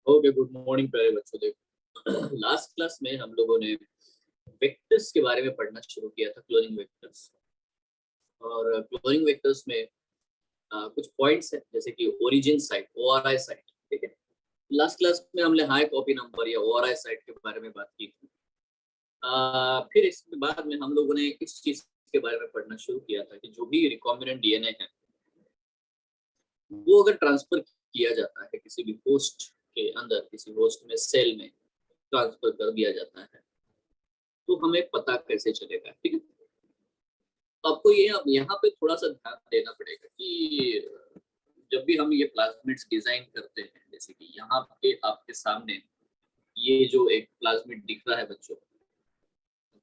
Okay, good morning प्यारे बच्चों। देखो लास्ट क्लास में हम लोगों ने वेक्टर्स के बारे में पढ़ना शुरू किया था, क्लोनिंग वेक्टर्स। और क्लोनिंग वेक्टर्स में कुछ पॉइंट्स हैं, जैसे कि ओरिजिन साइट, ओआरआई साइट। ठीक है, लास्ट क्लास में हमने हाई कॉपी नंबर या ओआरआई साइट के बारे में बात की थी। फिर इसके बाद में हम लोगों ने इस चीज के बारे में पढ़ना शुरू किया था कि जो भी रिकॉम्बिनेंट डीएनए है वो अगर ट्रांसफर किया जाता है किसी भी होस्ट के अंदर, किसी होस्ट में, सेल में ट्रांसफर कर दिया जाता है, तो हमें पता कैसे चलेगा। ठीक है, तो आपको ये अब यहाँ पे थोड़ा सा ध्यान देना पड़ेगा कि जब भी हम ये प्लाज्मिड्स डिजाइन करते हैं, जैसे कि यहाँ पे आपके सामने ये जो एक प्लाज्मिड दिख रहा है बच्चों,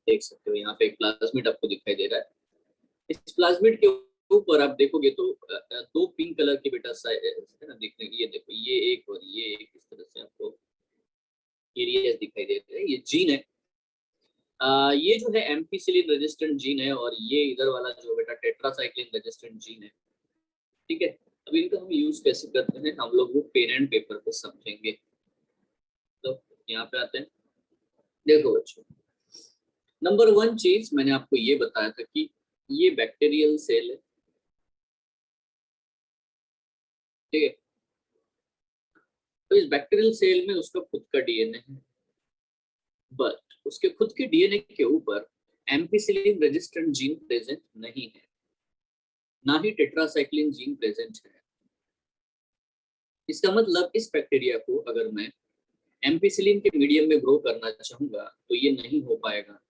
देख सकते हो यहाँ पे एक प्लाज्मिड आपको दिखाई दे रहा है। इस प्लाज्मिड के ऊपर आप देखोगे तो दो पिंक कलर की बेटा है ना दिखने की, ये देखो, ये एक और ये एक, इस तरह से आपको एरियाज दिखाई दे रहे हैं। ये जीन है, ये जो है एम्पिसिलिन रेजिस्टेंट जीन है, और ये इधर वाला जो बेटा टेट्रासाइक्लिन रेजिस्टेंट जीन है। ठीक है, अब इनको हम यूज कैसे करते हैं हम लोग वो पेन एंड पेपर पे समझेंगे। तो यहाँ पे आते हैं। देखो बच्चों, नंबर 1 चीज मैंने आपको ये बताया था कि ये बैक्टीरियल सेल है। ठीक है, तो इस बैक्टीरियल सेल में उसका खुद का डीएनए है, बट उसके खुद के डीएनए के ऊपर एम्पिसिलिन रेजिस्टेंट जीन प्रेजेंट नहीं है, ना ही टेट्रासाइक्लिन जीन प्रेजेंट है। इसका मतलब इस बैक्टीरिया को अगर मैं एम्पिसिलिन के मीडियम में ग्रो करना चाहूंगा तो ये नहीं हो पाएगा,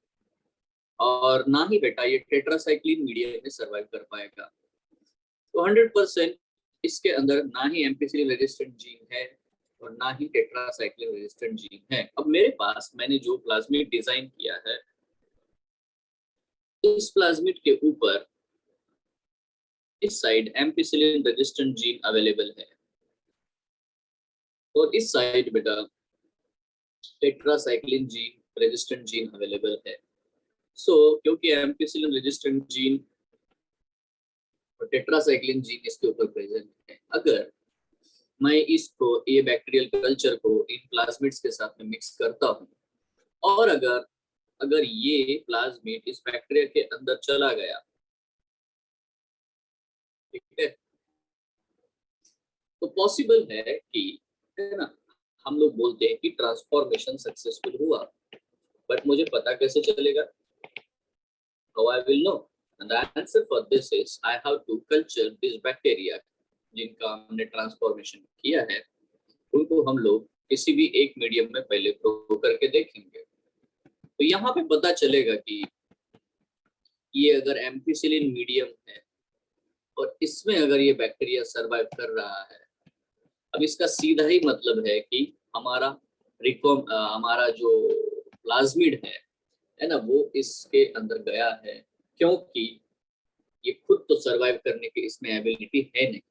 और ना ही बेटा ये टेट्रासाइक्लिन मीडियम में सर्वाइव कर पाएगा। तो 100% इसके अंदर ना ही एम्पिसिलिन रेजिस्टेंट जीन है और ना ही टेट्रासाइक्लिन रेजिस्टेंट जीन है। अब मेरे पास मैंने जो प्लाज्मिड डिजाइन किया है, इस प्लाज्मिड के ऊपर इस side ampicillin resistant gene available है, और इस साइड बेटा tetracycline gene resistant gene available है। क्योंकि एम्पिसिलिन रेजिस्टेंट जीन और टेट्रासाइक्लिन जीन इसके ऊपर प्रेजेंट है, अगर मैं इसको, ये बैक्टीरियल कल्चर को इन प्लाज्मिड्स के साथ में मिक्स करता हूँ, और अगर ये प्लाज्मिड इस बैक्टीरिया के अंदर चला गया, ठीक है, तो पॉसिबल है कि, है ना, हम लोग बोलते हैं कि ट्रांसफॉर्मेशन सक्सेसफुल हुआ, बट मुझे पता कैसे चलेगा? How I will know? And the answer for this is I have to culture this bacteria जिनका हमने ट्रांसफॉर्मेशन किया है, उनको हम लोग किसी भी एक मीडियम में पहले ग्रो करके देखेंगे। तो यहाँ पे पता चलेगा कि ये अगर एम्पिसिलिन मीडियम है और इसमें अगर ये बैक्टीरिया सरवाइव कर रहा है, अब इसका सीधा ही मतलब है कि हमारा जो प्लाज्मिड है ना, वो इसके अंदर गया है, क्योंकि ये खुद तो सरवाइव करने की इसमें एबिलिटी है नहीं।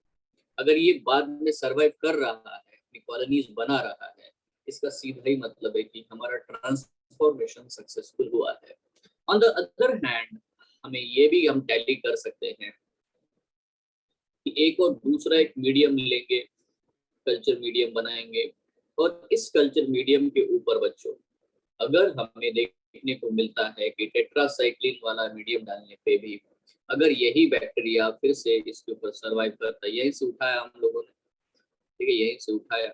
अगर ये बाद में सरवाइव कर रहा है, अपनी कॉलोनीज बना रहा है, इसका सीधा ही मतलब है कि हमारा ट्रांसफॉर्मेशन सक्सेसफुल हुआ है। ऑन द अदर हैंड, हमें ये भी हम टैली कर सकते हैं कि एक और दूसरा एक मीडियम लेंगे, कल्चर मीडियम बनाएंगे, और इस कल्चर मीडियम के ऊपर बच्चों अगर हमें देखने को मिलता है कि टेट्रासाइक्लिन वाला मीडियम डालने पे भी अगर यही बैक्टीरिया फिर से इसके ऊपर सरवाइव करता है, यहीं से उठाया हम लोगों ने, ठीक है, यहीं से उठाया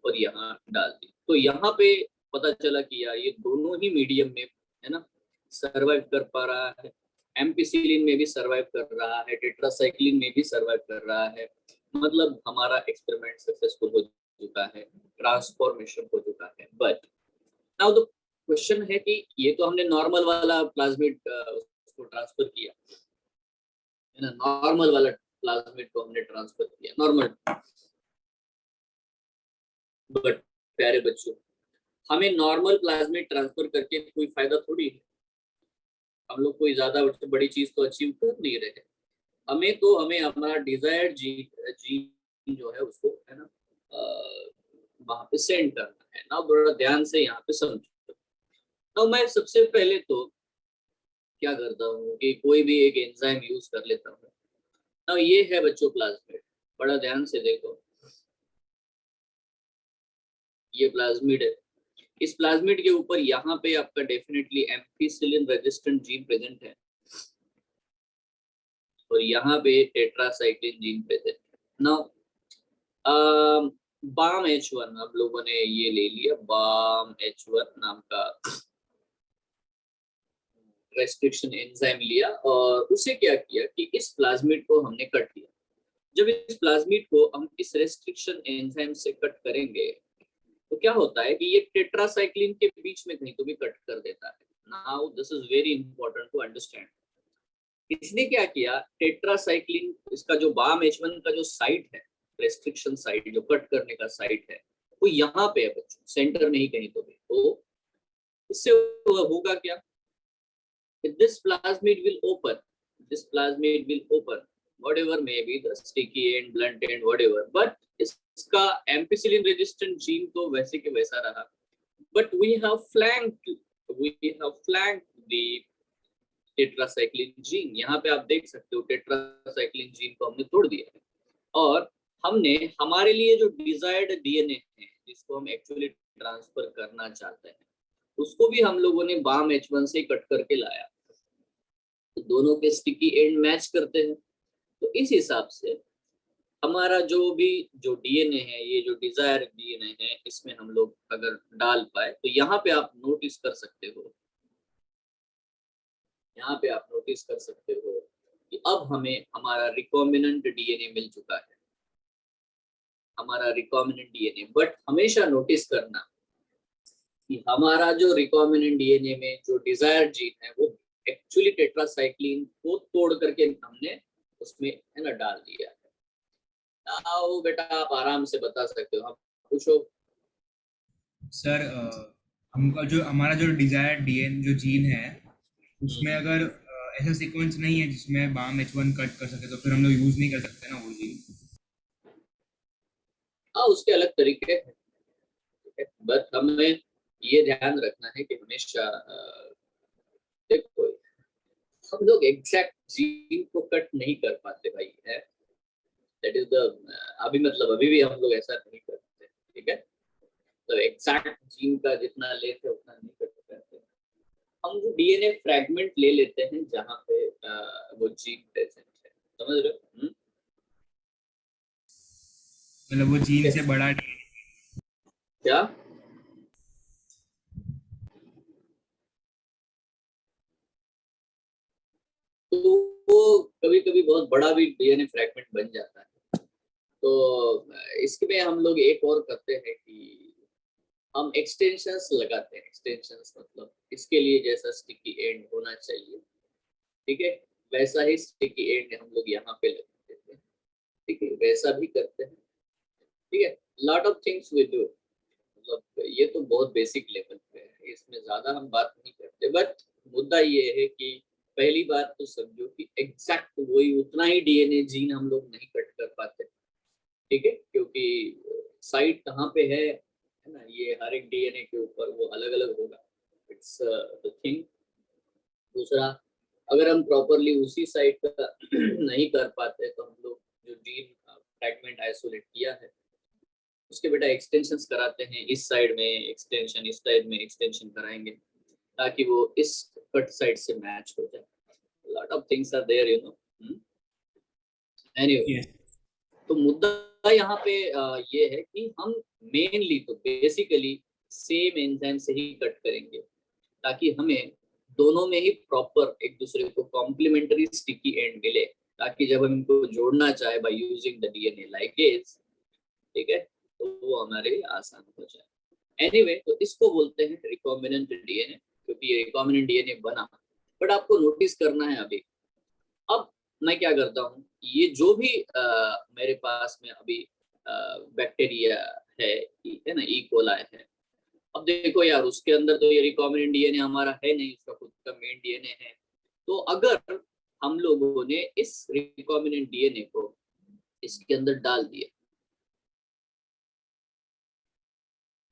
और यहाँ डाल दी, तो यहाँ पे पता चला कि यार ये दोनों ही मीडियम में, है ना, सरवाइव कर पा रहा है। एम्पिसिलिन में भी सरवाइव कर रहा है, टेट्रासाइक्लिन में भी सरवाइव कर रहा है, मतलब हमारा एक्सपेरिमेंट सक्सेसफुल हो चुका है, ट्रांसफॉर्मेशन हो चुका है। बट नाउ द क्वेश्चन है कि ये तो हमने नॉर्मल वाला प्लाज्मिड उसको ट्रांसफर किया, है ना, नॉर्मल वाला प्लाज्मिड को हमने ट्रांसफर किया, नॉर्मल। बट प्यारे बच्चों, हमें नॉर्मल प्लाज्मिड ट्रांसफर करके कोई फायदा थोड़ी है, हम लोग कोई ज्यादा बड़ी चीज तो अचीव कर नहीं रहे। हमें हमारा डिजायर्ड जीन जो है उसको, है ना, वहां पे सेंड करना है ना। बड़ा ध्यान से यहाँ पे समझो। तो मैं सबसे पहले तो क्या करता हूँ कि कोई भी एक एंजाइम यूज कर लेता हूँ। ना ये है बच्चों प्लाज्मिड, बड़ा ध्यान से देखो, ये प्लाज्मिड है। इस प्लाज्मिड के ऊपर यहाँ पे आपका definitely ampicillin resistant gene present है और यहाँ पे टेट्रासाइक्लिन जीन प्रेजेंट है। नाउ बाम H1 हम लोगों ने ये ले लिया, बाम H1 नाम का रेस्ट्रिक्शन एंजाइम लिया और उसे क्या किया कि इस प्लाज्मिड को हमने कट किया। जब इस प्लाज्मिड को हम इस रेस्ट्रिक्शन एंजाइम से कट करेंगे तो क्या होता है कि ये टेट्रासाइक्लिन के बीच में कहीं तो भी कट कर देता है। Now this is very important to understand. इसने क्या किया, टेट्रासाइक्लिन इसका जो बाम H1 का जो साइट है, रेस्ट्रिक्शन साइट जो कट करने का साइट है, वो यहाँ पे है बच्चों, सेंटर में ही कहीं तो भी। तो इससे होगा क्या, this plasmid will open, this plasmid will open whatever may be the sticky end, blunt end, whatever, but इसका एम्पिसिलिन रेजिस्टेंट जीन तो वैसे के वैसा रहा, but we have flanked the tetracycline gene. यहाँ पे आप देख सकते हो टेट्रासाइक्लिन जीन को हमने तोड़ दिया है और हमने हमारे लिए जो डिजायर्ड डीएनए है जिसको हम एक्चुअली ट्रांसफर करना चाहते हैं उसको भी हम लोगों ने बाम H1 से कट करके लाया। तो दोनों के स्टिकी एंड मैच करते हैं, तो इस हिसाब से हमारा जो डीएनए है, ये जो डिजायर डीएनए है, इसमें हम लोग अगर डाल पाए तो यहाँ पे आप नोटिस कर सकते हो, यहाँ पे आप नोटिस कर सकते हो कि अब हमें हमारा रिकॉम्बिनेंट डीएनए मिल चुका है, हमारा रिकॉम्बिनेंट डीएनए। बट हमेशा नोटिस करना कि हमारा जो रिकॉम्बिनेंट डीएनए में जो डिजायर जीन है वो एक्चुअली टेट्रासाइक्लिन को तोड़ करके हमने उसमें है ना डाल दिया है। आओ बेटा आप आराम से बता सकते हो, आप पूछो। सर हमका जो हमारा जो डिजायर्ड डीएन जो जीन है उसमें अगर ऐसा सीक्वेंस नहीं है जिसमें बाम H1 कट कर सके तो फिर हम लोग यूज नहीं कर सकते ना वो जीन। हाँ उसके अलग तरीके हैं, बट हमें ये ध्यान रखना है कि हमेशा देखो हम लोग एग्जैक्ट जीन को कट नहीं कर पाते भाई है, दैट इज द अभी मतलब अभी भी हम लोग ऐसा नहीं करते, ठीक है। तो एग्जैक्ट जीन का जितना लेते उतना नहीं कर पाते, हम वो डीएनए फ्रैगमेंट ले लेते हैं जहाँ पे वो जीन प्रेजेंट है, समझ रहे हो? मतलब वो ठीक जीन है से बड़ा क्या, तो वो कभी कभी बहुत बड़ा भी डीएनए फ्रैगमेंट बन जाता है। तो इसमें हम लोग एक और करते हैं कि हम एक्सटेंशंस लगाते हैं। एक्सटेंशंस मतलब इसके लिए जैसा स्टिकी एंड होना चाहिए, ठीक है, वैसा ही स्टिकी एंड हम लोग यहाँ पे लगा देते हैं, ठीक है, वैसा भी करते हैं, ठीक है। Lot of things we do, मतलब ये तो बहुत बेसिक लेवल पे है, इसमें ज्यादा हम बात नहीं करते। बट मुद्दा ये है कि पहली बात तो समझो कि एग्जैक्ट वही उतना ही डीएनए जीन हम लोग नहीं कट कर पाते, ठीक है, क्योंकि साइट कहाँ पे है ना, ये हर एक डीएनए के ऊपर वो अलग अलग होगा, इट्स द थिंग। दूसरा, अगर हम प्रॉपरली उसी साइट का नहीं कर पाते तो हम लोग जो जीन फ्रैगमेंट आइसोलेट किया है उसके बेटा एक्सटेंशंस कराते हैं, इस साइड में एक्सटेंशन, इस साइड में एक्सटेंशन कराएंगे ताकि वो इस कट साइड से मैच हो जाए। Lot of things are there you know. Anyway, Yes. तो मुद्दा यहाँ पे ये है कि हम मेनली तो बेसिकली सेम एंजाइम से ही कट करेंगे ताकि हमें दोनों में ही प्रॉपर एक दूसरे को कॉम्प्लीमेंट्री स्टिकी एंड मिले, ताकि जब हम इनको जोड़ना चाहे by using the DNA ligase, ठीक है, तो वो हमारे लिए आसान हो जाए। एनीवे, तो इसको बोलते हैं रिकॉम्बिनेंट डीएनए, क्योंकि ये रिकॉम्बिनेंट डीएनए बना। बट आपको नोटिस करना है अभी, अब मैं क्या करता हूँ, ये जो भी मेरे पास में अभी बैक्टीरिया है ना, ई कोलाई है, अब देखो यार उसके अंदर तो ये रिकॉम्बिनेंट डीएनए हमारा है नहीं, उसका खुद का मेन डीएनए है। तो अगर हम लोगों ने इस रिकॉम्बिनेंट डीएनए को इसके अंदर डाल दिया,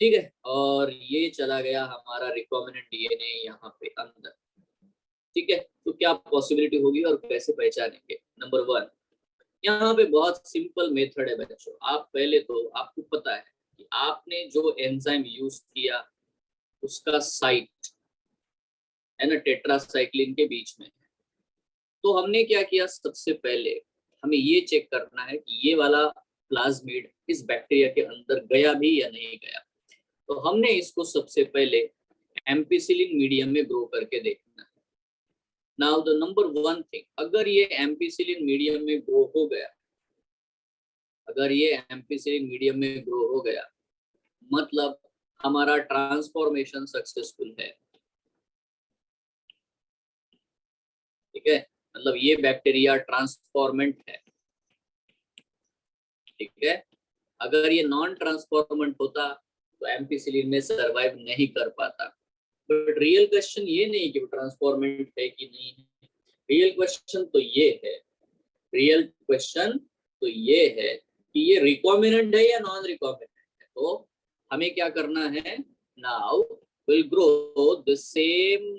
ठीक है, और ये चला गया हमारा रिकॉम्बिनेंट डीएनए यहाँ पे अंदर, ठीक है, तो क्या पॉसिबिलिटी होगी और कैसे पहचानेंगे? नंबर वन, यहाँ पे बहुत सिंपल मेथड है बच्चों। आप पहले तो आपको पता है कि आपने जो एंजाइम यूज किया उसका साइट है ना टेट्रासाइक्लिन के बीच में है। तो हमने क्या किया, सबसे पहले हमें ये चेक करना है कि ये वाला प्लाज्मिड इस बैक्टीरिया के अंदर गया भी या नहीं गया। तो हमने इसको सबसे पहले एम्पिसिलिन मीडियम में ग्रो करके देखना है। Now the number one thing, अगर ये एम्पिसिलिन मीडियम में ग्रो हो गया, अगर ये एम्पिसिलिन मीडियम में ग्रो हो गया मतलब हमारा ट्रांसफॉर्मेशन सक्सेसफुल है। ठीक है, मतलब ये बैक्टीरिया ट्रांसफॉर्मेंट है। ठीक है, अगर ये नॉन ट्रांसफॉर्मेंट होता तो एम्पिसिलिन में सरवाइव नहीं कर पाता। बट रियल क्वेश्चन ये नहीं कि वो ट्रांसफॉर्मेंट है कि नहीं है, रियल क्वेश्चन तो ये है, रियल क्वेश्चन तो ये है कि ये रिकॉम्बिनेंट है या नॉन रिकॉम्बिनेंट है। तो हमें क्या करना है, now will grow the same,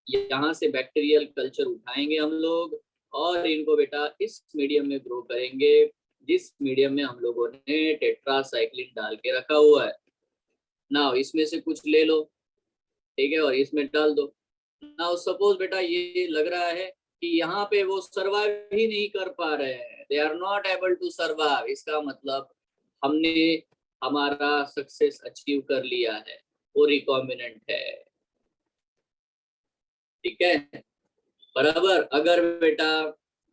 यहाँ से बैक्टीरियल कल्चर उठाएंगे हम लोग और इनको बेटा इस मीडियम में ग्रो करेंगे जिस मीडियम में हम लोगों ने टेट्रासाइक्लिन डाल के रखा हुआ है। नाउ इसमें से कुछ ले लो, ठीक है, और इसमें डाल दो। नाउ सपोज बेटा ये लग रहा है कि यहाँ पे वो सर्वाइव ही नहीं कर पा रहे हैं, they are not able to survive. इसका मतलब हमने हमारा सक्सेस अचीव कर लिया है, वो रिकॉम्बिनेंट है। ठीक है, बराबर। अगर बेटा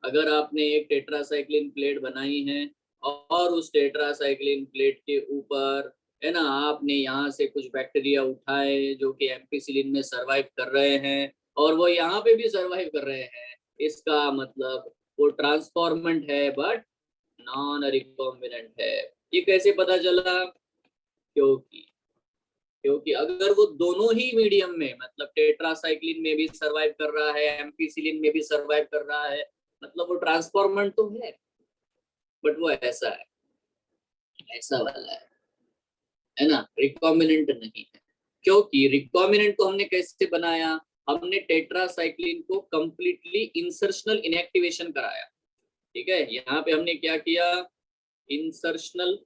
अगर आपने एक टेट्रासाइक्लिन प्लेट बनाई है और उस टेट्रासाइक्लिन प्लेट के ऊपर है ना आपने यहाँ से कुछ बैक्टीरिया उठाए जो कि एम्पिसिलिन में सरवाइव कर रहे हैं और वो यहाँ पे भी सरवाइव कर रहे हैं, इसका मतलब वो ट्रांसफॉर्मेंट है बट नॉन रिकॉम्बिनेंट है। ये कैसे पता चला, क्योंकि अगर वो दोनों ही मीडियम में मतलब टेट्रासाइक्लिन में भी सरवाइव कर रहा है एम्पिसिलिन में भी सरवाइव कर रहा है, मतलब वो ट्रांसफॉर्मेंट तो है बट वो ऐसा है, ऐसा वाला है ना, रिकॉम्बिनेंट नहीं है। क्योंकि रिकॉम्बिनेंट को हमने कैसे बनाया, हमने टेट्रासाइक्लिन को कंप्लीटली इंसर्शनल इनएक्टिवेशन कराया। ठीक है, यहाँ पे हमने क्या किया, insertional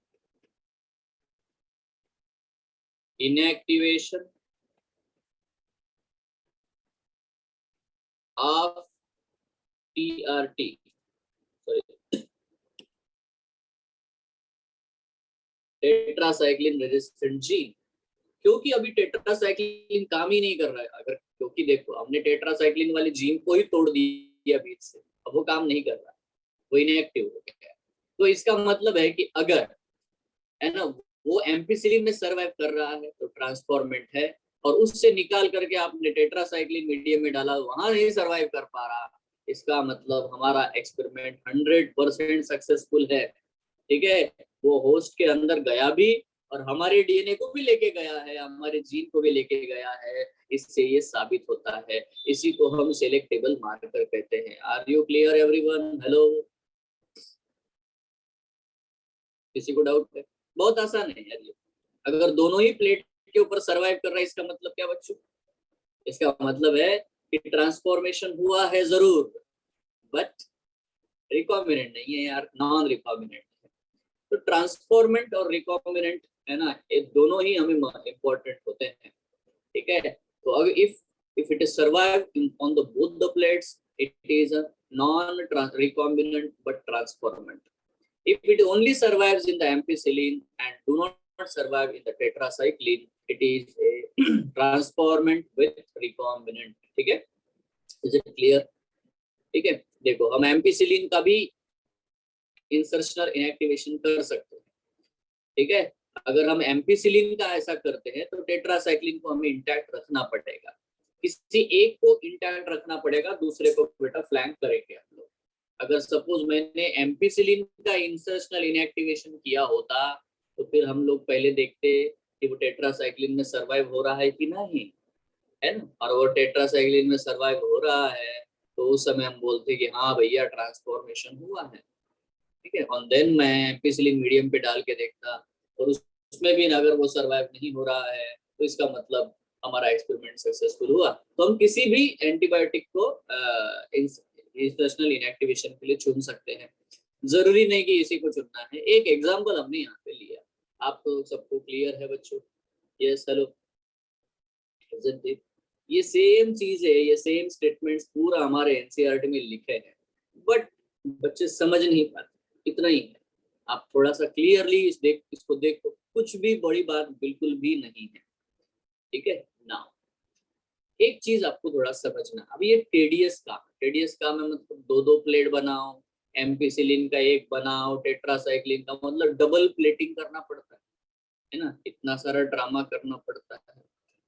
inactivation of TRT, tetracycline resistant gene. क्योंकि अभी टेट्रासाइक्लिन काम ही नहीं कर रहा है, अगर क्योंकि देखो हमने टेट्रासाइक्लिन वाले जीन को ही तोड़ दिया बीच से, अब वो काम नहीं कर रहा, वो इनएक्टिव हो गया। तो इसका मतलब है कि अगर है ना वो एम्पिसिलिन में सर्वाइव कर रहा है तो ट्रांसफॉर्मेंट है, और उससे निकाल करके आपने टेट्रासाइक्लिन मीडियम में डाला, वहां नहीं सर्वाइव कर पा रहा, इसका मतलब हमारा एक्सपेरिमेंट 100% सक्सेसफुल है। ठीक है, वो होस्ट के अंदर गया भी और हमारे डीएनए को भी लेके गया है, हमारे जीन को भी लेके गया है, इससे ये साबित होता है। इसी को हम सेलेक्टेबल मार्कर कहते हैं। Are you clear everyone? Hello, किसी को डाउट है? बहुत आसान है यार ये। अगर दोनों ही प्लेट के ऊपर सरवाइव कर रहा है, इसका मतलब क्या बच्चों, इसका मतलब है कि ट्रांसफॉर्मेशन हुआ है जरूर बट रिकॉम्बिनेंट नहीं है यार, नॉन रिकॉम्बिनेंट। तो ट्रांसफॉर्मेंट और रिकॉम्बिनेंट है ना, ये दोनों ही हमें इंपॉर्टेंट होते हैं। ठीक है, तो अगर if it is survived on the both the plates, it is a non recombinant but transformant. If it only survives in the ampicillin and do not survive in the tetracycline, it is a transformant with recombinant. ठीक है, is it clear? ठीक है, देखो हम ampicillin का भी insertional inactivation कर सकते हैं। ठीक है, अगर हम एम्पिसिलिन का ऐसा करते हैं तो टेट्रासाइक्लिन को हमें इंटैक्ट रखना पड़ेगा, किसी एक को इंटैक्ट रखना पड़ेगा, दूसरे को बेटा फ्लैंक करेंगे हम लोग। अगर सपोज मैंने एम्पिसिलिन का इंसर्शनल इनएक्टिवेशन किया होता तो फिर हम लोग पहले देखते कि वो टेट्रासाइक्लिन में सर्वाइव हो रहा है कि नहीं, है ना, और वो टेट्रासाइक्लिन में सर्वाइव हो रहा है तो उस समय हम बोलते कि हाँ भैया ट्रांसफॉर्मेशन हुआ है। ठीक है, और देन मैं एम्पिसिलिन मीडियम पे डाल के देखता और उसमें भी अगर वो सर्वाइव नहीं हो रहा है तो इसका मतलब हमारा एक्सपेरिमेंट सक्सेसफुल हुआ। तो हम किसी भी एंटीबायोटिक को इंसर्शनल इनएक्टिवेशन के लिए चुन सकते हैं। जरूरी नहीं कि इसी को चुनना है, एक एग्जाम्पल हमने यहाँ पे लिया। आपको सबको क्लियर है बच्चों? यस, हेलो, ये सेम चीज है, ये सेम स्टेटमेंट्स पूरा हमारे एनसीईआरटी में लिखे हैं, बट बच्चे समझ नहीं पाते, इतना ही है। आप थोड़ा सा क्लियरली इसको देखो, कुछ भी बड़ी बात बिल्कुल भी नहीं है, ठीक है ना। एक चीज आपको थोड़ा समझना, अब ये टेडियस काम है, मतलब दो दो प्लेट बनाओ, एम्पिसिलिन का एक बनाओ, टेट्रासाइक्लिन का, मतलब डबल प्लेटिंग करना पड़ता है ना, इतना सारा ड्रामा करना पड़ता है।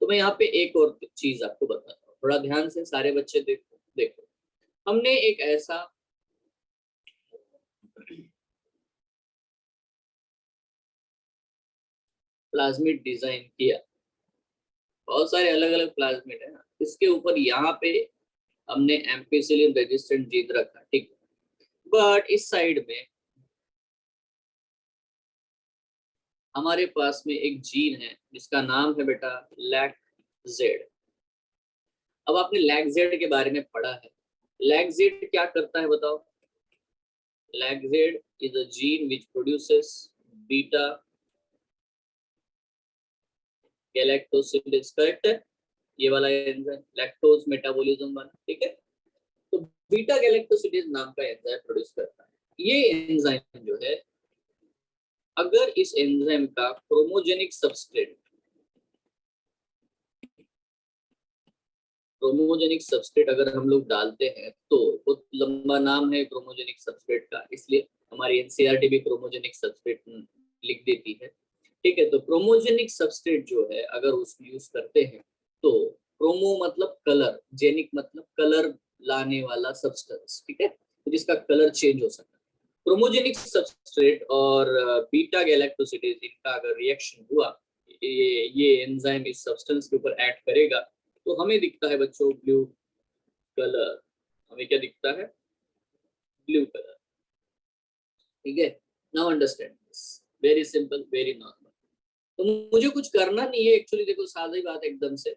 तो मैं यहाँ पे एक और चीज आपको बताता हूँ, थोड़ा ध्यान से सारे बच्चे देखो देखो। हमने एक ऐसा प्लाज्मिड डिजाइन किया, बहुत सारे अलग अलग प्लाज्मिड है ना, इसके ऊपर यहाँ पे हमने एम्पिसिलिन रेजिस्टेंट जीन रखा, ठीक है। बट इस साइड में हमारे पास में एक जीन है जिसका नाम है बेटा लैक जेड। अब आपने लैक जेड के बारे में पढ़ा है, लैक जेड क्या करता है बताओ? Lac Z is a gene which produces beta galactosidase, correct है? ये वाला एंजाइम लैक्टोज मेटाबॉलिज्म वाला, ठीक है। तो बीटा गैलेक्टोसिडेज नाम का एंजाइम प्रोड्यूस करता है। ये एंजाइम जो है, अगर इस एंजाइम का क्रोमोजेनिक सबस्ट्रेट, क्रोमोजेनिक सबस्ट्रेट अगर हम लोग डालते हैं, तो बहुत लंबा नाम है क्रोमोजेनिक सबस्ट्रेट का, इसलिए हमारी एनसीईआरटी भी क्रोमोजेनिक सबस्ट्रेट लिख देती है, ठीक है। तो क्रोमोजेनिक सबस्ट्रेट जो है अगर उसको यूज करते हैं, तो क्रोमो मतलब कलर, जेनिक मतलब कलर लाने वाला सब्सटेंस, ठीक है, तो जिसका कलर चेंज हो सकता है। क्रोमोजेनिक सबस्ट्रेट और बीटा गैलेक्टोसिडेज, इनका अगर रिएक्शन हुआ, ये एंजाइम इस सब्सटेंस के ऊपर ऐड करेगा, तो हमें दिखता है बच्चों ब्लू कलर। हमें क्या दिखता है? ब्लू कलर, ठीक है। Now understand this, very simple, very normal. तो मुझे कुछ करना नहीं है एक्चुअली, देखो सादा ही बात एकदम से।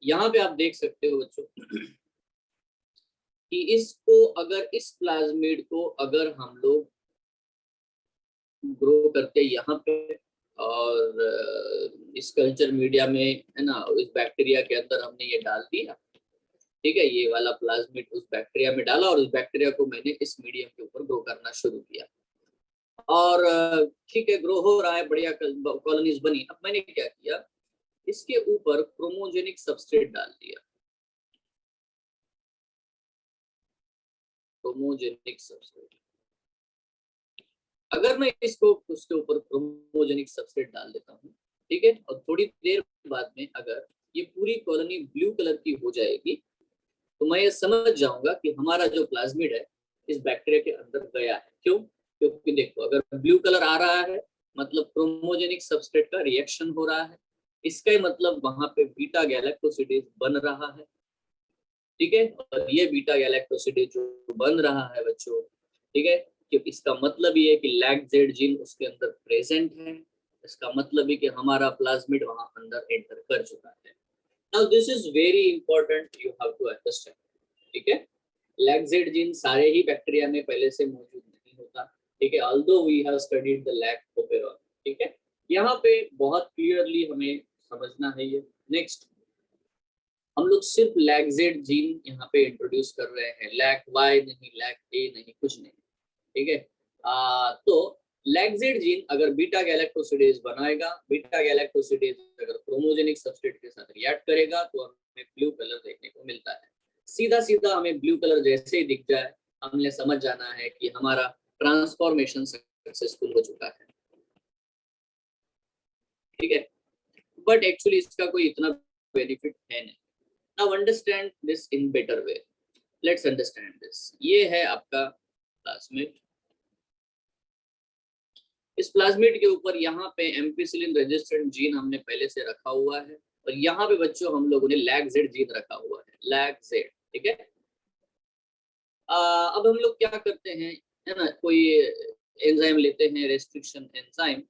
यहाँ पे आप देख सकते हो बच्चों कि इसको, अगर इस प्लाज्मिड को अगर हम लोग ग्रो करते यहाँ पे, और इस कल्चर मीडिया में है ना, इस बैक्टीरिया के अंदर हमने ये डाल दिया, ठीक है, ये वाला प्लाज्मिड उस बैक्टीरिया में डाला, और उस बैक्टीरिया को मैंने इस मीडियम के ऊपर ग्रो करना शुरू किया, और ठीक है ग्रो हो रहा है, बढ़िया कॉलोनीज बनी। अब मैंने क्या किया, इसके ऊपर क्रोमोजेनिक सबस्ट्रेट डाल दिया, क्रोमोजेनिक सबस्ट्रेट। अगर मैं इसको उसके ऊपर क्रोमोजेनिक सबस्ट्रेट डाल देता हूँ, ठीक है, और थोड़ी देर बाद में अगर ये पूरी कॉलोनी ब्लू कलर की हो जाएगी, तो मैं ये समझ जाऊंगा कि हमारा जो प्लाज्मिड है इस बैक्टीरिया के अंदर गया है। क्यों? क्योंकि देखो अगर ब्लू कलर आ रहा है, मतलब क्रोमोजेनिक सबस्ट्रेट का रिएक्शन हो रहा है, इसका ही मतलब वहां पे बीटा गैलेक्टोसिडेज बन रहा है, ठीक है। और ये बीटा गैलेक्टोसिडेज जो बन रहा है बच्चों, ठीक है, कि इसका मतलब ये है कि लैक जेड जीन उसके अंदर प्रेजेंट है, इसका मतलब है कि हमारा प्लाज्मिड वहां अंदर एंटर कर चुका है। Now this is very important, you have to understand, ठीक है। लैक जेड जीन सारे ही बैक्टीरिया में पहले से मौजूद नहीं होता, ठीक है, although we have studied the lac operon, ठीक है। यहाँ पे बहुत क्लियरली हमें समझना है ये। नेक्स्ट, हम लोग सिर्फ लैक्जेड जीन यहाँ पे इंट्रोड्यूस कर रहे हैं, लैक वाई नहीं, लैक ए नहीं, कुछ नहीं, ठीक है। तो लैक्जेड जीन अगर बीटा गैलेक्टोसिडेज बनाएगा, बीटा गैलेक्टोसिडेज अगर क्रोमोजेनिक सबस्ट्रेट के साथ रिएक्ट करेगा, तो हमें ब्लू कलर देखने को मिलता है। सीधा सीधा हमें ब्लू कलर जैसे ही दिख जाए, हमने समझ जाना है कि हमारा ट्रांसफॉर्मेशन सक्सेसफुल हो चुका है, ठीक है। बट एक्चुअली इसका कोई इतना बेनिफिट है नहीं। Now understand this in better way. Let's understand this. ये है आपका प्लाज्मिड। इस प्लाज्मिड के ऊपर यहाँ पे एम्पिसिलिन रेजिस्टेंट जीन हमने पहले से रखा हुआ है, और यहाँ पे बच्चों हम लोगों ने लैक जेड जीन रखा हुआ है, लैक जेड, ठीक है। अब हम लोग क्या करते हैं, है ना, कोई एंजाइम लेते हैं, रेस्ट्रिक्शन एंजाइम,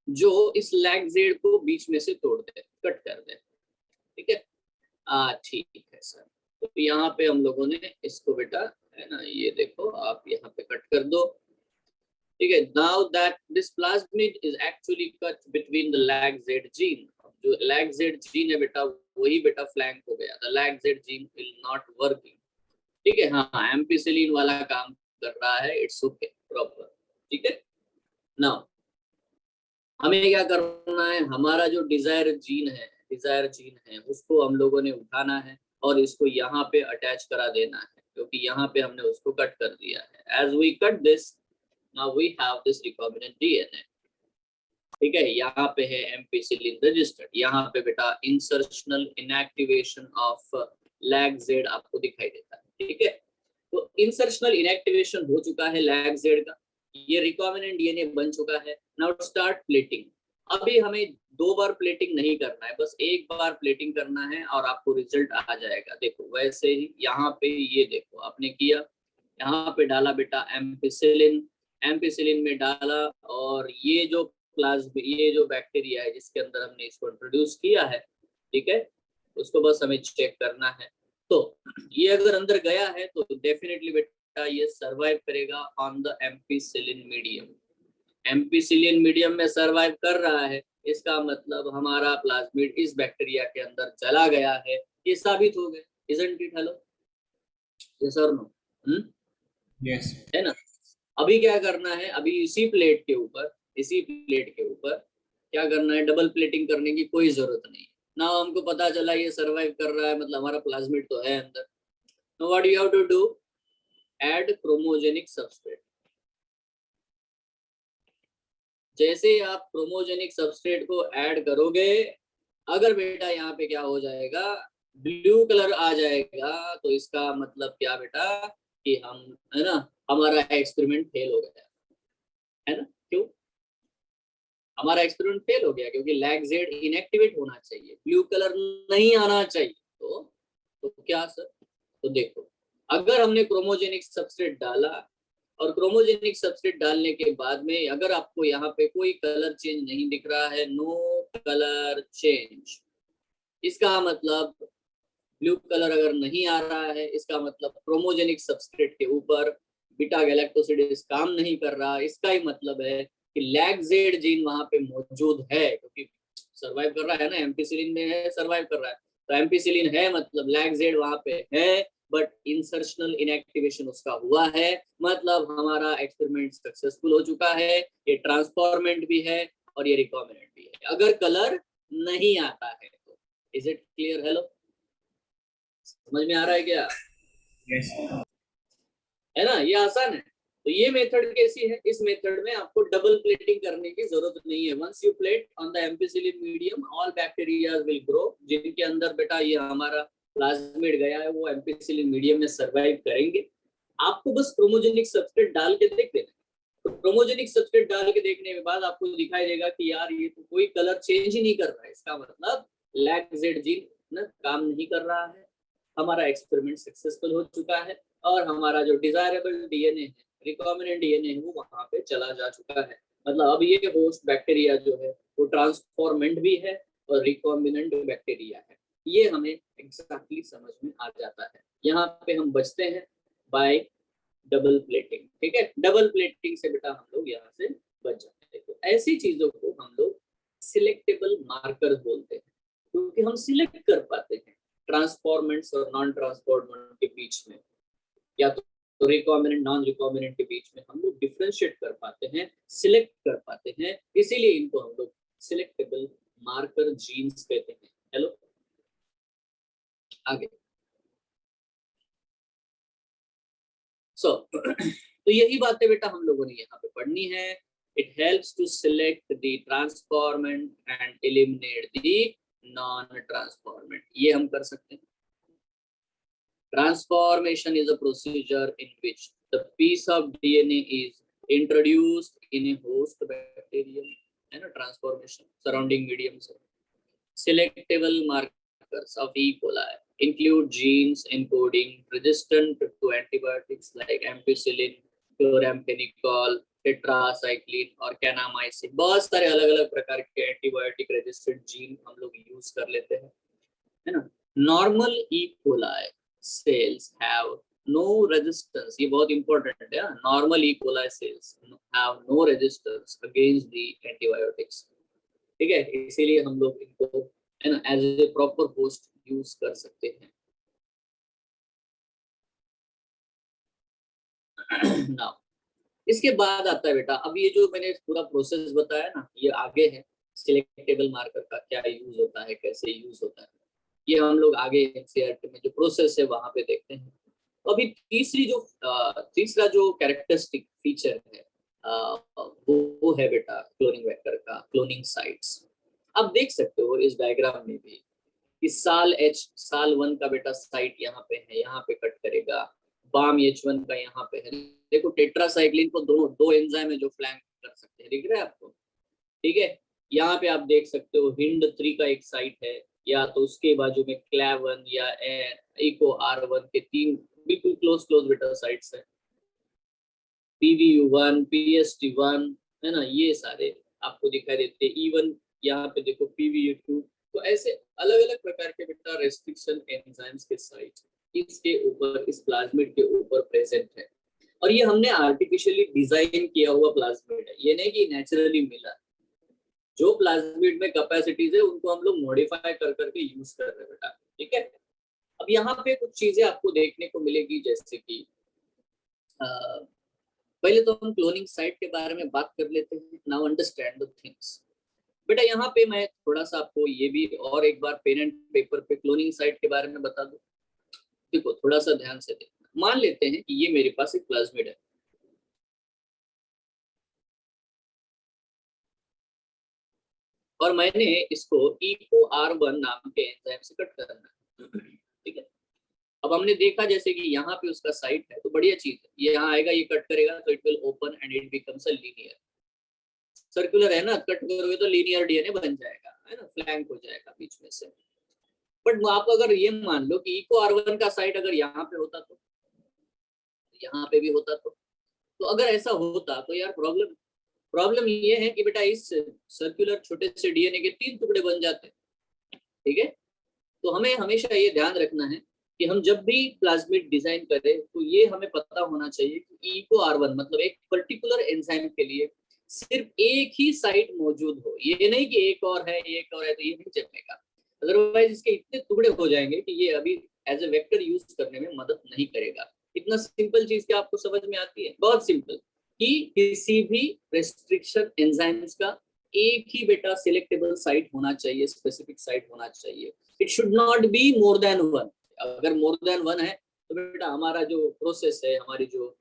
जो इस लैक जेड को बीच में से तोड़ दे, कट कर दे, ठीक है। ठीक है सर। तो यहाँ पे हम लोगों ने इसको बेटा, है ना, ये देखो आप यहाँ पे कट कर दो, ठीक है। Now that this plasmid is actually cut between the lag Z gene, जो लैग जेड जीन है बेटा वही बेटा फ्लैंक हो गया, the lag Z gene will not working. ठीक है, हाँ एम्पिसिलिन वाला काम कर रहा है, इट्स ओके प्रॉपर। ठीक है, नाउ हमें क्या करना है, हमारा जो डिजायर जीन है उसको हम लोगों ने उठाना है और इसको यहाँ पे अटैच करा देना है, क्योंकि यहाँ पे हमने उसको कट कर दिया है। As we cut this, now we have this recombinant DNA. ठीक है, यहाँ पे है एम्पिसिलिन रजिस्टर्ड, यहाँ पे बेटा insertional inactivation of lag Z आपको दिखाई देता है। ठीक है, तो इंसर्शनल इनएक्टिवेशन हो चुका है लैग जेड का, ये रिकॉम्बिनेंट डीएनए बन चुका है। Now start plating. अभी हमें 2 बार प्लेटिंग नहीं करना है, बस 1 बार प्लेटिंग करना है और आपको रिजल्ट आ जाएगा। देखो वैसे ही यहाँ पे ये देखो आपने किया, यहाँ पे डाला बेटा एम्पिसिलिन, एम्पिसिलिन में डाला और ये जो बैक्टीरिया है जिसके अंदर हमने इसको इंट्रोड्यूस किया है, ठीक है, उसको बस हमें चेक करना है। तो ये अगर अंदर गया है तो डेफिनेटली बेटा ये सरवाइव करेगा on the ampicillin medium. Ampicillin medium में सरवाइव कर रहा है, इसका मतलब हमारा प्लाज्मिड इस बैक्टीरिया के अंदर चला गया है, ये साबित हो गया। Isn't it? हेलो, यस और नो? यस है ना। अभी क्या करना है, अभी इसी प्लेट के ऊपर क्या करना है, डबल प्लेटिंग करने की कोई जरूरत नहीं ना। हमको पता चला ये सरवाइव कर रहा है, मतलब हमारा प्लाज्मिड तो है अंदर। Now what you have to do, add chromogenic substrate। जैसे आप क्रोमोजेनिक सबस्ट्रेट को ऐड करोगे, अगर बेटा यहाँ पे क्या हो जाएगा, ब्लू कलर आ जाएगा, तो इसका मतलब क्या बेटा कि हम, है ना, हमारा एक्सपेरिमेंट फेल हो गया, है ना। क्यों हमारा एक्सपेरिमेंट फेल हो गया? क्योंकि लैग जेड इनएक्टिवेट होना चाहिए, ब्लू कलर नहीं आना चाहिए। तो क्या सर, तो देखो अगर हमने क्रोमोजेनिक सबस्ट्रेट डाला और क्रोमोजेनिक सबस्ट्रेट डालने के बाद में अगर आपको यहाँ पे कोई कलर चेंज नहीं दिख रहा है, नो कलर चेंज, इसका मतलब ब्लू कलर अगर नहीं आ रहा है, इसका मतलब क्रोमोजेनिक सबस्ट्रेट के ऊपर बीटा गैलेक्टोसिडेज काम नहीं कर रहा। इसका ही मतलब है कि लैग जेड जीन वहां पे मौजूद है, क्योंकि सर्वाइव कर रहा है ना, एम्पिसिलिन में है, सर्वाइव कर रहा है, तो एम्पिसिलिन है मतलब लैग जेड वहां पे है, बट इंसर्शनल इनएक्टिवेशन उसका हुआ है, मतलब हमारा एक्सपेरिमेंट सक्सेसफुल हो चुका है। ये ट्रांसफॉर्मेंट भी है और ये रिकॉम्बिनेंट भी है। अगर कलर नहीं आता है तो, इज इट क्लियर? हेलो, समझ में आ रहा है क्या? यस है ना, ये आसान है। तो ये मेथड कैसी है, इस मेथड में आपको डबल प्लेटिंग करने की जरूरत नहीं है। Once you plate on the ampicillin medium, all bacteria will grow. जिनके अंदर बेटा ये हमारा प्लाज्मिड गया है वो एम्पिसिलिन मीडियम में सर्वाइव करेंगे। आपको बस क्रोमोजेनिक सबस्ट्रेट डाल के देख लेना। तो क्रोमोजेनिक सबस्ट्रेट डाल के देखने के बाद आपको दिखाई देगा कि यार ये तो कोई कलर चेंज ही नहीं कर रहा है, इसका मतलब लैग जेड जीन ना काम नहीं कर रहा है, हमारा एक्सपेरिमेंट सक्सेसफुल हो चुका है और हमारा जो डिजायरेबल डीएनए है, रिकॉम्बिनेंट डीएनए है, वो वहां पे चला जा चुका है। मतलब अब ये होस्ट बैक्टीरिया जो है वो ट्रांसफॉर्मेंट भी है और रिकॉम्बिनेंट बैक्टीरिया है। ये हमें एग्जैक्टली समझ में आ जाता है। यहाँ पे हम बचते हैं बाय डबल प्लेटिंग। ठीक है, डबल प्लेटिंग से बेटा हम लोग यहाँ से बच जाते हैं। तो ऐसी चीजों को हम लोग सिलेक्टेबल मार्कर बोलते हैं, क्योंकि हम सिलेक्ट कर पाते हैं ट्रांसफॉर्मेंट्स और नॉन ट्रांसफॉर्मेंट के बीच में, या तो रिकॉम्बिनेंट नॉन रिकॉम्बिनेंट के बीच में हम लोग डिफरेंशिएट कर पाते हैं, सिलेक्ट कर पाते हैं, इसीलिए इनको हम लोग सिलेक्टेबल मार्कर जीन्स कहते हैं। हेलो, आगे तो यही बातें बेटा हम लोगों ने यहाँ पे पढ़नी है। It helps to select the transformant and eliminate the non transformant, ये हम कर सकते हैं। Transformation is a procedure in which the piece of DNA is introduced in a host bacterium, and a transformation surrounding medium. Selectable markers of E. coli include genes encoding resistant to antibiotics like ampicillin, chloramphenicol, tetracycline और kanamycin. बहुत सारे अलग अलग प्रकार के antibiotic resistant gene हम लोग use कर लेते हैं, है ना। Normal E. coli cells have no resistance, ये बहुत इंपॉर्टेंट है। Normal E coli cells have no resistance against the antibiotics, ठीक है, इसीलिए हम लोग इनको है ना as a proper host use कर सकते हैं। नाउ इसके बाद आता है बेटा, अब ये जो मैंने पूरा प्रोसेस बताया ना, ये आगे है सिलेक्टेबल मार्कर का क्या यूज होता है, कैसे यूज होता है, ये हम लोग आगे एनसीईआरटी में जो प्रोसेस है वहां पे देखते हैं। तो अभी तीसरा जो कैरेक्टरिस्टिक फीचर है वो है बेटा क्लोनिंग वेक्टर का क्लोनिंग साइट्स। आप देख सकते हो इस डायग्राम में भी कि साल 1 का बेटा साइट यहाँ पे है, यहाँ पे कट करेगा। बाम H1 का यहाँ पे है। देखो टेट्रासाइक्लिन को दोनों दो एंजाइम है जो फ्लैंक कर सकते हैं, दिख रहा है आपको, ठीक है। यहाँ पे आप देख सकते हो हिंड 3 का एक साइट है, या तो उसके बाजू में क्लैवन या इको R1 के 3 बिल्कुल क्लोज बेटा साइट्स है। PVU1, PST1 है ना, ये सारे आपको दिखाई देते हैं। इवन यहाँ पे देखो PVU2। तो ऐसे अलग अलग प्रकार के बेटा रेस्ट्रिक्शन एंजाइम्स के साइट इसके ऊपर, इस प्लाज्मिड के ऊपर प्रेजेंट है। और ये हमने आर्टिफिशियली डिजाइन किया हुआ प्लाज्मिड है, ये नहीं कि नेचुरली मिला। जो प्लाज्मिड में कैपेसिटीज है उनको हम लोग मॉडिफाई कर करके यूज कर रहे हैं बेटा, ठीक है। अब यहाँ पे कुछ चीजें आपको देखने को मिलेगी, जैसे कि पहले तो हम क्लोनिंग साइट के बारे में बात कर लेते हैं। नाउ अंडरस्टैंड द थिंग्स बेटा। यहाँ पे मैं थोड़ा सा आपको ये भी और एक बार पेन एंड पेपर पे क्लोनिंग साइट के बारे में बता दूं। देखो थोड़ा सा ध्यान से देखना। मान लेते हैं कि ये मेरे पास एक प्लाज्मिड है, और मैंने इसको इको R1 नाम के एंजाइम से कट करना है, ठीक है। अब हमने देखा जैसे कि यहाँ पे उसका साइट है, तो बढ़िया चीज है, ये यहाँ आएगा, ये कट करेगा, तो it will open and it becomes a linear. Circular है ना, कट करोगे तो लीनियर डीएनए बन जाएगा, है ना, फ्लैंक हो जाएगा बीच में से। बट आप अगर ये मान लो कि इको R1 का साइट अगर यहाँ पे होता तो यहाँ पे भी होता तो अगर ऐसा होता तो यार प्रॉब्लम प्रॉब्लम ये है कि बेटा इस सर्कुलर छोटे से डीएनए के 3 टुकड़े बन जाते हैं, ठीक है। तो हमें हमेशा ये ध्यान रखना है कि हम जब भी प्लाज्मिड डिजाइन करें तो ये हमें पता होना चाहिए कि इको R1 मतलब एक पर्टिकुलर एंजाइम के लिए सिर्फ एक ही साइट मौजूद हो। ये नहीं कि एक और है एक और है, तो ये नहीं चलेगा। अदरवाइज इसके इतने टुकड़े हो जाएंगे कि ये अभी एज ए वेक्टर यूज करने में मदद नहीं करेगा। इतना सिंपल चीज क्या आपको समझ में आती है? बहुत सिंपल, कि किसी भी रेस्ट्रिक्शन एंजाइम्स का एक ही बेटा सिलेक्टेबल साइट होना चाहिए, स्पेसिफिक साइट होना चाहिए। It should not be more than 1। अगर मोर देन 1 है तो बेटा हमारा जो प्रोसेस है, हमारी जो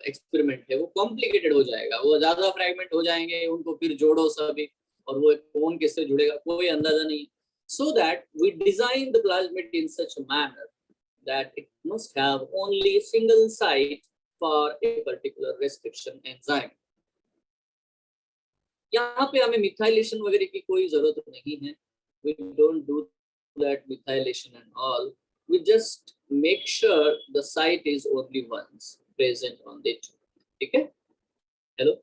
एक्सपेरिमेंट है वो कॉम्प्लिकेटेड हो जाएगा, वो ज्यादा फ्रैगमेंट हो जाएंगे, उनको फिर जोड़ो सभी, और वो कौन किससे जुड़ेगा कोई अंदाजा नहीं। So that we design the plasmid in such a manner that it must have only a single site for a particular restriction enzyme. यहाँ पे हमें मिथाइलेशन वगैरह की कोई जरूरत नहीं है। We don't do that methylation and all. We just make sure the site is only once present on it. ठीक है, हेलो,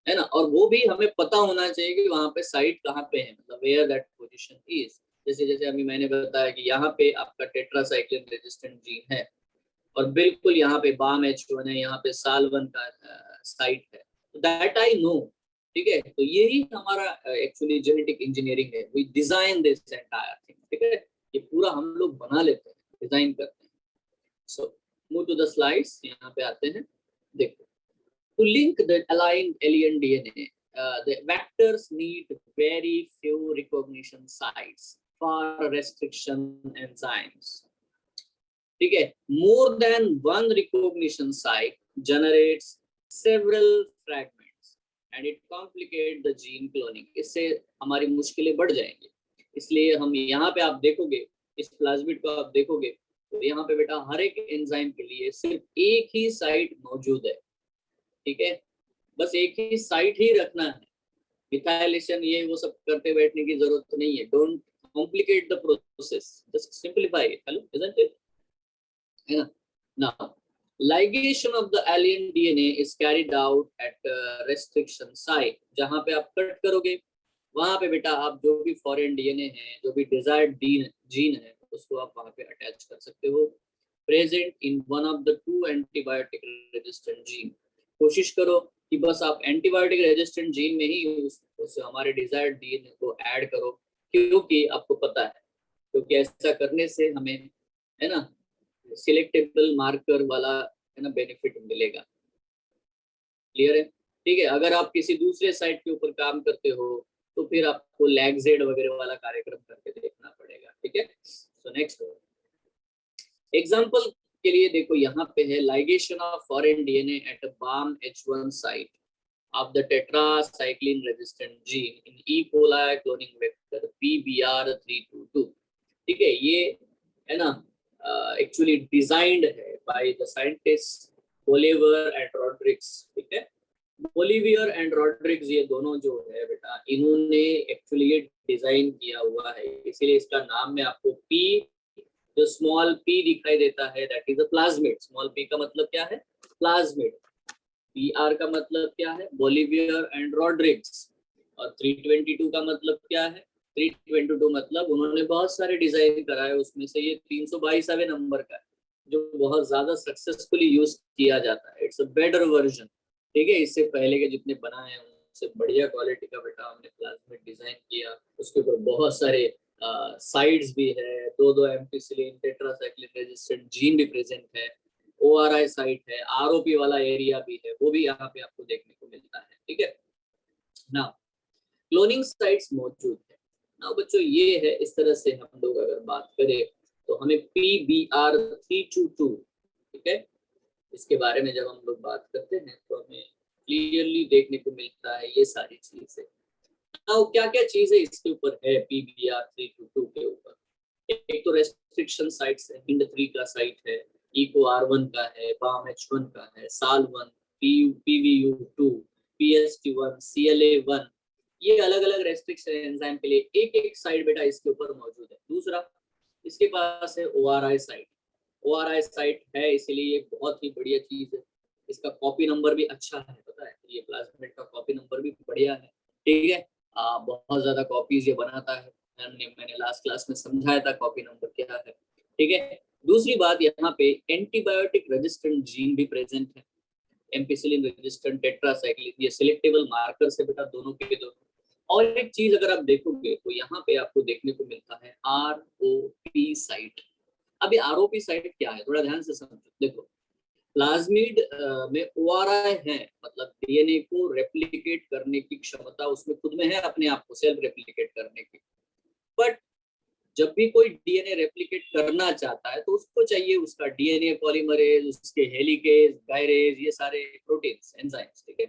है ना। और वो भी हमें पता होना चाहिए कि वहां पे साइट कहाँ पे है, मतलब वेयर दैट पोजीशन इज। जैसे जैसे अभी मैंने बताया कि यहाँ पे आपका टेट्रासाइक्लिन रेजिस्टेंट जीन है, और बिल्कुल यहाँ पे बाम H1 है, यहाँ पे साल 1 का साइट है, दैट आई नो, ठीक है। तो यही हमारा एक्चुअली जेनेटिक इंजीनियरिंग है। We design this entire thing, ठीक है। ये पूरा हम लोग बना लेते हैं, डिजाइन करते हैं। So move to the slides, यहाँ पे आते हैं। देखो, to link the aligned alien DNA, the vectors need very few recognition sites for restriction enzymes. ठीक है, more than one recognition site generates several fragments and it complicates the gene cloning. इससे हमारी मुश्किलें बढ़ जाएंगी। इसलिए हम यहाँ पे आप देखोगे, इस प्लाज्मिड को आप देखोगे, तो यहाँ पे बेटा हर एक एंजाइम के लिए सिर्फ एक ही साइट मौजूद है, ठीक है। बस एक ही साइट ही रखना है। मिथाइलेशन ये वो सब करते बैठने की जरूरत नहीं है। Don't complicate the process, just simplify it. Hello, isn't it? है ना। Now ligation of the alien DNA is carried out at restriction site. जहां पे आप कट करोगे वहां पे बेटा आप जो भी फॉरेन डीएनए है, जो भी डिजायर्ड जीन है, उसको आप वहां पे अटैच कर सकते हो। Present in one of the two antibiotic resistant gene. कोशिश करो कि बस आप एंटीबायोटिक रेजिस्टेंट जीन में ही उस हमारे डिजायर्ड डीएनए को ऐड करो, क्योंकि आपको पता है, क्योंकि ऐसा करने से हमें, है ना, सिलेक्टेबल मार्कर वाला, है ना, बेनिफिट मिलेगा। क्लियर है? ठीक है। अगर आप किसी दूसरे साइट के ऊपर काम करते हो तो फिर आपको लैगजेड वगैरह वाला कार्यक्रम करके देखना पड़ेगा। ठीक है। सो नेक्स्ट एग्जांपल के लिए देखो, यहाँ पे है ligation of foreign DNA at a BAMH1 site of the tetracycline resistant gene in E. coli cloning vector PBR322। ठीक है, ये है ना एक्चुअली डिजाइंड है by the scientist Bolivar and Rodrigues. ठीक है, बोलिवियर एंड रॉड्रिग्स, ये दोनों जो है बेटा, इन्होंने एक्चुअली ये डिजाइन किया हुआ है, इसीलिए इसका नाम में आपको पी, जो स्मॉल पी दिखाई देता है, that is a plasmid. Small P का मतलब क्या है? प्लाज्मिड। PR का मतलब क्या है? बोलिवियर एंड रॉड्रिग्स। और 322 का मतलब क्या है? 322 मतलब उन्होंने बहुत सारे डिजाइन कराए, उसमें से ये 322वें नंबर का है, जो बहुत ज्यादा सक्सेसफुली यूज किया जाता है। It's a better version. ठीक है, इससे पहले के जितने बनाए हैं उनसे बढ़िया क्वालिटी का बेटा हमने प्लाज्मिड डिजाइन किया। उसके ऊपर बहुत सारे साइड्स भी है, दो एम्पिसिलिन टेट्रासाइक्लिन रेजिस्टेंट जीन भी प्रेजेंट है, ORI साइट है, ROP वाला एरिया भी है, वो भी यहाँ पे आपको देखने को मिलता है। ठीक है ना, क्लोनिंग साइट्स मौजूद है ना बच्चों। ये है, इस तरह से हम लोग अगर बात करें तो हमें PBR322, ठीक है, इसके बारे में जब हम लोग बात करते हैं तो हमें क्लियरली देखने को मिलता है ये सारी चीजें। ना क्या क्या चीजें इसके ऊपर है PBR322 के ऊपर? एक तो रेस्ट्रिक्शन साइट्स है, HIND3 का साइट है, EcoR1 का है, BAMH1 का है, SAL1, PVU2, PST1, CLA1, ये अलग अलग रेस्ट्रिक्शन एंजाइम के लिए एक एक साइट बेटा इसके ऊपर मौजूद है। दूसरा, इसके पास है ORI साइट। ORI साइट है इसीलिए ये बहुत ही बढ़िया चीज है। इसका कॉपी नंबर भी अच्छा है, पता है, ये प्लाज्मिड का कॉपी नंबर भी बढ़िया है। ठीक है, बहुत ज्यादा कॉपीज ये बनाता है, मैंने लास्ट क्लास में समझाया था कॉपी नंबर क्या है। ठीक है, दूसरी बात, यहाँ पे एंटीबायोटिक रेजिस्टेंट जीन भी प्रेजेंट है, एम्पिसिलिन रेजिस्टेंट, टेट्रासाइक्लिन, ये सिलेक्टेबल मार्कर से बेटा दोनों के दोनों। और एक चीज अगर आप देखोगे तो यहाँ पे आपको देखने को मिलता है ROP साइट। अब ये ROP साइट क्या है, थोड़ा ध्यान से समझो। देखो, प्लाज्मिड में ORI है, मतलब डीएनए को रेप्लिकेट करने की क्षमता उसमें खुद में है, अपने आप को सेल्फ रेप्लिकेट करने की। बट जब भी कोई डीएनए रेप्लिकेट करना चाहता है तो उसको चाहिए उसका डीएनए पॉलीमरेज, उसके हेलिकेज, गायरेज, ये सारे प्रोटीन्स, एंजाइम्स। ठीक है,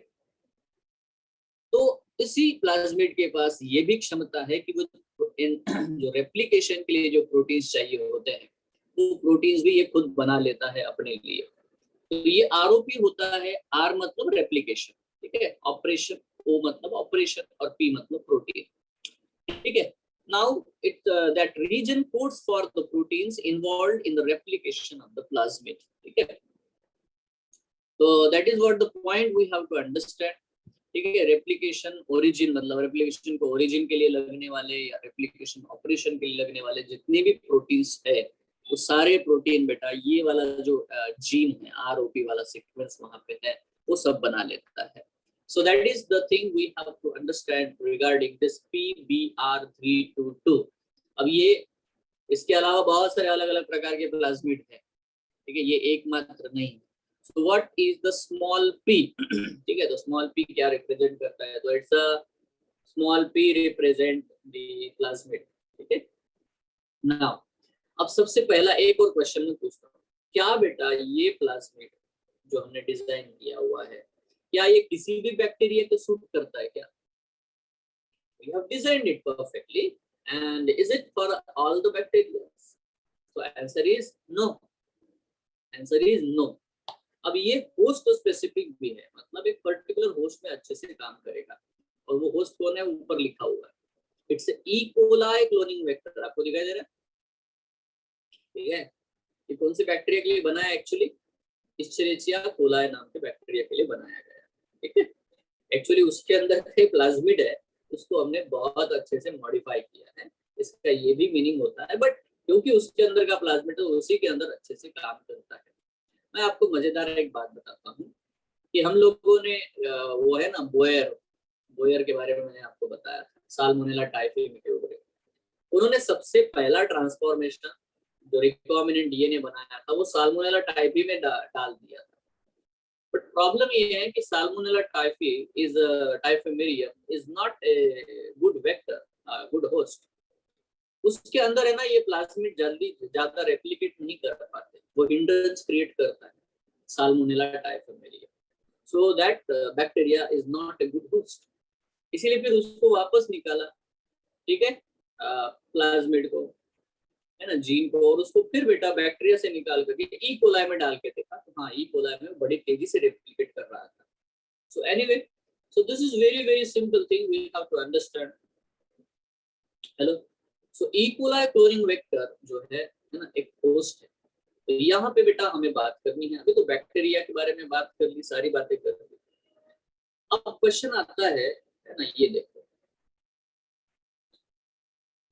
तो इसी प्लाज्मिड के पास ये भी क्षमता है कि वो जो रेप्लिकेशन के लिए जो प्रोटीन्स चाहिए होते हैं वो प्रोटीन्स भी ये खुद बना लेता है अपने लिए। तो ये ROP होता है, R मतलब रेप्लिकेशन, ठीक है, ऑपरेशन, O मतलब ऑपरेशन और P मतलब प्रोटीन। ठीक है, now that region codes for the proteins involved in the replication of the plasmid। ठीक है, तो that is what the point we have to understand। ठीक है, रेप्लिकेशन ओरिजिन मतलब रेप्लिकेशन को ओरिजिन के लिए लगने वाले या रेप्लिकेशन ऑपरेशन के लिए लगने वाले जितने भी प्रोटीन्स है वो सारे प्रोटीन बेटा ये वाला जो जीन है ROP वाला सीक्वेंस वहां पे है वो सब बना लेता है। So that is the thing we have to understand regarding this PBR322। अब ये इसके अलावा बहुत सारे अलग अलग प्रकार के प्लाज्मिड है, ठीक है, ये एकमात्र नहीं। So what is the small p? ठीक है, तो small p क्या रिप्रेजेंट करता है? तो it's a small p represent the plasmid। ठीक है, नाउ अब सबसे पहला एक और क्वेश्चन मैं पूछता हूँ, क्या बेटा ये प्लाज्मिड जो हमने डिजाइन किया हुआ है क्या ये किसी भी बैक्टीरिया को सूट करता है क्या? We have designed it perfectly and is it for all the bacteria? So answer is no। Answer is no। अब ये होस्ट स्पेसिफिक भी है, मतलब एक पर्टिकुलर होस्ट में अच्छे से काम करेगा, और वो होस्ट कौन है ऊपर लिखा हुआ है, it's E. coli cloning vector, आपको दिखाई दे रहा है? ठीक है, ये कौन से बैक्टीरिया के लिए बना है? एक्चुअली इश्चेरिचिया कोलाई नाम के बैक्टीरिया के लिए बनाया गया है। ठीक है, एक्चुअली उसके अंदर एक प्लाज्मिड है, उसको हमने बहुत अच्छे से मॉडिफाई किया है, इसका ये भी मीनिंग होता है। बट क्योंकि उसके अंदर का प्लाज्मिड तो उसी के अंदर अच्छे से काम करता है। मैं आपको मजेदार एक बात बताता हूँ कि हम लोगों ने वो है ना बोयर के बारे में मैंने आपको बताया था, साल्मोनेला टाइफी मीटियोग्रे। उन्होंने सबसे पहला ट्रांसफॉर्मेशन जो रिकॉम्बिनेंट डीएनए बनाया था वो साल्मोनेला टाइफी में डाल दिया था। बट प्रॉब्लम ये है कि Salmonella typhimurium is not a good vector, good host. उसके अंदर है ना ये प्लाज्मिड जल्दी ज्यादा रेप्लिकेट नहीं कर पाते, वो हिंड्रेंस क्रिएट करता है Salmonella typhimurium, so that bacteria is not a good host. इसीलिए फिर उसको वापस निकाला, ठीक है, प्लाज्मिड को, है ना, जीन को, और उसको फिर बेटा बैक्टीरिया से निकाल करके ई कोलाई में डाल के देखा तो हाँ ई कोलाई में बड़ी तेजी से रेप्लिकेट कर रहा था। So anyway, so this is very very simple thing we have to understand. Hello, so E coli cloning vector जो है ना, एक होस्ट है। तो यहाँ पे बेटा हमें बात करनी है, अभी तो बैक्टीरिया के बारे में बात कर ली, सारी बातें कर ली। अब क्वेश्चन आता है ना, ये देखो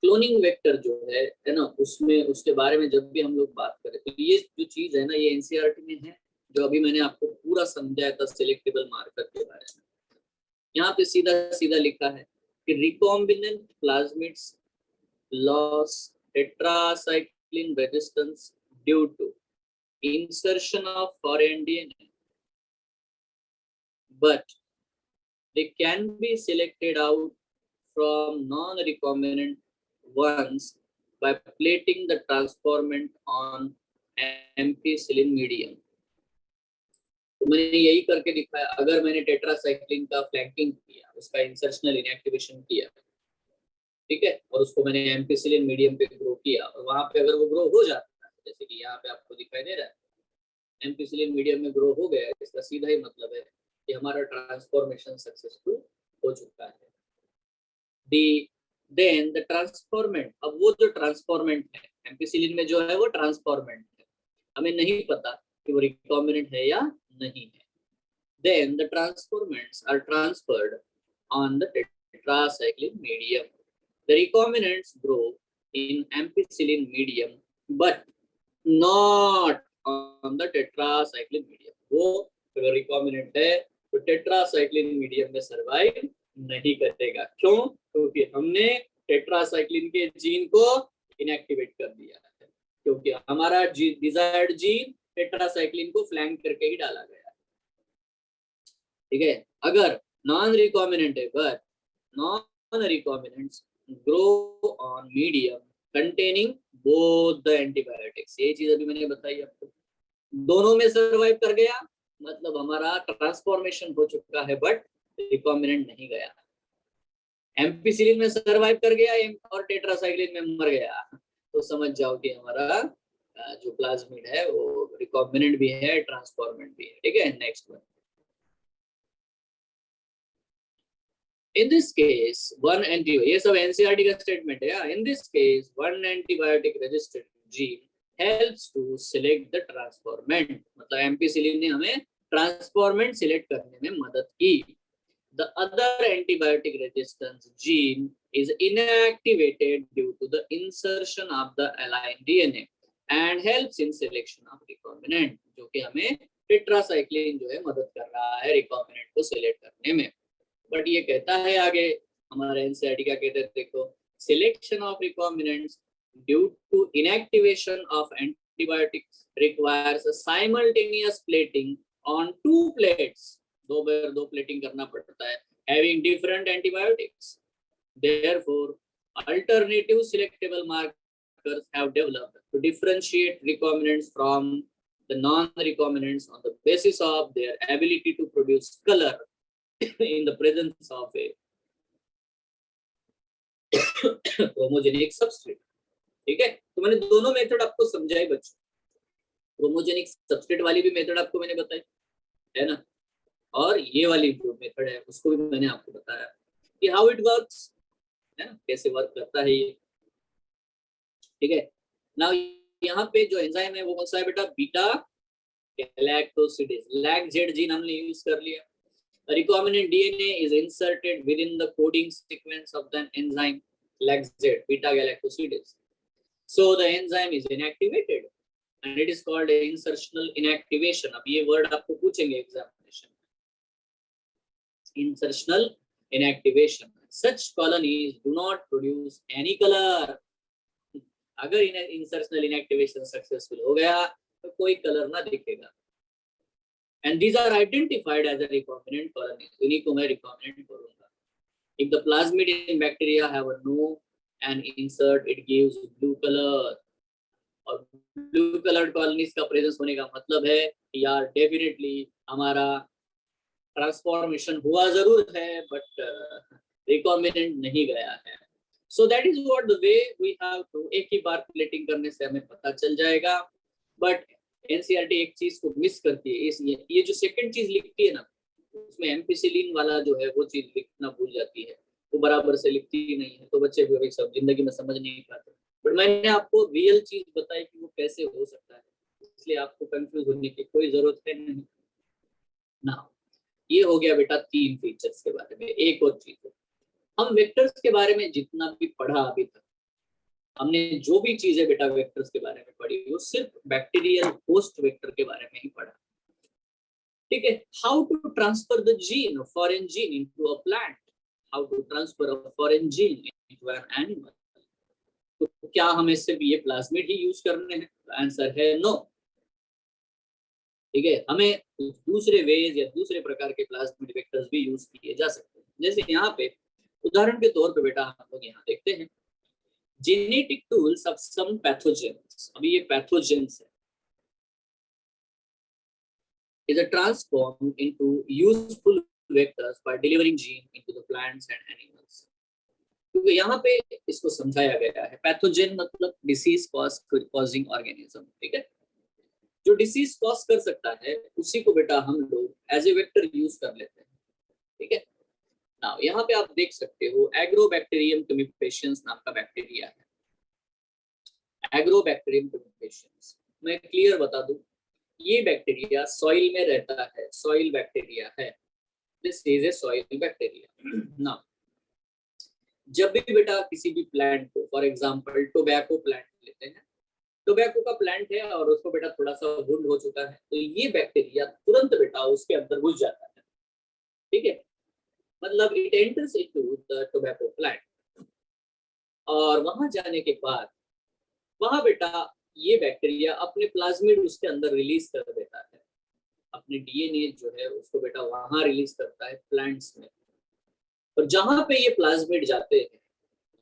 क्लोनिंग वेक्टर जो है ना, उसमें उसके बारे में जब भी हम लोग बात करें तो ये जो चीज है ना, ये एनसीईआरटी में है, जो अभी मैंने आपको पूरा समझाया था सिलेक्टेबल मार्कर के बारे में। यहाँ पे सीधा सीधा लिखा है कि recombinant plasmids loss tetracycline resistance due to insertion of foreign DNA, but they can be selected out from non-recombinant ones by plating the transformant on ampicillin medium। तो मैंने यही करके दिखाया, अगर मैंने टेट्रासाइक्लिन का फ्लैंकिंग किया, उसका इंसर्शनल इनएक्टिवेशन किया, ठीक है, और उसको मैंने एम्पिसिलिन मीडियम पे ग्रो किया, और वहां पे अगर वो ग्रो हो जाता है, जैसे कि यहाँ पे आपको दिखाई दे रहा है एम्पिसिलिन मीडियम में ग्रो हो गया, इसका सीधा ही मतलब है कि हमारा ट्रांसफॉर्मेशन सक्सेसफुल हो चुका है। देन द ट्रांसफॉर्मेंट, अब वो जो ट्रांसफॉर्मेंट है एम्पिसिलिन में जो है वो ट्रांसफॉर्मेंट है, हमें नहीं पता कि वो रिकॉम्बिनेंट है या नहीं है। Then the transformants are transferred on the tetracycline medium. The recombinants grow in ampicillin medium, but not on the tetracycline medium. वो अगर रिकॉम्बिनेंट है तो टेट्रासाइक्लिन मीडियम में सर्वाइव नहीं करेगा। क्यों? क्योंकि हमने टेट्रासाइक्लिन के जीन को इनएक्टिवेट कर दिया है, क्योंकि हमारा डिजायर्ड जीन टेट्रासाइक्लिन को फ्लैंक करके ही डाला गया है, ठीक है। अगर नॉन रिकॉम्बिनेंट है, but non recombinants grow on medium containing both the antibiotics, ये चीज अभी मैंने बताई आपको, दोनों में सर्वाइव कर गया, मतलब हमारा ट्रांसफॉर्मेशन हो चुका है बट रिकॉम्बिनेंट नहीं गया। एम्पिसिलिन में सर्वाइव कर गया और टेट्रासाइक्लिन में मर गया, तो समझ जाओ कि हमारा जो प्लाज्मिड है वो रिकॉम्बिनेंट भी है, ट्रांसफॉर्मेंट भी है, ठीक है। Next one, in this case one ये सब एनसीईआरटी का स्टेटमेंट है। in this case one antibiotic resistant gene helps to select the transformant, मतलब एम्पिसिलिन ने हमें ट्रांसफॉर्मेंट सिलेक्ट करने में मदद की। the other antibiotic resistance gene is inactivated due to the insertion of the aligned DNA and helps in selection of recombinant, जो कि हमें टेट्रासाइक्लिन जो है मदद कर रहा है रिकॉम्बिनेंट को सिलेक्ट करने में। बट ये कहता है आगे हमारे एनसीईआरटी का, कहते हैं देखो, selection of recombinants due to inactivation of antibiotics requires simultaneous plating on two plates, दो बार दो प्लेटिंग करना पड़ता है, having different antibiotics. Therefore alternative selectable markers have developed to differentiate recombinants from the non-recombinants on the basis of their ability to produce color in the presence of a chromogenic substrate, ठीक है। तो मैंने दोनों method आपको समझाई बच्चों, chromogenic substrate वाली भी मेथड आपको मैंने बताई है ना, और ये वाली जो मेथड है उसको भी मैंने आपको बताया कि हाउ इट वर्क्स, है ना, कैसे वर्क करता है ये, ठीक है। नाउ यहाँ पे जो एंजाइम है वो कौन सा है बेटा, बीटा गैलेक्टोसिडेज, लैग-जेड जीन हमने यूज कर लिया। Recombinant DNA is inserted within the coding sequence of the enzyme LAGZ, beta galactosidase. So the enzyme is inactivated and it is called insertional inactivation. अब ये word आपको पूछेंगे examination, insertional inactivation. Such colonies do not produce any color. अगर insertional inactivation successful हो गया तो कोई colour ना दिखेगा. And these are identified as a recombinant colonies. इन्हीं को मैं recombinant बोलूँगा. If the plasmid in bacteria have a no and insert, it gives blue color. और blue colored colonies का presence होने का मतलब है यार definitely हमारा ट्रांसफॉर्मेशन हुआ जरूर है बट रिकॉम्बिनेंट नहीं गया है. So that is what the way we have to. एक ही बार प्लेटिंग करने से हमें पता चल जाएगा. बट एनसीईआरटी एक चीज को मिस करती है, ये जो सेकंड चीज लिखती है ना, उसमें एम्पिसिलिन वाला जो है वो चीज लिखना भूल जाती है, वो बराबर से लिखती ही नहीं है, तो बच्चे भी सब जिंदगी में समझ नहीं पाते. बट मैंने आपको रियल चीज बताई कि वो कैसे हो सकता है, इसलिए आपको कंफ्यूज होने की कोई जरूरत है नहीं ना. ये हो गया बेटा 3 फीचर्स के बारे में. एक और चीज है, हम वेक्टर्स के बारे में जितना भी पढ़ा अभी तक, हमने जो भी चीजें बेटा वेक्टर्स के बारे में पढ़ी वो सिर्फ बैक्टीरियल होस्ट वेक्टर के बारे में ही पढ़ा. ठीक है. How to transfer the gene, foreign gene into a plant, how to transfer a foreign gene into an animal. तो क्या हमें सिर्फ ये प्लाज्मिड ही यूज करने हैं? आंसर है नो. ठीक है. हमें दूसरे वेज या दूसरे प्रकार के प्लाज्मिड वेक्टर्स भी यूज किए जा सकते हैं. जैसे यहाँ पे उदाहरण के तौर पे बेटा हम लोग यहाँ देखते हैं genetic tools of some pathogens. अभी ये पैथोजेंस है, is transformed into useful vectors by delivering gene into the plants and animals. क्योंकि यहाँ पे इसको समझाया गया है, पैथोजेन मतलब डिसीज कॉजिंग ऑर्गेनिज्म. ठीक है. जो डिसीज कॉज कर सकता है उसी को बेटा हम लोग एज ए वेक्टर यूज कर लेते हैं. ठीक है. नाउ यहाँ पे आप देख सकते हो एग्रोबैक्टीरियम टुमिफेशियंस नाम का बैक्टीरिया है. एग्रोबैक्टीरियम टुमिफेशियंस मैं क्लियर बता दूं, ये बैक्टीरिया सॉइल में रहता है, सॉइल बैक्टीरिया है. This is a soil bacteria. Now जब भी बेटा किसी भी प्लांट को, फॉर एग्जांपल टोबैको प्लांट लेते हैं, टोबैको का प्लांट है और उसको बेटा थोड़ा सा वुंड हो चुका है, तो ये बैक्टीरिया तुरंत बेटा उसके अंदर घुस जाता है. ठीक है. मतलब it enters into the tobacco plant, और वहां जाने के बाद वहां बेटा ये बैक्टीरिया अपने प्लाज्मिड उसके अंदर रिलीज कर देता है. अपने डीएनए जो है उसको बेटा वहां रिलीज करता है प्लांट्स में. और जहां पे ये प्लाज्मिड जाते हैं,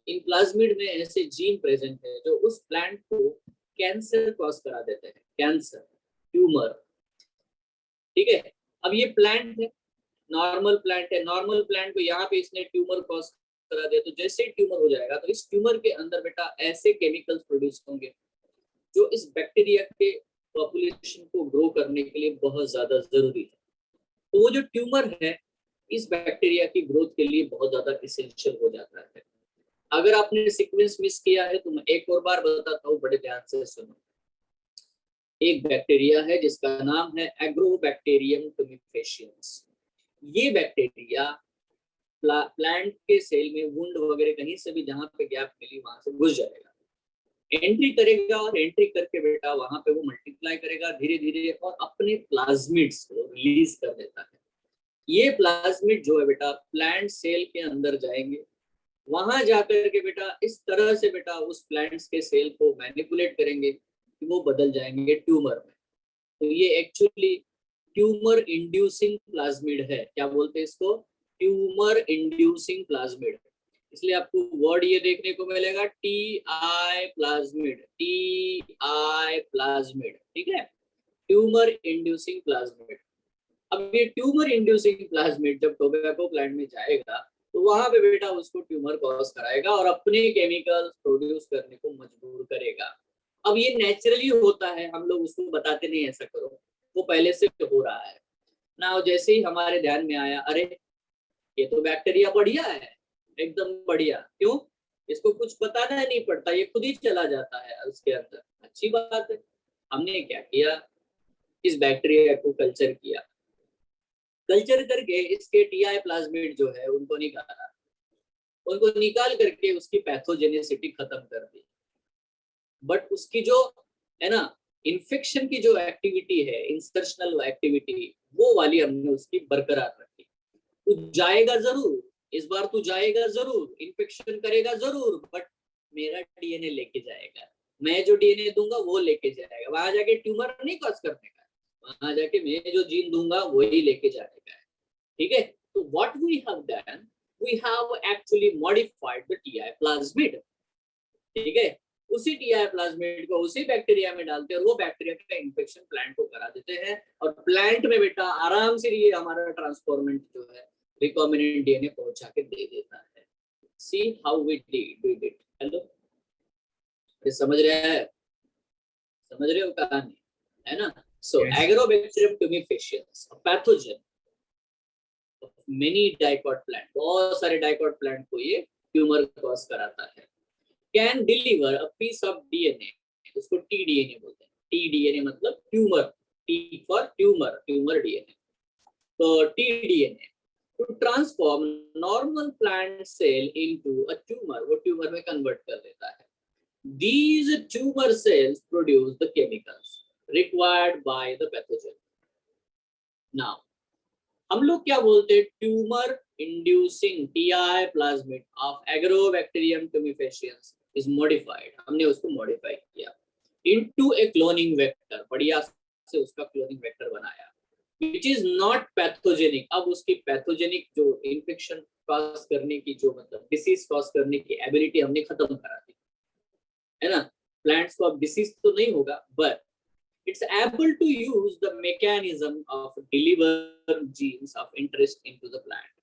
इन प्लाज्मिड में ऐसे जीन प्रेजेंट है जो उस प्लांट को कैंसर कॉज करा देते हैं, कैंसर, ट्यूमर. ठीक है. अब ये प्लांट है, नॉर्मल प्लांट है, नॉर्मल प्लांट को यहाँ पे इसने ट्यूमर कॉज करा दिया, तो जैसे ही ट्यूमर हो जाएगा तो इस ट्यूमर के अंदर बेटा ऐसे केमिकल्स प्रोड्यूस होंगे जो इस बैक्टीरिया के पॉपुलेशन को ग्रो करने के लिए बहुत ज्यादा जरूरी है. तो वो जो ट्यूमर है इस बैक्टीरिया की ग्रोथ के लिए बहुत ज्यादा इसेंशियल हो जाता है. अगर आपने सीक्वेंस मिस किया है तो मैं एक और बार बताता हूँ, बड़े ध्यान से सुनो. एक बैक्टीरिया है जिसका नाम है एग्रोबैक्टीरियम टुमिफेशियंस. ये बैक्टीरिया प्लांट के सेल में वुंड वगैरह कहीं से भी जहां पे गैप मिली वहां से घुस जाएगा, एंट्री करेगा, और एंट्री करके बेटा वहां पे वो मल्टीप्लाई करेगा धीरे धीरे और अपने प्लाज्मिड्स को रिलीज कर देता है. ये प्लाज्मिड जो है बेटा प्लांट सेल के अंदर जाएंगे, वहां जाकर के बेटा इस तरह से बेटा उस प्लांट्स के सेल को मैनिपुलेट करेंगे कि वो बदल जाएंगे ट्यूमर में. तो ये एक्चुअली ट्यूमर इंड्यूसिंग प्लाज्मिड है. क्या बोलते हैं इसको? Tumour inducing plasmid. इसलिए आपको वर्ड ये देखने को मिलेगा टी.आई. Plasmid, Ti. प्लाज्मिड. ठीक है. Tumour inducing plasmid. अब ये ट्यूमर इंड्यूसिंग प्लाज्मिड जब टोबैको प्लांट में जाएगा तो वहां पे बेटा उसको ट्यूमर कॉज कराएगा और अपने केमिकल्स प्रोड्यूस करने को मजबूर करेगा. अब ये नेचुरली होता है, हम लोग उसको बताते नहीं ऐसा करो, वो पहले से हो रहा है ना. जैसे ही हमारे ध्यान में आया, अरे ये तो बैक्टीरिया बढ़िया है, एकदम बढ़िया, क्यों? इसको कुछ बताना नहीं पड़ता, ये खुद ही चला जाता है उसके अंदर. अच्छी बात है. हमने क्या किया, इस बैक्टीरिया को कल्चर किया, कल्चर करके इसके टी.आई. प्लाज्मिड जो है उनको निकाला, उनको निकाल करके उसकी पैथोजेनिसिटी खत्म कर दी. बट उसकी जो है ना इन्फेक्शन की जो एक्टिविटी है, इंसर्शनल एक्टिविटी, वो वाली हमने उसकी बरकरार रखी। तू जाएगा जरूर, इस बार तू जाएगा जरूर, इन्फेक्शन करेगा जरूर, बट मेरा डीएनए लेके जाएगा, मैं जो डीएनए दूंगा वो लेके जाएगा, वहां जाके ट्यूमर नहीं कॉज करने का, वहां जाके मैं जो जीन दूंगा वही लेके जाने का है। ठीक है, तो what we have done, we have actually modified the Ti plasmid. ठीक है, उसी टीआई प्लाज्मिड को उसी बैक्टीरिया में डालते हैं और वो बैक्टीरिया का इन्फेक्शन प्लांट को करा देते हैं, और प्लांट में बेटा आराम से ये हमारा ट्रांसफॉर्मेंट जो है रिकॉम्बिनेंट डीएनए पहुंचा के दे देता है। See how we did it. Hello, ये समझ रहे हैं, समझ रहे हो कहानी, है ना? So Yes. Agrobacterium tumefaciens, pathogen many dicot plant, बहुत सारे डाइकॉट प्लांट को ये ट्यूमर कॉज कराता है। Can deliver a piece of DNA, उसको टीडीएनए बोलते हैं। टीडीएनए मतलब tumour, T for tumour, tumour DNA, तो TDNA to transform normal plant cell into a tumour, वो ट्यूमर में कन्वर्ट कर देता है। These tumor cells produce the chemicals required by the pathogen. Now, हम लोग क्या बोलते हैं, tumour inducing TI plasmid of Agrobacterium tumefaciens is modified, हमने उसको मॉडिफाई किया इनटू ए क्लोनिंग वेक्टर, बढ़िया से उसका क्लोनिंग वेक्टर बनाया, विच इज नॉट पैथोजेनिक। अब उसकी पैथोजेनिक जो इन्फेक्शन कॉज करने की, जो मतलब डिसीज कॉज करने की एबिलिटी हमने खत्म करा दी, है ना? प्लांट्स को अब डिसीज तो नहीं होगा, but it's able to use the mechanism of deliver genes of interest into the plant।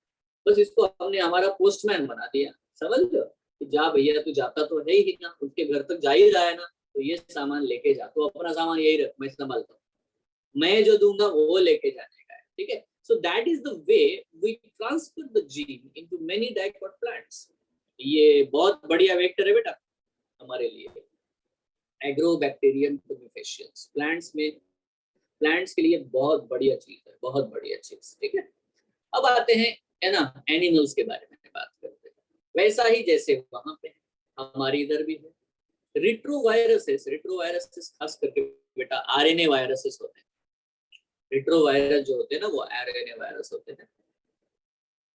बस इसको हमने हमारा पोस्टमैन बना दिया, समझ लो कि जा भैया, तू जाता तो है ही ना, उसके घर तक जा ही रहा है ना, तो ये सामान लेके जा, तो अपना सामान यही रख, मैं संभालता हूँ, मैं जो दूंगा वो लेके जाने का है। ठीक है, so that is the way we transfer the gene into many dicot plants। ये बहुत बढ़िया वेक्टर है बेटा हमारे लिए, एग्रोबैक्टीरियम टुमिफेशियंस प्लांट्स में, प्लांट्स के लिए बहुत बढ़िया चीज है, बहुत बढ़िया चीज। ठीक है, अब आते हैं, है ना, एनिमल्स के बारे में बात करते हैं। वैसा ही जैसे वहां पे हमारी इधर भी है रिट्रोवायरसेस। रिट्रोवायरसेस खास करके बेटा आरएनए वायरसेस होते हैं। रिट्रोवायरस जो होते हैं ना वो आरएनए वायरस होते हैं,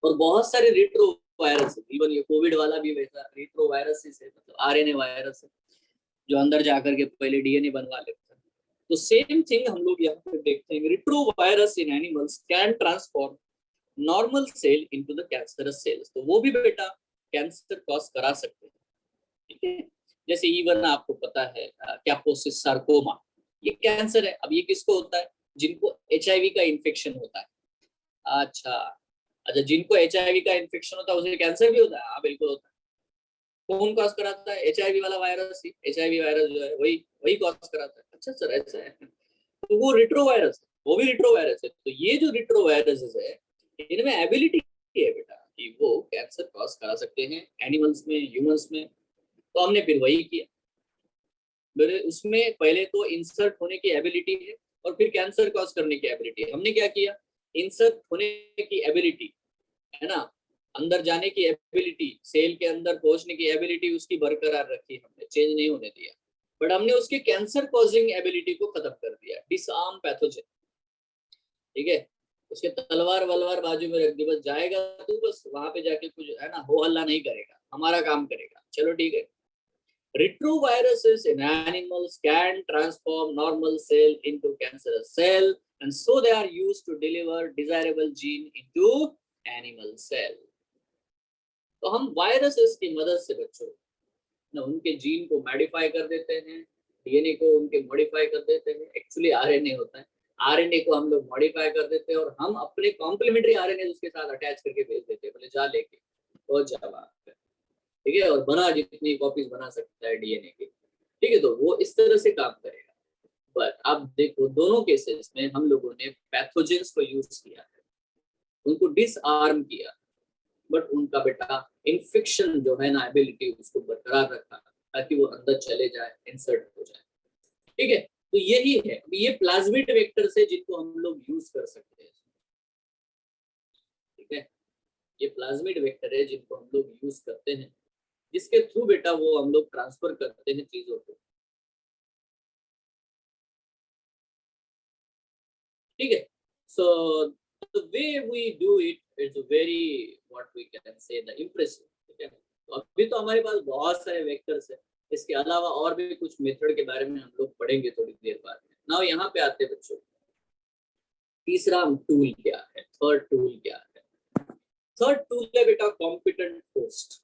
और बहुत सारे रिट्रोवायरस, इवन ये कोविड वाला भी वैसा रिट्रोवायरसेस है, मतलब आरएनए वायरस है जो अंदर जाकर के पहले डीएनए बनवा लेते हैं। तो सेम थिंग हम लोग यहाँ पे देखते हैं, retrovirus in animals can transform normal cell into the cancerous cells. तो वो भी बेटा कैंसर कॉज करा सकते हैं। ठीक है, जैसे इवन आपको पता है कैपोसिस सार्कोमा, ये कैंसर है। अब ये किसको होता है, जिनको एचआईवी का इन्फेक्शन होता है। अच्छा अच्छा, जिनको एचआईवी का इन्फेक्शन होता है उसे कैंसर भी होता है? हाँ बिल्कुल होता है। कौन कॉज कराता है? एचआईवी वाला वायरस ही, एचआईवी वायरस जो है वही वही कॉज कराता है। अच्छा सर ऐसा है, तो वो रिट्रोवायरस है, वो भी रिट्रोवायरस है। तो ये जो रिट्रोवायरसेस है, इनमें एबिलिटी है बेटा कि वो कैंसर कॉज करा सकते हैं एनिमल्स में, ह्यूमंस में। तो हमने फिर वही किया, मेरे उसमें पहले तो इंसर्ट होने की एबिलिटी है और फिर कैंसर कॉज करने की एबिलिटी है। हमने क्या किया, इंसर्ट होने की एबिलिटी, है ना, अंदर जाने की एबिलिटी, सेल के अंदर पहुंचने की एबिलिटी उसकी बरकरार रखी, हमने चेंज नहीं होने दिया। बट हमने उसकी कैंसर कॉजिंग एबिलिटी को खत्म कर दिया, डिसआर्म पैथोजन। ठीक है, उसके तलवार वलवार बाजू में रख दी, बस जाएगा तू, बस वहां पे जाके कुछ, है ना, हो हल्ला नहीं करेगा, हमारा काम करेगा, चलो ठीक है। Retroviruses in animals can transform normal cell into cancerous cell, and so they are used to deliver desirable gene into animal cell। तो हम वायरसेस की मदद से बच्चों ना उनके जीन को मॉडिफाई कर देते हैं, डीएनए को उनके मॉडिफाई कर देते हैं। एक्चुअली आरएनए होता है, आरएनए को हम लोग मॉडिफाई कर देते हैं और हम अपने कॉम्प्लीमेंट्री आरएनए उसके साथ अटैच करके भेज देते हैं, बोले जा लेके पहुंच जा वहां पे। ठीक है, और बना जितनी कॉपीज बना सकता है डीएनए की। ठीक है, तो वो इस तरह से काम करेगा। बट अब देखो दोनों केसेस में हम लोगों ने पैथोजेंस को यूज किया है, उनको डिसआर्म किया, बट उनका बेटा इन्फेक्शन जो है ना एबिलिटी उसको बरकरार रखा ताकि वो अंदर चले जाए, इंसर्ट हो जाए। ठीक है, तो यही है, ये प्लाज्मिड वेक्टर से जिनको हम लोग यूज कर सकते हैं। ठीक है, ये प्लाज्मिड वेक्टर है जिनको हम लोग यूज करते हैं, जिसके थ्रू बेटा वो हम लोग ट्रांसफर करते हैं चीजों को। ठीक है. So the way we do it is very what we can say the impressive. ठीक है. तो अभी तो हमारे पास बहुत सारे वेक्टर्स है, इसके अलावा और भी कुछ मेथड के बारे में हम लोग पढ़ेंगे थोड़ी देर बाद में. नाउ यहाँ पे आते हैं बच्चों, तीसरा टूल क्या है, थर्ड टूल क्या है. थर्ड टूल है बेटा कॉम्पिटेंट होस्ट.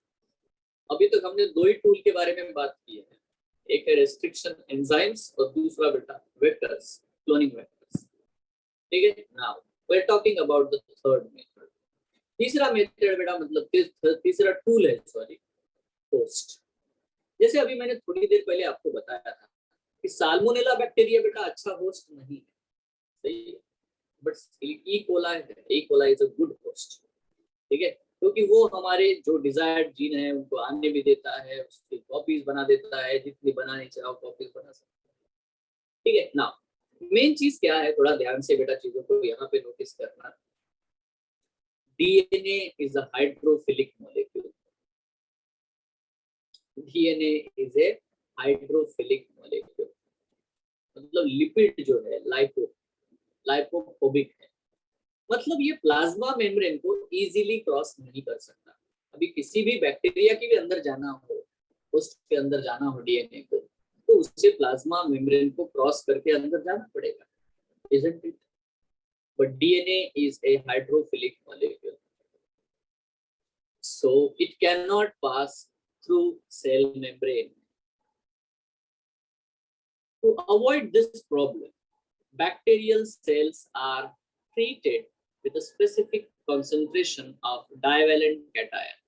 अभी तक हमने दो ही टूल के बारे में बात की है, एक है रेस्ट्रिक्शन एंजाइम्स और दूसरा बेटा वेक्टर्स, क्लोनिंग वेक्टर्स. ठीक है. Now we are talking about the third method. तीसरा मेथड बेटा मतलब तीसरा टूल है सॉरी, होस्ट. जैसे अभी मैंने थोड़ी देर पहले आपको बताया था कि साल्मोनेला बैक्टीरिया बेटा अच्छा होस्ट नहीं है, सही है, बट ई कोलाई है, E coli is a good host. ठीक है, क्योंकि वो हमारे जो डिजायर्ड जीन है उनको आने भी देता है, उसकी कॉपीज बना देता है, जितनी बनानी चाहो कॉपीज बना सकते हैं. ठीक है. नाउ मेन चीज क्या है, थोड़ा ध्यान से बेटा चीजों को यहाँ पे नोटिस करना. DNA is a hydrophilic molecule. DNA is a hydrophilic molecule, मतलब लिपिड जो है लाइपोफोबिक है. मतलब ये प्लाज्मा मेम्ब्रेन को इजीली क्रॉस नहीं कर सकता. अभी किसी भी बैक्टीरिया के भी अंदर जाना हो, होस्ट के अंदर जाना हो डीएनए को, तो उससे प्लाज्मा मेम्ब्रेन को क्रॉस करके अंदर जाना पड़ेगा, isn't it? But DNA is a hydrophilic molecule, so it cannot pass through cell membrane. To avoid this problem, bacterial cells are treated with a specific concentration of divalent cation.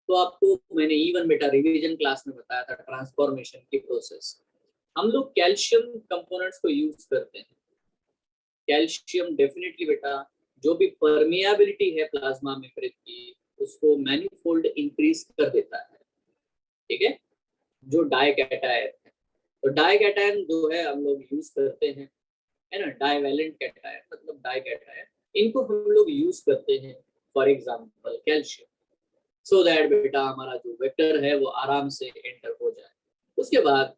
तो आपको मैंने even बेटा revision class में बताया था transformation की process. हम लोग कैल्शियम कंपोनेंट्स को यूज करते हैं. कैल्शियम डेफिनेटली बेटा जो भी परमिएबिलिटी है प्लाज्मा मेम्ब्रेन की उसको मैनीफोल्ड इंक्रीज कर देता है. ठीक है. जो डाइकैटायन है, तो डाइकैटायन जो है हम लोग यूज करते हैं, है ना, डाइवैलेंट कैटायन मतलब डाइकैटायन, इनको हम लोग यूज करते हैं for example calcium, so that बेटा हमारा जो वेक्टर है वो आराम से एंटर हो जाए. उसके बाद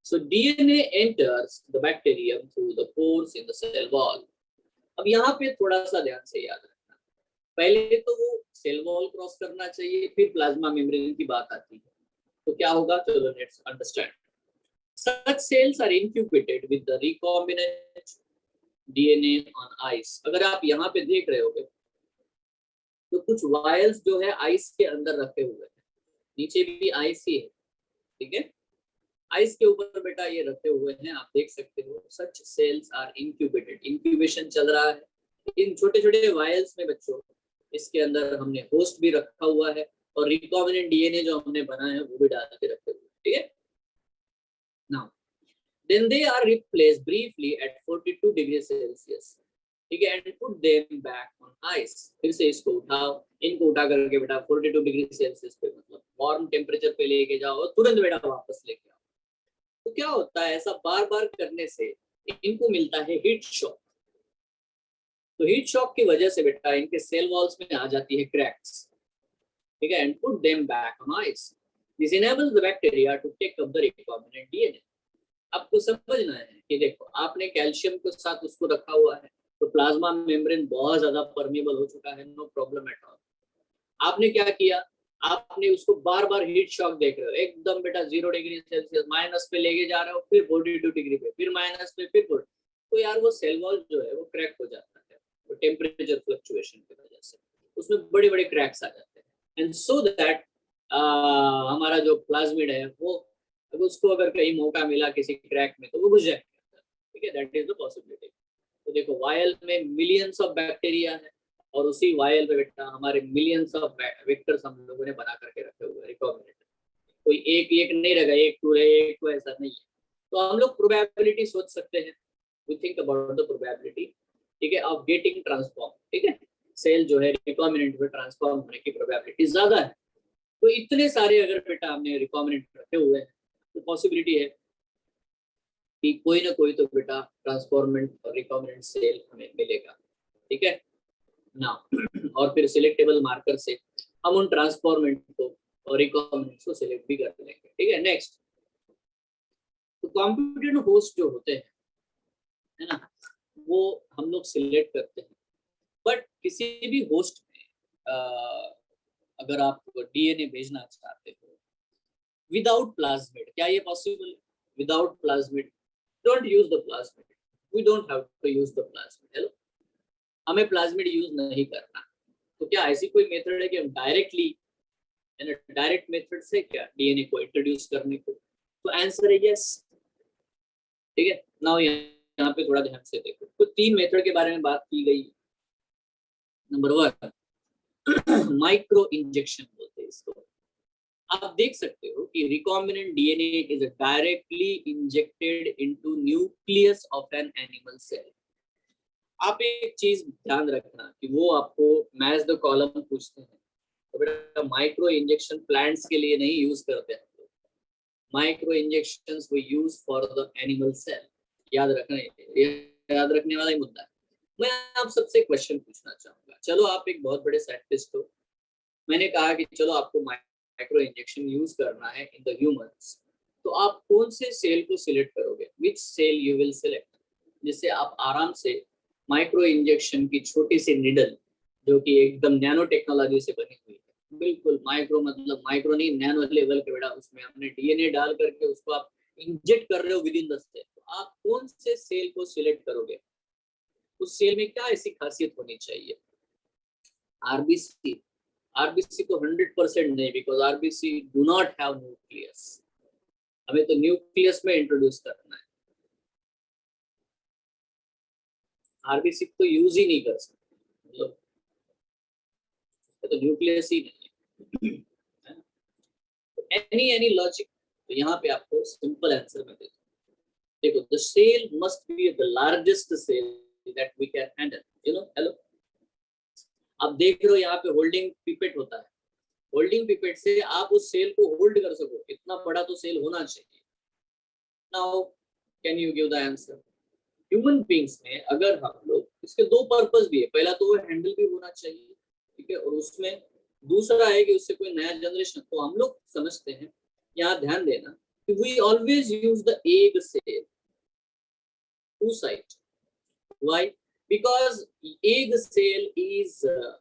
so DNA enters the bacterium through the pores in the cell wall. अब यहाँ पे थोड़ा सा ध्यान से याद रखना, पहले तो वो सेल वॉल क्रॉस करना चाहिए, फिर प्लाज्मा मेम्ब्रेन की बात आती है. तो क्या होगा, चलो let's understand. Such cells are incubated with the recombinant DNA on ice. अगर आप यहाँ पे देख रहे होगे तो कुछ वायल्स जो है आइस के अंदर रखे हुए हैं, नीचे भी आइस ही है. ठीक है, आइस के ऊपर बेटा ये रखे हुए हैं, आप देख सकते हो. सच सेल्स आर इंक्यूबेटेड, इंक्यूबेशन चल रहा है इन छोटे छोटे वायल्स में बच्चों. इसके अंदर हमने होस्ट भी रखा हुआ है और रिकॉम्बिनेंट डीएनए जो हमने बनाया है वो भी डाल के रखे हुए. ठीक है. Now then they are replaced briefly at 42 degrees Celsius. ठीक है, and put them back on ice. फिर से इसको उठाओ, इनको उठा करके बेटा 42 डिग्री सेल्सियस पे मतलब वार्म टेम्परेचर पे लेके जाओ और तुरंत बेटा वापस लेके आओ. तो क्या होता है, ऐसा बार बार करने से इनको मिलता है हीट शॉक. तो हीट शॉक की वजह से बेटा इनके सेल वॉल्स में आ जाती है क्रैक्स. ठीक है, and put them back on ice. This enables the bacteria to take up the recombinant DNA. आपको समझना है कि देखो आपने कैल्शियम के साथ उसको रखा हुआ है तो प्लाज्मा मेम्ब्रेन बहुत ज्यादा परमेबल हो चुका है, नो प्रॉब्लम एट ऑल. आपने क्या किया, आपने उसको बार बार हीट शॉक देख रहे हो, एकदम बेटा 0 डिग्री सेल्सियस माइनस पे लेके जा रहे हो, फिर 42 डिग्री पे, फिर माइनस पे, फिर 40. तो यार वो सेल वॉल जो है वो क्रैक हो जाता है, वो टेम्परेचर फ्लक्चुएशन की वजह से उसमें बड़े बड़े क्रैक्स आ जाते हैं. एंड सो दैट हमारा जो प्लाज्मिड है वो उसको अगर कहीं मौका मिला किसी क्रैक में तो वो घुस जाएगा. ठीक है, दैट इज द पॉसिबिलिटी. तो देखो वायल में मिलियंस ऑफ बैक्टीरिया है और उसी वायल पे बेटा हमारे मिलियंस ऑफ वेक्टर्स हम लोगों ने बना करके रखे हुए रिकॉम्बिनेंट. कोई एक एक नहीं रहेगा, एक टू है, एक तो ऐसा नहीं है. तो हम लोग प्रोबेबिलिटी सोच सकते हैं, we think about the probability. ठीक है, ऑफ गेटिंग ट्रांसफॉर्म. ठीक है, सेल जो है रिकॉम्बिनेंट में ट्रांसफॉर्म होने की प्रोबेबिलिटी ज्यादा है. तो इतने सारे अगर बेटा हमने रिकॉम्बिनेंट रखे हुए हैं तो पॉसिबिलिटी है कि कोई ना कोई तो बेटा ट्रांसफॉर्मेंट और रिकॉम्बिनेंट सेल हमें मिलेगा. ठीक है ना, और फिर सिलेक्टेबल मार्कर से हम उन ट्रांसफॉर्मेंट को और रिकॉम्बिनेंट्स को सिलेक्ट भी कर लेंगे. ठीक है. नेक्स्ट, तो कॉम्पिटेंट होस्ट जो होते हैं, है ना, वो हम लोग सिलेक्ट करते हैं। बट किसी भी होस्ट में अगर आप डीएनए भेजना चाहते हो विदाउट प्लाज्मिड, क्या ये पॉसिबल है? Without plasmid, don't use the plasmid, we don't have to use the plasmid. Hello, हमें प्लाज्मिड यूज नहीं करना। तो क्या ऐसी कोई मेथड है कि हम डायरेक्टली, डायरेक्ट मेथड से क्या डीएनए को इंट्रोड्यूस करने को? तो आंसर है यस। ठीक है, नाउ यहाँ पे थोड़ा ध्यान से देखो, तो 3 मेथड के बारे में बात की गई। नंबर 1 माइक्रो इंजेक्शन बोलते हैं इसको। आप देख सकते हो कि recombinant DNA is directly injected into nucleus of an animal cell. आप एक चीज ध्यान रखना कि वो आपको मैच द कॉलम पूछते हैं, तो बेटा माइक्रो इंजेक्शन प्लांट्स के लिए नहीं यूज करते हैं। Micro injections we use for the animal cell. याद रखना, याद रखने वाला ही मुद्दा है। मैं आप सबसे क्वेश्चन पूछना चाहूंगा। चलो आप एक बहुत बड़े साइंटिस्ट हो, मैंने कहा कि चलो आपको माइक्रो इंजेक्शन यूज करना है इन द ह्यूमंस, तो आप कौन से सेल को सिलेक्ट करोगे? विच सेल यू विल सिलेक्ट, जिससे आप आराम से माइक्रो इंजेक्शन की छोटी सी निडल, जो कि एकदम नैनो टेक्नोलॉजी से बनी हुई है, बिल्कुल माइक्रो मतलब माइक्रो नहीं, नैनो लेवल के बेटा, उसमें आपने डीएनए डाल करके उसको आप इंजेक्ट कर रहे हो विद इन द सेल, तो आप कौन से सेल को सिलेक्ट करोगे? उस सेल में क्या ऐसी खासियत होनी चाहिए? आरबीसी, आरबीसी तो 100% नहीं, because RBC do not have nucleus. हमें तो न्यूक्लियस में इंट्रोड्यूस करना है, आरबीसी तो यूज ही नहीं कर सकते, मतलब तो न्यूक्लियस ही नहीं है। Any logic? तो यहाँ पे आपको सिंपल आंसर में देता हूँ। देखो, the cell must be the largest cell that we can handle, you know. Hello, आप देख रहे हो यहाँ पे होल्डिंग पिपेट होता है, होल्डिंग पिपेट से आप उस सेल को होल्ड कर सको, इतना बड़ा तो सेल होना चाहिए। Now can you give the answer? Human beings में अगर हम लोग, इसके 2 पर्पस भी है, पहला तो वो हैंडल भी होना चाहिए, ठीक है, और उसमें दूसरा है कि उससे कोई नया जनरेशन, तो हम लोग समझते हैं, यहाँ ध्यान देना कि we always use the egg cell oocyte. Why? Because egg cell is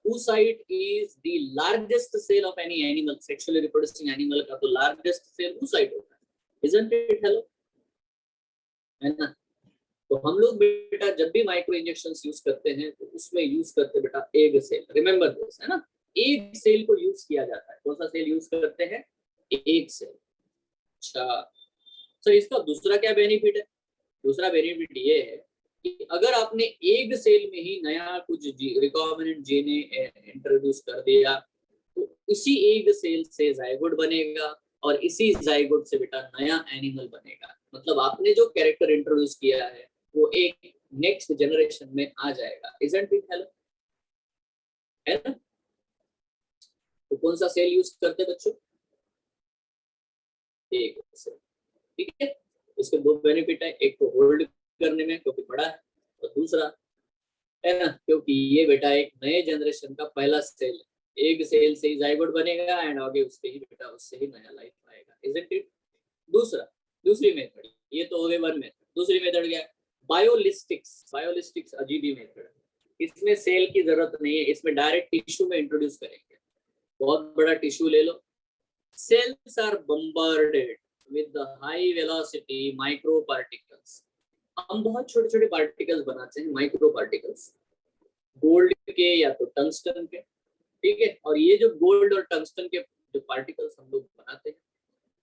oocyte is the largest cell of any animal, sexually reproducing animal का तो largest cell oocyte होता है, isn't it? Hello, है ना? तो हम लोग बेटा जब भी माइक्रो इंजेक्शन यूज करते हैं तो उसमें यूज करते हैं बेटा एग सेल, रिमेंबर दिस, है ना? एग सेल को यूज किया जाता है। कौन सा सेल यूज करते हैं? Egg cell. अच्छा, सर इसका दूसरा क्या बेनिफिट है? दूसरा बेनिफिट ये है कि अगर आपने एग सेल में ही नया कुछ रिकॉम्बिनेंट डीएनए इंट्रोड्यूस कर दिया तो इसी एग सेल से जाइगोट बनेगा और इसी जाइगोट से बेटा नया एनिमल बनेगा। मतलब आपने जो कैरेक्टर इंट्रोड्यूस किया है वो एक नेक्स्ट जनरेशन में आ जाएगा, इजंट इट? हेलो, है ना? तो कौन सा सेल यूज करते बच्चों? एग सेल, ठीक है। इसके 2 बेनिफिट है, एक तो होल्ड करने में क्योंकि बड़ा है, और दूसरा है ना क्योंकि ये बेटा एक नए जनरेशन का पहला सेल है, एग सेल से ही जाइगोट बनेगा एंड आगे उससे ही बेटा उससे ही नया लाइफ आएगा, इजंट इट? दूसरी मेथड, ये तो हो गई 1 मेथड। दूसरी मेथड क्या है? बायोलिस्टिक्स। बायोलिस्टिक्स अजीब ही मेथड है, इसमें सेल की जरूरत नहीं है, इसमें डायरेक्ट टिश्यू में इंट्रोड्यूस करेंगे। बहुत बड़ा टिश्यू ले लो, cells are bombarded with the high velocity micro particles। हम बहुत छोटे छोटे पार्टिकल्स बनाते हैं, माइक्रो पार्टिकल्स, गोल्ड के या तो टंगस्टन के, ठीक है। और ये जो गोल्ड और टंगस्टन के जो पार्टिकल्स हम लोग बनाते हैं,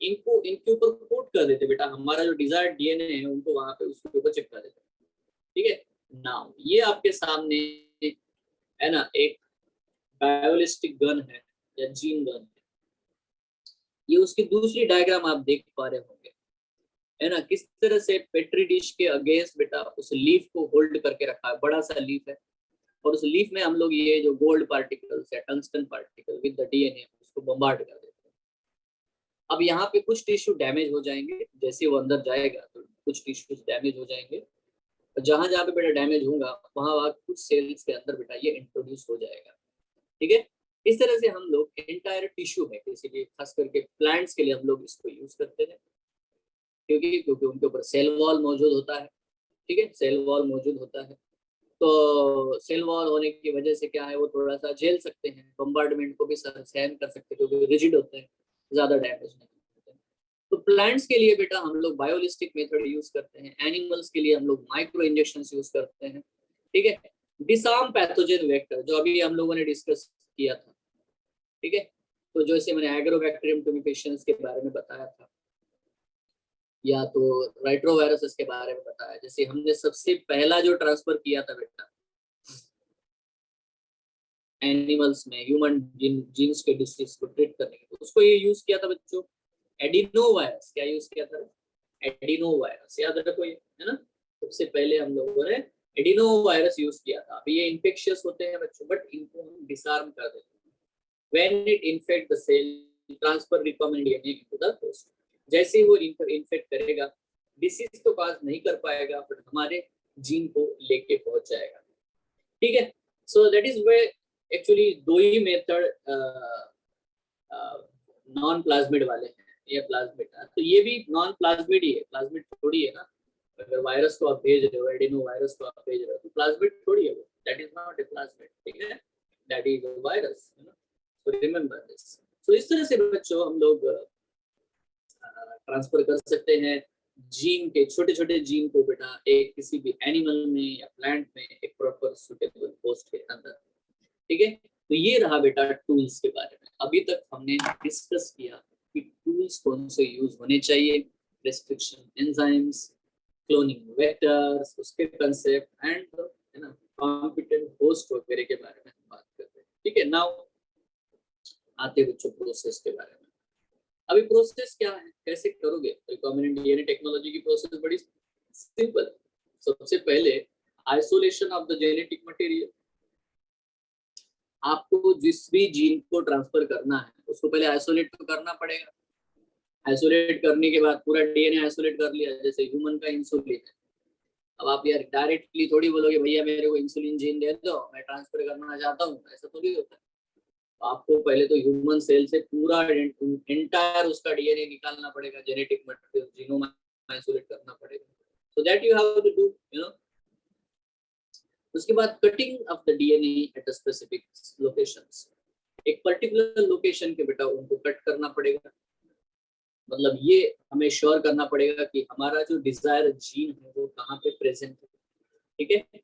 इनको इनके ऊपर कोट कर देते बेटा, हमारा जो डिजायर्ड डीएनए है उनको वहां पे उसके ऊपर चिपका देते हैं, ठीक है। नाउ ये आपके सामने है ना एक बायोलिस्टिक गन है या जीन गन है, ये उसकी दूसरी डायग्राम आप देख पा रहे होंगे, है ना, किस तरह से पेट्री डिश के अगेंस्ट बेटा उस लीफ को होल्ड करके रखा है, बड़ा सा लीफ है, और उस लीफ में हम लोग ये जो गोल्ड पार्टिकल्स या tungsten particle with the DNA उसको बम्बार्ड कर देते हैं। अब यहाँ पे कुछ टिश्यू डैमेज हो जाएंगे, जैसे वो अंदर जाएगा तो कुछ टिश्यूज डैमेज हो जाएंगे, जहां जहां पे बेटा डैमेज होगा वहां कुछ सेल्स के अंदर बेटा ये इंट्रोड्यूस हो जाएगा, ठीक है। इस तरह से हम लोग एंटायर टिश्यू में, किसी भी खास करके प्लांट्स के लिए हम लोग इसको यूज करते हैं, क्योंकि उनके ऊपर सेल वॉल मौजूद होता है, ठीक है, सेल वॉल मौजूद होता है। तो सेल वॉल होने की वजह से क्या है, वो थोड़ा सा झेल सकते हैं, बम्बार्डमेंट को भी सहन कर सकते हैं क्योंकि रिजिड होते हैं, ज्यादा डैमेज नहीं होते हैं। तो प्लांट्स के लिए बेटा हम लोग बायोलिस्टिक मेथड यूज करते हैं, एनिमल्स के लिए हम लोग माइक्रो इंजेक्शन यूज करते हैं, ठीक है। डिसार्म पैथोजन वेक्टर जो अभी हम लोगों ने डिस्कस किया था, ठीक है। तो जैसे मैंने एग्रोबैक्टीरियम ट्यूमिफिकेशंस के बारे में बताया था, या तो राइट्रोवायरसेस के बारे में बताया, जैसे हमने सबसे पहला जो ट्रांसफर किया था बेटा एनिमल्स में ह्यूमन जीन्स के डिसीज को ट्रीट करने के, तो उसको ये यूज किया था बच्चों, एडिनो वायरस। क्या यूज किया था? एडिनो वायरस, याद रखो ये, है ना। सबसे पहले हम लोगों ने एडिनो वायरस यूज किया था। अभी ये इन्फेक्शियस होते हैं बच्चों, बट इनको हम डिसआर्म कर देते हैं। When it infect the cell, transfer recombinant DNA into the host. जैसे ही वो इन्फेक्ट करेगा, डिसीज तो काज नहीं कर पाएगा, बट हमारे जीन को लेके पहुंच जाएगा, ठीक है। So that is way actually दो ही मेथड नॉन प्लाज्मिड वाले हैं, ये प्लाज्मिड है, तो ये भी नॉन प्लाज्मिड ही है, प्लाज्मिड थोड़ी है ना। अगर वायरस को आप भेज रहे हो, एडिनो वायरस को आप भेज रहे हो, तो प्लाज्मिड थोड़ी है वो, that is not A plasmid, ठीक है, दैट इज अ वायरस, है ना। So remember this. सो इस तरह से बच्चों हम लोग ट्रांसफर कर सकते हैं जीन के, छोटे छोटे जीन को बेटा एक किसी भी एनिमल में या प्लांट में एक प्रॉपर सुटेबल होस्ट के अंदर, ठीक है। तो ये रहा बेटा टूल्स के बारे में। अभी तक हमने डिस्कस किया कि टूल्स कौन से यूज होने चाहिए, रेस्ट्रिक्शन एंजाइम्स, क्लोनिंग वेक्टर्स, उसके कंसेप्ट एंड है ना कॉम्पिटेंट होस्ट वगैरह के बारे में हम बात करते हैं, ठीक है। नाउ आते बच्चों प्रोसेस के बारे में। अभी प्रोसेस क्या है, कैसे करोगे? रिकॉम्बिनेंट डीएनए टेक्नोलॉजी की प्रोसेस बड़ी सिंपल। सबसे पहले isolation of the genetic material. आपको जिस भी जीन को ट्रांसफर करना है उसको पहले आइसोलेट तो करना पड़ेगा। आइसोलेट करने के बाद पूरा डीएनए आइसोलेट कर लिया, जैसे ह्यूमन का इंसुलिन है। अब आप यार डायरेक्टली थोड़ी बोलोगे भैया मेरे को इंसुलिन जीन दे दो, मैं ट्रांसफर करना चाहता हूँ, ऐसा थोड़ी होता है। आपको पहले तो ह्यूमन सेल से पूरा एंटायर उसका डीएनए निकालना पड़ेगा, जेनेटिक मटेरियल जीनोम आइसोलेट करना पड़ेगा, so that you have to do, you know. उसके बाद cutting of the DNA at a specific locations. एक पर्टिकुलर लोकेशन के बेटा उनको कट करना पड़ेगा, मतलब ये हमें श्योर करना पड़ेगा कि हमारा जो डिजायर जीन है वो कहाँ पे प्रेजेंट है, ठीक है।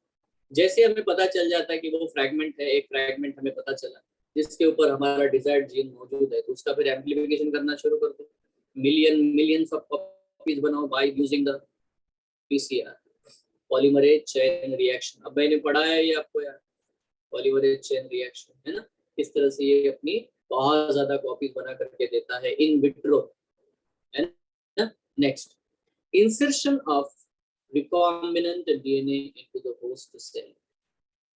जैसे हमें पता चल जाता है कि वो फ्रैगमेंट है, एक फ्रैगमेंट हमें पता चला जिसके ऊपर हमारा डिजायर्ड जीन मौजूद है, तो उसका फिर एम्प्लीफिकेशन करना शुरू कर दो, मिलियंस ऑफ कॉपीज बनाओ by using the PCR, polymerase chain reaction. अब मैंने पढ़ा है ये आपको यार, पॉलीमरेज चेन रिएक्शन, है ना। इस तरह से ये अपनी बहुत ज्यादा कॉपीज बना करके देता है इन विट्रो, है ना। Next, insertion of recombinant DNA into the host cell.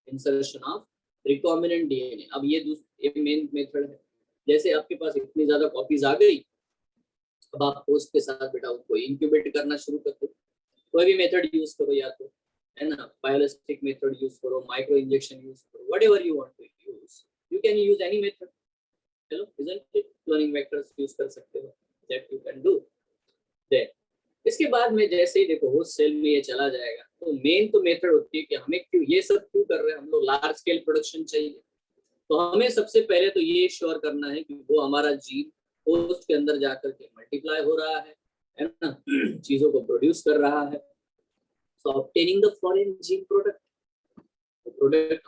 Insertion of recombinant DNA. अब ये मेन मेथड है। जैसे आपके पास इतनी ज्यादा कॉपीज आ गई, अब आप होस्ट के साथ बेटा उनको इंक्यूबेट करना शुरू कर दो। कोई भी मेथड यूज करो, या तो है ना बायोलिस्टिक मेथड यूज करो, माइक्रो इंजेक्शन यूज करो, whatever you want to use, you can use any method. Hello, isn't it? Cloning vectors use कर सकते हो, that you can do. Then इसके बाद में जैसे ही देखो होस्ट सेल में ये चला जाएगा, तो मेन तो मेथड होती है कि हमें क्यों ये सब क्यों कर रहे हैं हम लोग, लार्ज स्केल प्रोडक्शन चाहिए। तो हमें सबसे पहले तो ये श्योर करना है कि वो हमारा जीन होस्ट के अंदर जाकर के मल्टीप्लाई हो रहा है ना, चीजों को प्रोड्यूस कर रहा है। So obtaining the foreign gene product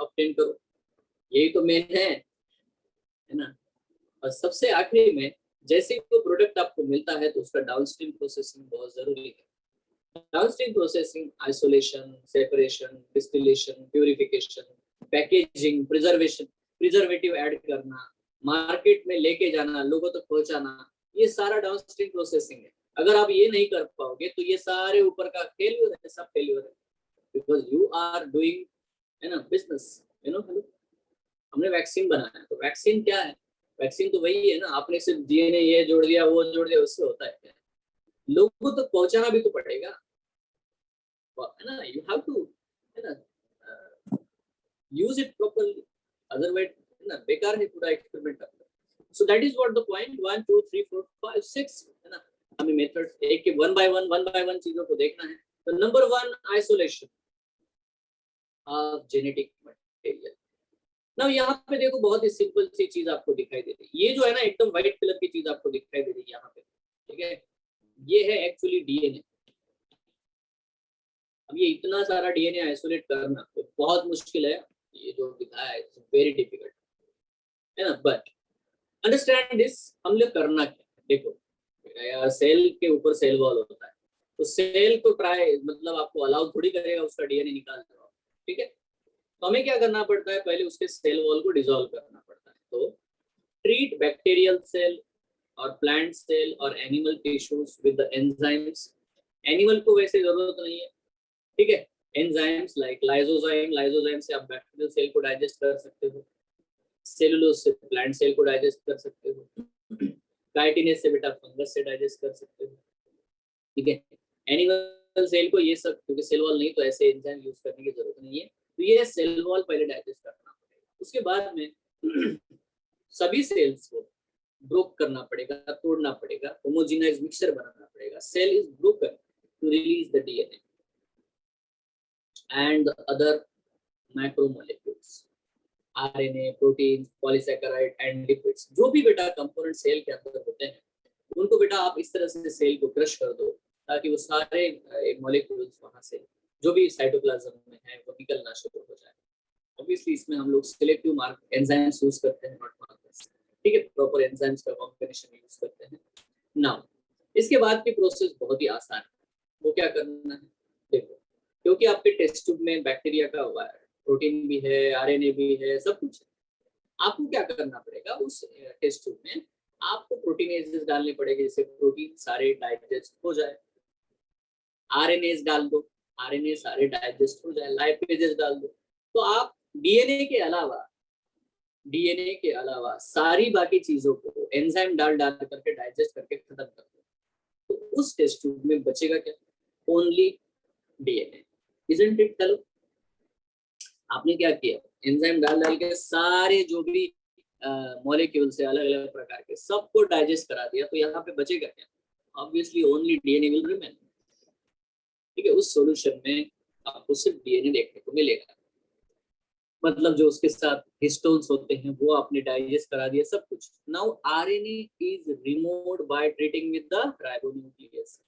obtain करो, यही तो मेन है ना। और सबसे आखिरी में जैसे वो प्रोडक्ट आपको मिलता है तो उसका डाउनस्ट्रीम प्रोसेसिंग बहुत जरूरी है। Downstream processing, isolation, separation, distillation, purification, packaging, preservative add करना, मार्केट में लेके जाना, लोगों तक पहुंचाना, ये सारा डाउनस्ट्रीम प्रोसेसिंग है। अगर आप ये नहीं कर पाओगे तो ये सारे ऊपर का फेल्यूर है, सब फेल्यूर है, बिकॉज यू आर डूइंग, है ना, बिजनेस, यू नो। हेलो, हमने वैक्सीन बनाया, तो वैक्सीन क्या है? वैक्सीन तो वही है ना, आपने सिर्फ डीएनए ये जोड़ दिया वो जोड़ दिया, उससे होता है क्या? लोगों तक पहुंचाना भी तो पड़ेगा, है ना। यू हैव टू, है ना, यूज इट प्रॉपर्ली, अदरवाइज है ना बेकार है पूरा एक्सपेरिमेंट आपका। सो that is what the point 1 2 3 4 5 6, है ना। हमें मेथड्स एक के वन बाय वन चीजों को देखना है। तो number 1 isolation. Of genetic material. ना यहाँ पे देखो बहुत ही सिंपल सी चीज आपको दिखाई दे रही है, ये जो है ना एकदम व्हाइट कलर की चीज आपको दिखाई दे रही है यहाँ पे, ठीक है, ये है एक्चुअली डीएनए। अब ये इतना सारा डीएनए आइसोलेट करना तो बहुत मुश्किल है, ये जो दिखाया है वेरी डिफिकल्ट है ना, बट अंडरस्टैंड दिस, हम लोग करना क्या है, देखो यार सेल के ऊपर सेल वॉल होता है, तो सेल को ट्राई मतलब आपको अलाउ थोड़ी करेगा उसका डीएनए निकाल दो, ठीक है, तो हमें क्या करना पड़ता है, पहले उसके सेल वॉल को डिसॉल्व करना पड़ता है। तो ट्रीट बैक्टीरियल सेल और प्लांट सेल और animal tissues with the enzymes. Animal को वैसे जरूरत नहीं है, ठीक है, एंजाइम्स लाइक लाइसोजाइम, लाइसोजाइम से आप बैक्टीरियल सेल को डाइजेस्ट कर सकते हो, सेलुलोज से प्लांट सेल को डाइजेस्ट कर सकते हो, काइटिनेज से बेटा फंगस से डाइजेस्ट कर सकते हो, ठीक है। एनिमल सेल को ये सब, क्योंकि सेल वॉल नहीं तो ऐसे एंजाइम यूज करने की जरूरत नहीं है, तो ये सेल वॉल पहले डाइजेस्ट करना पड़ेगा, उसके बाद में सभी सेल्स को ब्रोक करना पड़ेगा, तोड़ना पड़ेगा, होमोजेनाइज मिक्सचर बनाना पड़ेगा, cell is broken to release the DNA and other macromolecules, RNA, protein, polysaccharide and lipids, जो भी बेटा कंपोनेंट सेल के अंदर होते हैं उनको बेटा आप इस तरह से सेल को क्रश कर दो ताकि वो सारे मॉलिक्यूल्स वहां से जो भी साइटोप्लाज्म में है वो निकलना शुरू हो जाए। ऑब्वियसली इसमें हम लोग सिलेक्टिव मार्क एंजाइम्स यूज करते हैं, नॉट मार्कर्स, ठीक है, प्रॉपर एंजाइम्स का कॉम्बिनेशन यूज करते हैं। नाउ इसके बाद की प्रोसेस बहुत ही आसान है, वो क्या करना है, देखो क्योंकि आपके टेस्ट ट्यूब में बैक्टीरिया का प्रोटीन भी है, आरएनए भी है, सब कुछ है, आपको क्या करना पड़ेगा, उस टेस्ट ट्यूब में आपको प्रोटीनेजेस डालने पड़ेंगे जिससे प्रोटीन सारे डाइजेस्ट हो जाए, आरएनएस डाल दो, आरएनए सारे डाइजेस्ट हो जाए, लाइपेजेस डाल दो, तो आप डीएनए के अलावा सारी बाकी चीजों को एंजाइम डाल डाल करके डाइजेस्ट करके खत्म कर दो, तो उस टेस्ट ट्यूब में बचेगा क्या, only DNA, isn't it. Hello, आपने क्या किया, एंजाइम डाल डाल के सारे जो भी मॉलिक्यूल्स है अलग अलग प्रकार के सबको डाइजेस्ट करा दिया, तो यहाँ पे बचेगा क्या, obviously only DNA will remain, ठीक है। उस सॉल्यूशन में आपको सिर्फ डीएनए देखने को मिलेगा, मतलब जो उसके साथ हिस्टोन्स होते हैं वो आपने डाइजेस्ट करा दिया सब कुछ। Now RNA is removed by treating with the ribonuclease,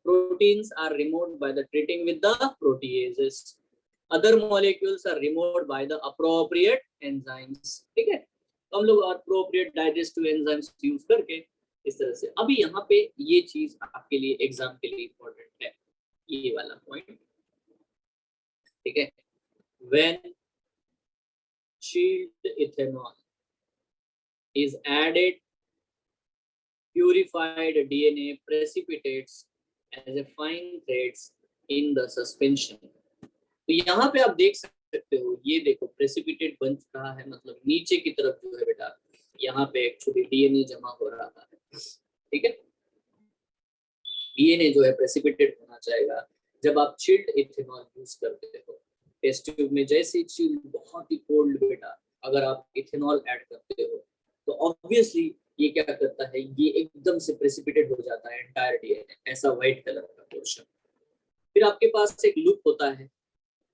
proteins are removed by the treating with the proteases, other molecules are removed by the appropriate enzymes, ठीक है, तो हम लोग अप्रोप्रिएट डाइजेस्टिव एंजाइम्स यूज करके इस तरह से। अभी यहाँ पे ये चीज आपके लिए एग्जाम के लिए इंपॉर्टेंट है, ये वाला पॉइंट, ठीक है, when chilled ethanol is added, purified DNA precipitates as a fine threads in the suspension। तो यहाँ पे आप देख सकते हो, ये देखो प्रेसिपिटेट बन रहा है, मतलब नीचे की तरफ जो है बेटा यहाँ पे एक्चुअली डीएनए जमा हो रहा है, ठीक है, डीएनए जो है प्रेसिपिटेट होना चाहेगा जब आप चिल्ड इथेनॉल यूज करते हो। टेस्ट ट्यूब में जैसे चिल्ड बहुत ही कोल्ड बेटा अगर आप इथेनॉल ऐड करते हो तो ऑब्वियसली ये क्या करता है, ये एकदम से प्रेसिपिटेट हो जाता है एंटायर डीएनए, ऐसा व्हाइट कलर का पोर्शन। फिर आपके पास एक लूप होता है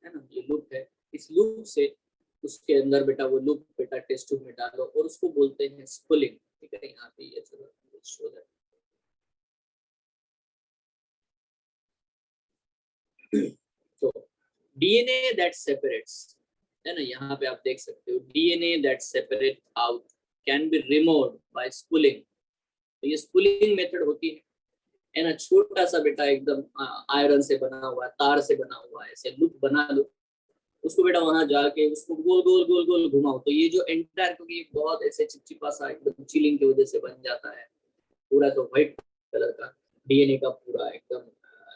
ना, ये लूप है, इस लूप से उसके अंदर बेटा वो लूप बेटा टेस्ट ट्यूब में डालो और उसको बोलते हैं स्पूलिंग, ठीक है, यहाँ पे ये चलो शो दैट। तो डीएनए दैट सेपरेट्स, है ना, यहाँ पे आप देख सकते हो DNA that separate out can be removed by spooling, तो ये स्पूलिंग मेथड होती है ना, छोटा सा बेटा एकदम आयरन से बना हुआ है, तार से बना हुआ है, ऐसे लूप बना लो, उसको बेटा वहां जाके उसको गोल गोल गोल गोल घुमाओ, तो ये जो एंटायर, क्योंकि बहुत ऐसे चिपचिपा सा एकदम चिलिंग की वजह से बन जाता है पूरा, तो व्हाइट कलर का डीएनए का पूरा एकदम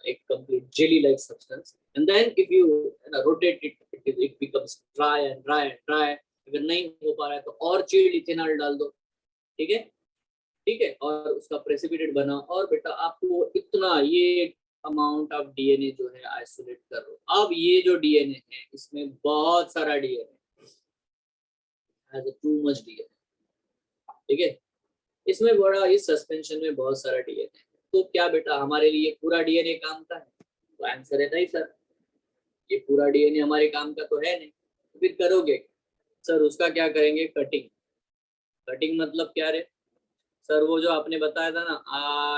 एक complete jelly like substance, and then if you rotate it it becomes dry and dry and dry, अगर नहीं हो पा रहा है तो और चिल्ड इथेनॉल डाल दो, ठीक है, ठीक है, और उसका प्रेसिपिटेट बना, और बेटा आपको इतना ये अमाउंट ऑफ डीएनए जो है आइसोलेट कर लो। अब ये जो डीएनए है इसमें बहुत सारा DNA has too much DNA, ठीक है, इसमें बड़ा इस सस्पेंशन में बहुत सारा डीएनए, तो क्या बेटा हमारे लिए पूरा डीएनए काम का है, तो आंसर है नहीं सर, ये पूरा डीएनए हमारे काम का तो है नहीं, तो फिर करोगे सर? उसका क्या करेंगे? कटिंग। कटिंग मतलब क्या रे सर? वो जो आपने बताया था ना,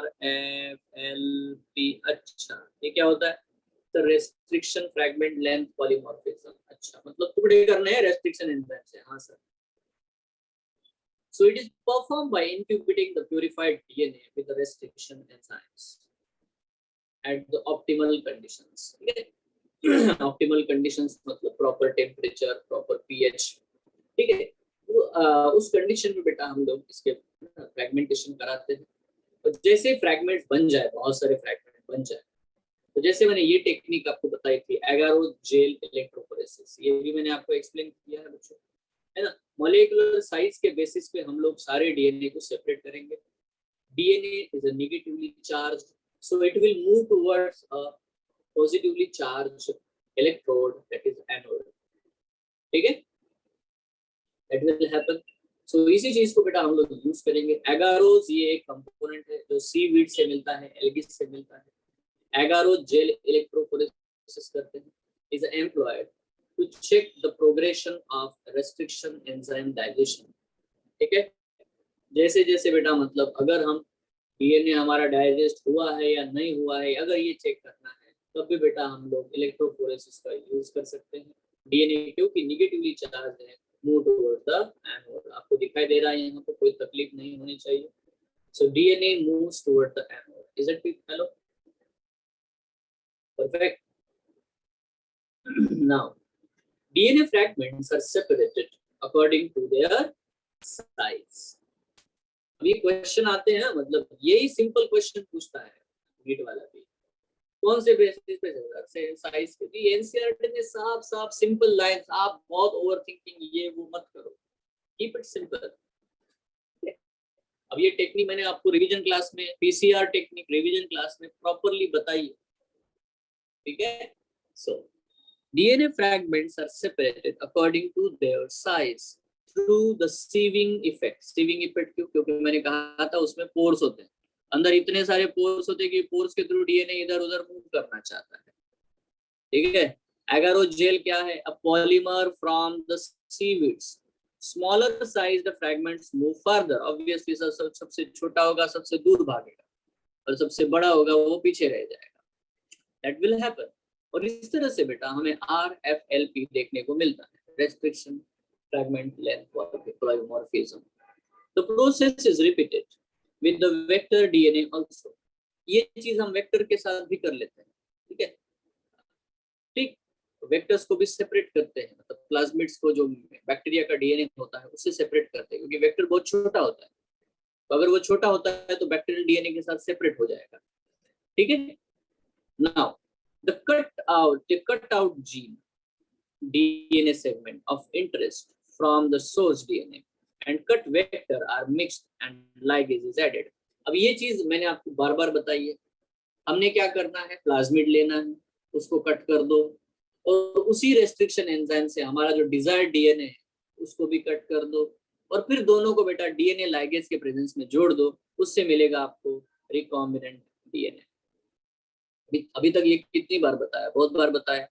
RFLP। अच्छा, ये क्या होता है sir? Restriction fragment length polymorphism. अच्छा, मतलब टुकड़े करने हैं रेस्ट्रिक्शन एंजाइम से। हाँ sir. So it is performed by incubating the purified DNA with the restriction enzymes at the optimal conditions. ठीक है? ऑप्टिमल कंडीशंस मतलब प्रॉपर टेम्परेचर, प्रॉपर पीएच। ठीक है? तो उस कंडीशन में बेटा हम लोग इसके फ्रैगमेंटेशन कराते हैं। तो जैसे फ्रैगमेंट बन जाए, बहुत सारे फ्रैगमेंट बन जाए, तो जैसे मैंने ये टेक्निक आपको बताई थी, एगारो जेल इलेक्ट्रोफोरेसिस, ये भी मैंने आपको एक्सप्लेन किया है बच्चों, है ना? मॉलिक्यूलर साइज के बेसिस पे हम लोग सारे डीएनए को सेपरेट करेंगे। DNA is a negatively charged, so it will move towards a positively charged electrode, that is anode. ठीक है? That will happen. सो इसी चीज को बेटा हम लोग यूज करेंगे। एगारोज ये एक कंपोनेंट है जो सीवीड से मिलता है, एल्गिस से मिलता है। एगारो जेल इलेक्ट्रोफोरेसिस करते हैं, is employed to check the progression of restriction enzyme digestion. ठीक है? जैसे जैसे बेटा मतलब अगर हम डीएनए हमारा डाइजेस्ट हुआ है या नहीं हुआ है, अगर ये चेक करना है, तब भी बेटा हम लोग इलेक्ट्रोफोरेसिस का यूज कर सकते हैं। डीएनए क्योंकि निगेटिवली चार्ज है, मूव टुवर्ड द एनोड। आपको दिखाई दे रहा है यहाँ पे, कोई तकलीफ नहीं होनी चाहिए। So DNA moves toward the anode, is it? Hello, perfect. Now DNA fragments are separated according to their size. अब ये क्वेश्चन आते हैं, मतलब यही सिंपल क्वेश्चन पूछता है नीट वाला भी। कौन से बेसिस पे सर? साइज के। एनसीईआरटी ने साफ साफ सिंपल लाइंस, आप बहुत ओवरथिंकिंग ये वो मत करो, कीप इट सिंपल। अब ये टेक्निक मैंने आपको रिवीजन क्लास में, पीसीआर टेक्निक रिवीजन क्लास में प्रॉपर्ली बताई है। ठीक है? सो DNA fragments are separated according to their size through the sieving effect. sieving effect क्यों? क्योंकि मैंने कहा था उसमें पोर्स होते हैं, अंदर इतने सारे पोर्स होते हैं कि पोर्स के थ्रू डीएनए इधर उधर मूव करना चाहता है। ठीक है? एगारोजेल क्या है? A polymer from the seaweeds. Smaller sized fragments move further. Obviously सबसे छोटा होगा सबसे दूर भागेगा, और सबसे बड़ा होगा वो पीछे रह जाएगा। That will happen. और इस तरह से बेटा हमें RFLP देखने को मिलता है, restriction fragment length polymorphism. The process is repeated with the vector DNA also. ये चीज हम वेक्टर के साथ भी कर लेते हैं। ठीक है? ठीक, वेक्टर्स को भी सेपरेट करते हैं, मतलब प्लाज्मिड्स को जो बैक्टीरिया का डीएनए होता है उससे सेपरेट करते हैं, क्योंकि वेक्टर बहुत छोटा होता है। तो अगर वो छोटा होता है तो बैक्टीरियल डीएनए के साथ सेपरेट हो जाएगा। ठीक है? Now the cut out gene DNA segment of interest from the source DNA and cut vector are mixed and ligase is added. अब ये चीज मैंने आपको बार बार बताई है। हमने क्या करना है? प्लाज्मिड लेना है, उसको कट कर दो, और उसी रेस्ट्रिक्शन एंजाइम से हमारा जो डिजायर्ड डीएनए है उसको भी कट कर दो, और फिर दोनों को बेटा डीएनए लाइगेज के प्रेजेंस में जोड़ दो, उससे मिलेगा आपको रिकॉम्बिनेंट डीएनए। अभी तक ये कितनी बार बताया? बहुत बार बताया।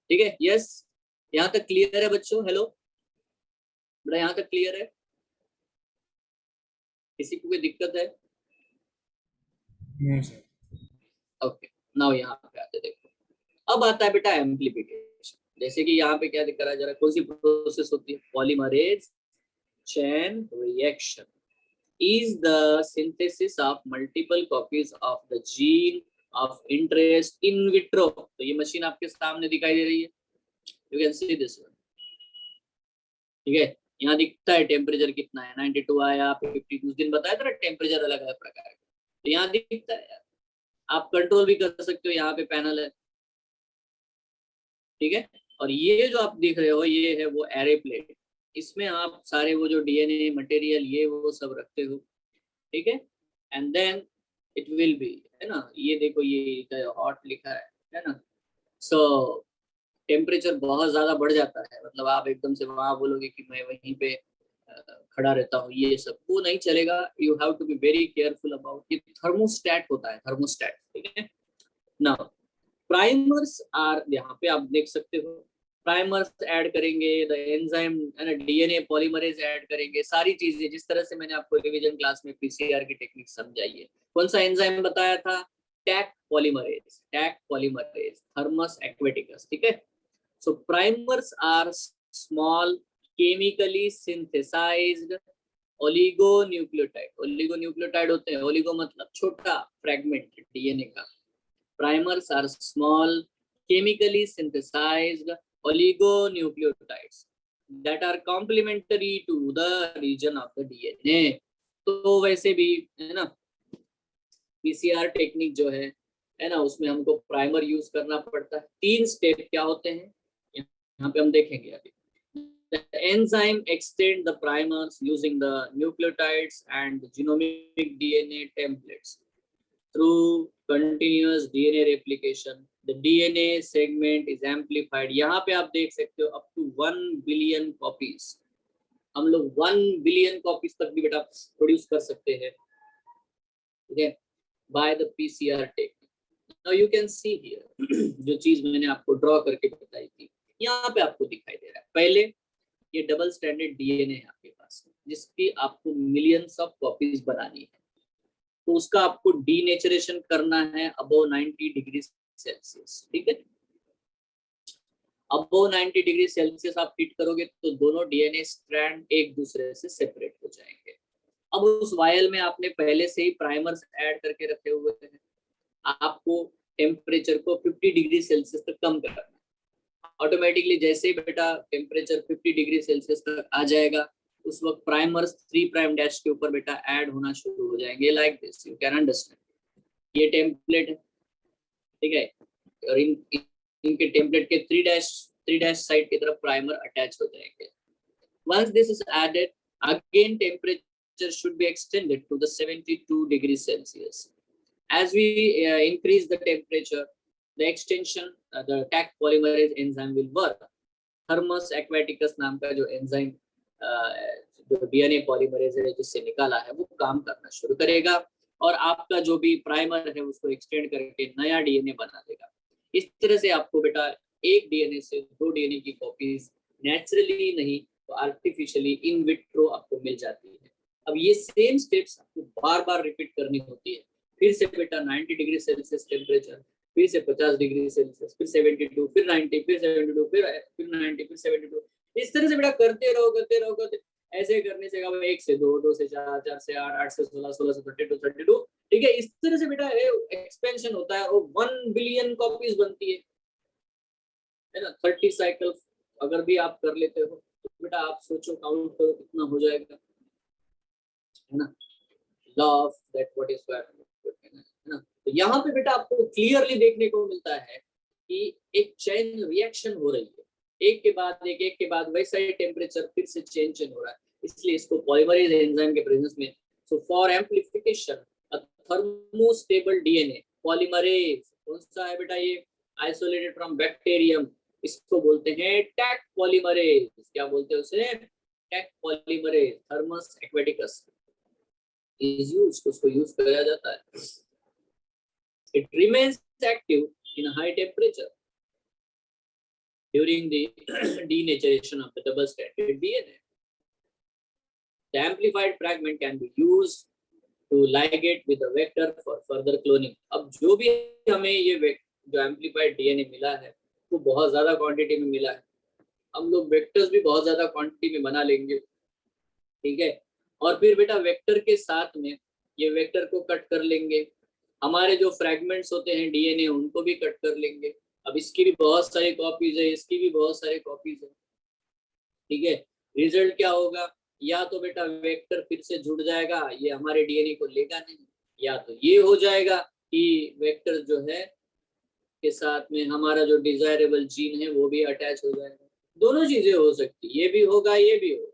ठीक है? यस, यहाँ तक क्लियर है बच्चों? हेलो बेटा, यहाँ तक क्लियर है? किसी को कोई दिक्कत है? No sir. ओके, नाउ यहाँ पे आते देखो। अब आता है बेटा एम्प्लीफिकेशन। जैसे कि यहाँ पे क्या दिख रहा है, जरा कौन सी प्रोसेस होती है? Polymerase chain reaction is the synthesis of multiple copies of the gene of interest in vitro. तो ये मशीन आपके सामने दिखाई दे रही है, you can see this one. ठीक है? यहाँ दिखता है टेम्परेचर कितना है, 92 आया, 52 दिन बताया था ना, टेम्परेचर अलग अलग प्रकार का, तो यहाँ दिखता है। आप कंट्रोल भी कर सकते हो, यहाँ पे पैनल है। ठीक है? और ये जो आप देख रहे हो ये है वो एरे प्लेट, इसमें आप सारे वो जो डीएनए मटेरियल ये वो सब रखते हो। ठीक है? And then it will be, है ना, ये देखो ये हॉट लिखा है ना। सो टेम्परेचर बहुत ज्यादा बढ़ जाता है, मतलब आप एकदम से वहां बोलोगे कि मैं वहीं पे खड़ा रहता हूँ, ये सब वो नहीं चलेगा। You have to be very careful about. ये थर्मोस्टेट होता है, थर्मोस्टेट। ठीक है? नाउ प्राइमर्स आर, यहाँ पे आप देख सकते हो प्राइमर्स ऐड करेंगे, द एंजाइम है ना, डीएनए पॉलीमरेज ऐड करेंगे, सारी चीजें जिस तरह से मैंने आपको रिवीजन क्लास में पीसीआर की टेक्निक समझाई है। कौन सा एंजाइम बताया था? टैक पॉलीमरेज, थर्मस एक्वेटिकस, ठीक है। So primers are small chemically synthesised oligonucleotide, oligonucleotide होते हैं, ओलिगो मतलब छोटा फ्रेगमेंट डीएनए का। Primers are small chemically synthesized oligonucleotides that are complementary to the region of the DNA। तो वैसे भी है ना पीसीआर टेक्निक जो है ना, उसमें हमको प्राइमर यूज करना पड़ता है। 3 स्टेप क्या होते हैं यहाँ पे हम देखेंगे अभी। The enzyme extend the primers using the nucleotides and genomic DNA templates through continuous DNA replication। The DNA segment is amplified। यहाँ पे आप देख सकते हो up to 1 billion copies, हम लोग 1 billion copies तक भी बेटा प्रोड्यूस कर सकते हैं, ठीक है, by the PCR technique। Now you can see here जो चीज मैंने आपको ड्रॉ करके बताई थी, यहाँ पे आपको दिखाई दे रहा है। पहले ये डबल स्टैंडर्ड डीएनए है आपके पास, जिसकी आपको मिलियंस ऑफ कॉपीज बनानी है, तो उसका आपको डीनेचरेशन करना है अबव 90 डिग्री सेल्सियस, ठीक है। अबव 90 डिग्री सेल्सियस आप हीट करोगे तो दोनों डीएनए स्ट्रैंड एक दूसरे से सेपरेट हो जाएंगे। अब उस वायल में आपने पहले से ही प्राइमर्स ऐड करके रखे हुए हैं, आपको टेम्परेचर को 50 डिग्री सेल्सियस तक कम करना है। ऑटोमेटिकली जैसे ही बेटा टेम्परेचर 50 डिग्री सेल्सियस तक आ जाएगा, उस वक्त प्राइमर्स 3 प्राइम डैश के ऊपर बेटा ऐड होना शुरू हो जाएंगे, like this, you can understand. ये टेम्पलेट है, ठीक है, और इनके टेम्पलेट के 3 डैश साइड की तरफ प्राइमर अटैच हो जाएंगे। Once this is added, again temperature should be extended to the 72 degree Celsius. As we increase the temperature, the extension, the Taq polymerase enzyme will work। Thermus aquaticus नाम का जो enzyme जो DNA polymerase है जिससे निकाला है, वो काम करना शुरू करेगा और आपका जो भी प्राइमर है उसको एक्सटेंड करके नया डीएनए बना देगा। इस तरह से आपको बेटा एक डीएनए से 2 डीएनए की कॉपीज नेचुरली नहीं तो आर्टिफिशियली इन विट्रो आपको मिल जाती है। अब ये सेम स्टेप्स आपको बार बार रिपीट करनी होती है। फिर से बेटा 90 डिग्री सेल्सियस टेम्परेचर, फिर से 50 डिग्री सेल्सियस, फिर 72, फिर 90, फिर 72, फिर 90, फिर 72। इस तरह से बेटा करते रहो। ऐसे करने से 1 से 2, 2 से 4, 4 से 8, 8 से 16, 16 से 32, ठीक है। इस तरह से बेटा एक्सपेंशन होता है और 1 बिलियन कॉपीज बनती है ना। 30 साइकिल अगर भी आप कर लेते हो तो बेटा आप सोचो, काउंट करो कितना हो जाएगा, है ना। Law of that what is square, है ना। तो यहाँ पे बेटा आपको क्लियरली देखने को मिलता है कि एक चेन रिएक्शन हो रही है, एक के बाद वैसा ही टेम्परेचर फिर से चेंज हो रहा है, इसलिए इसको पॉलीमरेज एंजाइम के प्रेजेंस में। So for amplification a thermostable DNA polymerase, कौन सा है बेटा ये, आइसोलेटेड फ्रॉम बैक्टीरियम, इसको बोलते हैं टैक पॉलीमरेज। क्या बोलते हैं उसे? Taq polymerase, Thermus aquaticus is used, उसको यूज किया जाता है। It remains active in a high temperature during the denaturation of the double-stranded DNA। The amplified fragment can be used to ligate with the vector for further cloning। अब जो भी हमें ये जो एम्प्लीफाइड डीएनए मिला है वो बहुत ज्यादा क्वांटिटी में मिला है, हम लोग वेक्टर्स भी बहुत ज्यादा क्वांटिटी में बना लेंगे, ठीक है। और फिर बेटा वेक्टर के साथ में ये वेक्टर को कट कर लेंगे, हमारे जो फ्रैगमेंट्स होते हैं डीएनए उनको भी कट कर लेंगे। अब इसकी भी बहुत सारी कॉपीज है, इसकी भी बहुत सारी कॉपीज है, ठीक है। रिजल्ट क्या होगा? या तो बेटा वेक्टर फिर से जुड़ जाएगा, ये हमारे डीएनए को लेगा नहीं, या तो ये हो जाएगा कि वेक्टर जो है के साथ में हमारा जो डिजायरेबल जीन है वो भी अटैच हो जाएगा। दोनों चीजें हो सकती, ये भी होगा ये भी होगा।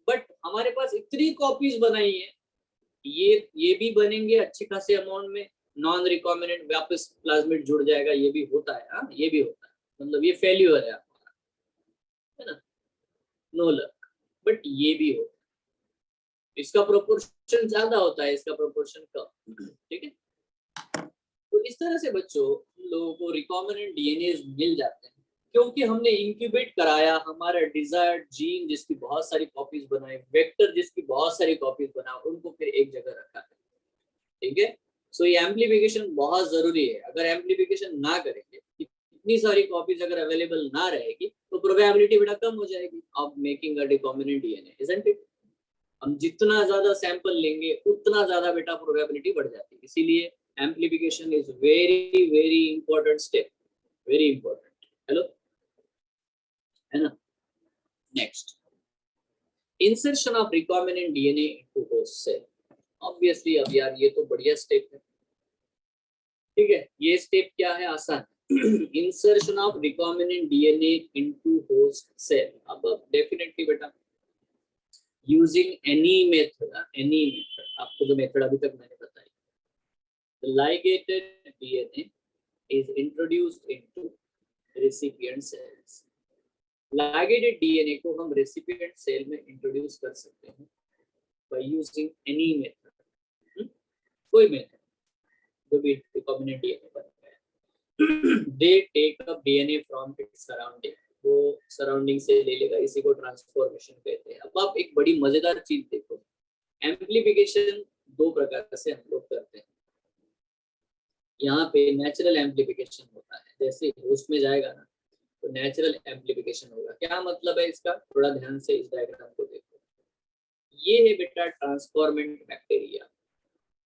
बट हमारे पास इतनी कॉपीज बनाई है, ये भी बनेंगे अच्छे खासे अमाउंट में, नॉन रिकॉम्बिनेंट वापस प्लाज्मिड जुड़ जाएगा, ये भी होता है। हाँ, ये भी होता है, मतलब ये फेल्यूर है हमारा, है ना, नो लक, बट ये भी होता है। इसका प्रोपोर्शन ज्यादा होता है, इसका प्रोपोर्शन कम, ठीक है। तो इस तरह से बच्चों लोगों को रिकॉम्बिनेंट डीएनए मिल जाते हैं क्योंकि हमने इंक्यूबेट कराया हमारा डिजायर्ड जीन जिसकी बहुत सारी कॉपीज बनाई, वेक्टर जिसकी बहुत सारी कॉपीज बना, उनको फिर एक जगह रखा है। ठीक है, सो ये एम्प्लीफिकेशन बहुत जरूरी है। अगर एम्प्लीफिकेशन ना करेंगे, इतनी सारी कॉपीज अगर अवेलेबल ना रहेगी तो प्रोबेबिलिटी बेटा कम हो जाएगी of making a recombinant DNA, isn't it? हम जितना ज्यादा सैंपल लेंगे उतना ज्यादा बेटा प्रोबेबिलिटी बढ़ जाती है। इसीलिए amplification is very very important step, very important. Hello, है ना? Next, insertion of recombinant DNA into host cell. Obviously अब यार ये तो बढ़िया स्टेप है। ठीक है, ये स्टेप क्या है? आसान। Insertion of recombinant DNA into host cell. अब डेफिनेटली बेटा यूजिंग एनी मेथड, आपको जो मेथड अभी तक मैंने बताई, the ligated DNA is introduced into recipient cells. Ligated DNA को हम recipient cell में introduce कर सकते हैं by using any method, कोई method जो भी recombinant DNA बन गया। They take up DNA from its surrounding, वो सराउंडिंग से ले लेगा, इसी को ट्रांसफॉर्मेशन कहते हैं। अब आप एक बड़ी मजेदार चीज देखो, एम्प्लीफिकेशन दो प्रकार से हम लोग करते हैं। यहाँ पे नेचुरल एम्प्लीफिकेशन होता है, जैसे होस्ट में जाएगा ना तो नेचुरल एम्प्लीफिकेशन होगा। क्या मतलब है इसका? थोड़ा ध्यान से इस डायग्राम को देखो। ये है बेटा ट्रांसफॉर्मेंट बैक्टीरिया।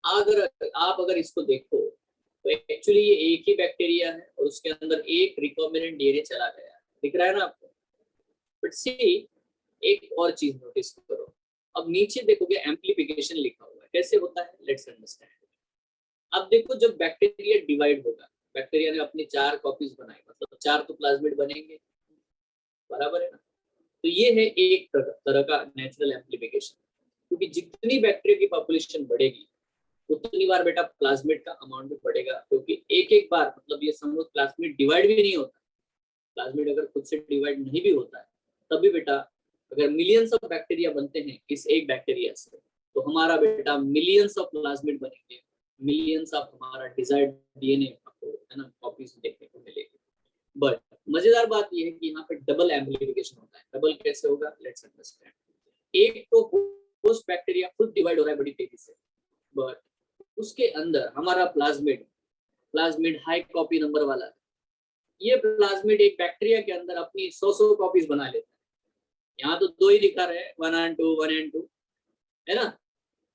अगर इसको देखो तो एक्चुअली ये एक ही बैक्टीरिया है और उसके अंदर एक रिकॉम्बिनेंट डीएनए चला गया है, दिख रहा है ना आपको? बट सी, एक और चीज नोटिस करो, अब नीचे देखोगे एम्प्लीफिकेशन लिखा हुआ है, कैसे होता है? Let's understand. अब देखो जब बैक्टीरिया डिवाइड होगा, बैक्टीरिया ने अपनी 4 कॉपीज बनाई, मतलब 4 तो प्लाज्मिड बनेंगे, बराबर है ना? तो ये है एक तरह का नेचुरल एम्प्लीफिकेशन, क्योंकि जितनी बैक्टीरिया की पॉपुलेशन बढ़ेगी उतनी बार बेटा प्लाज्मिड का अमाउंट भी बढ़ेगा, क्योंकि एक बार, मतलब ये समझो प्लाज्मिड डिवाइड भी नहीं होता। प्लाज्मिड अगर खुद से डिवाइड नहीं भी होता है तब भी बेटा अगर मिलियंस ऑफ बैक्टीरिया बनते हैं इस एक बैक्टीरिया से, तो हमारा बेटा मिलियंस ऑफ प्लाज्मिड बनेंगे, मिलियंस ऑफ हमारा डिजायर्ड डीएनए आपको, है ना, कॉपीज देखने को मिलेगी। बट मजेदार बात यह है कि यहाँ पे डबल एम्प्लीफिकेशन होता है। डबल कैसे होगा? Let's understand. एक तो होस्ट बैक्टीरिया खुद डिवाइड हो रहा है बड़ी तेजी से, बट उसके अंदर हमारा प्लाज्मिड हाई कॉपी नंबर वाला है। ये प्लाज्मिड एक बैक्टीरिया के अंदर अपनी 100 कॉपीज बना लेता है। यहाँ तो 2 ही दिखा रहे हैं, 1 and 2, है ना?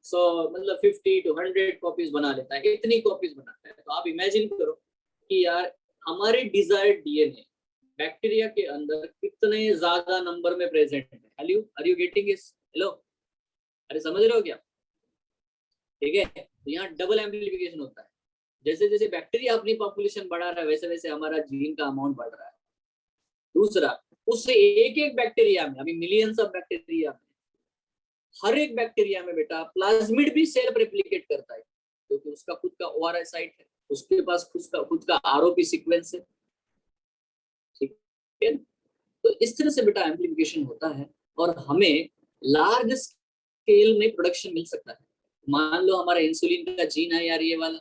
सो मतलब 50 to 100 कॉपीज बना लेता है, इतनी कॉपीज बनाता है। तो आप इमेजिन करो कि यार हमारे डिजायर्ड डीएनए बैक्टीरिया के अंदर कितने ज्यादा नंबर में प्रेजेंट है। Are you getting this? Hello, अरे समझ रहे हो क्या? ठीक है, तो यहाँ डबल एम्प्लीफिकेशन होता है। जैसे जैसे बैक्टीरिया अपनी पॉपुलेशन बढ़ा रहा है वैसे वैसे हमारा जीन का अमाउंट बढ़ रहा है। दूसरा, उससे एक बैक्टीरिया में, अभी मिलियंस ऑफ बैक्टीरिया में, हर एक बैक्टीरिया में बेटा प्लाज्मिड भी सेल्फ रेप्लिकेट करता है, क्योंकि उसका खुद का ओआरआई साइट है, उसके पास खुद का आरओपी सीक्वेंस है। ठीक है, तो इस तरह से बेटा एम्प्लीफिकेशन होता है और हमें लार्ज स्केल में प्रोडक्शन मिल सकता है। मान लो हमारा इंसुलिन का जीन है यार, ये वाला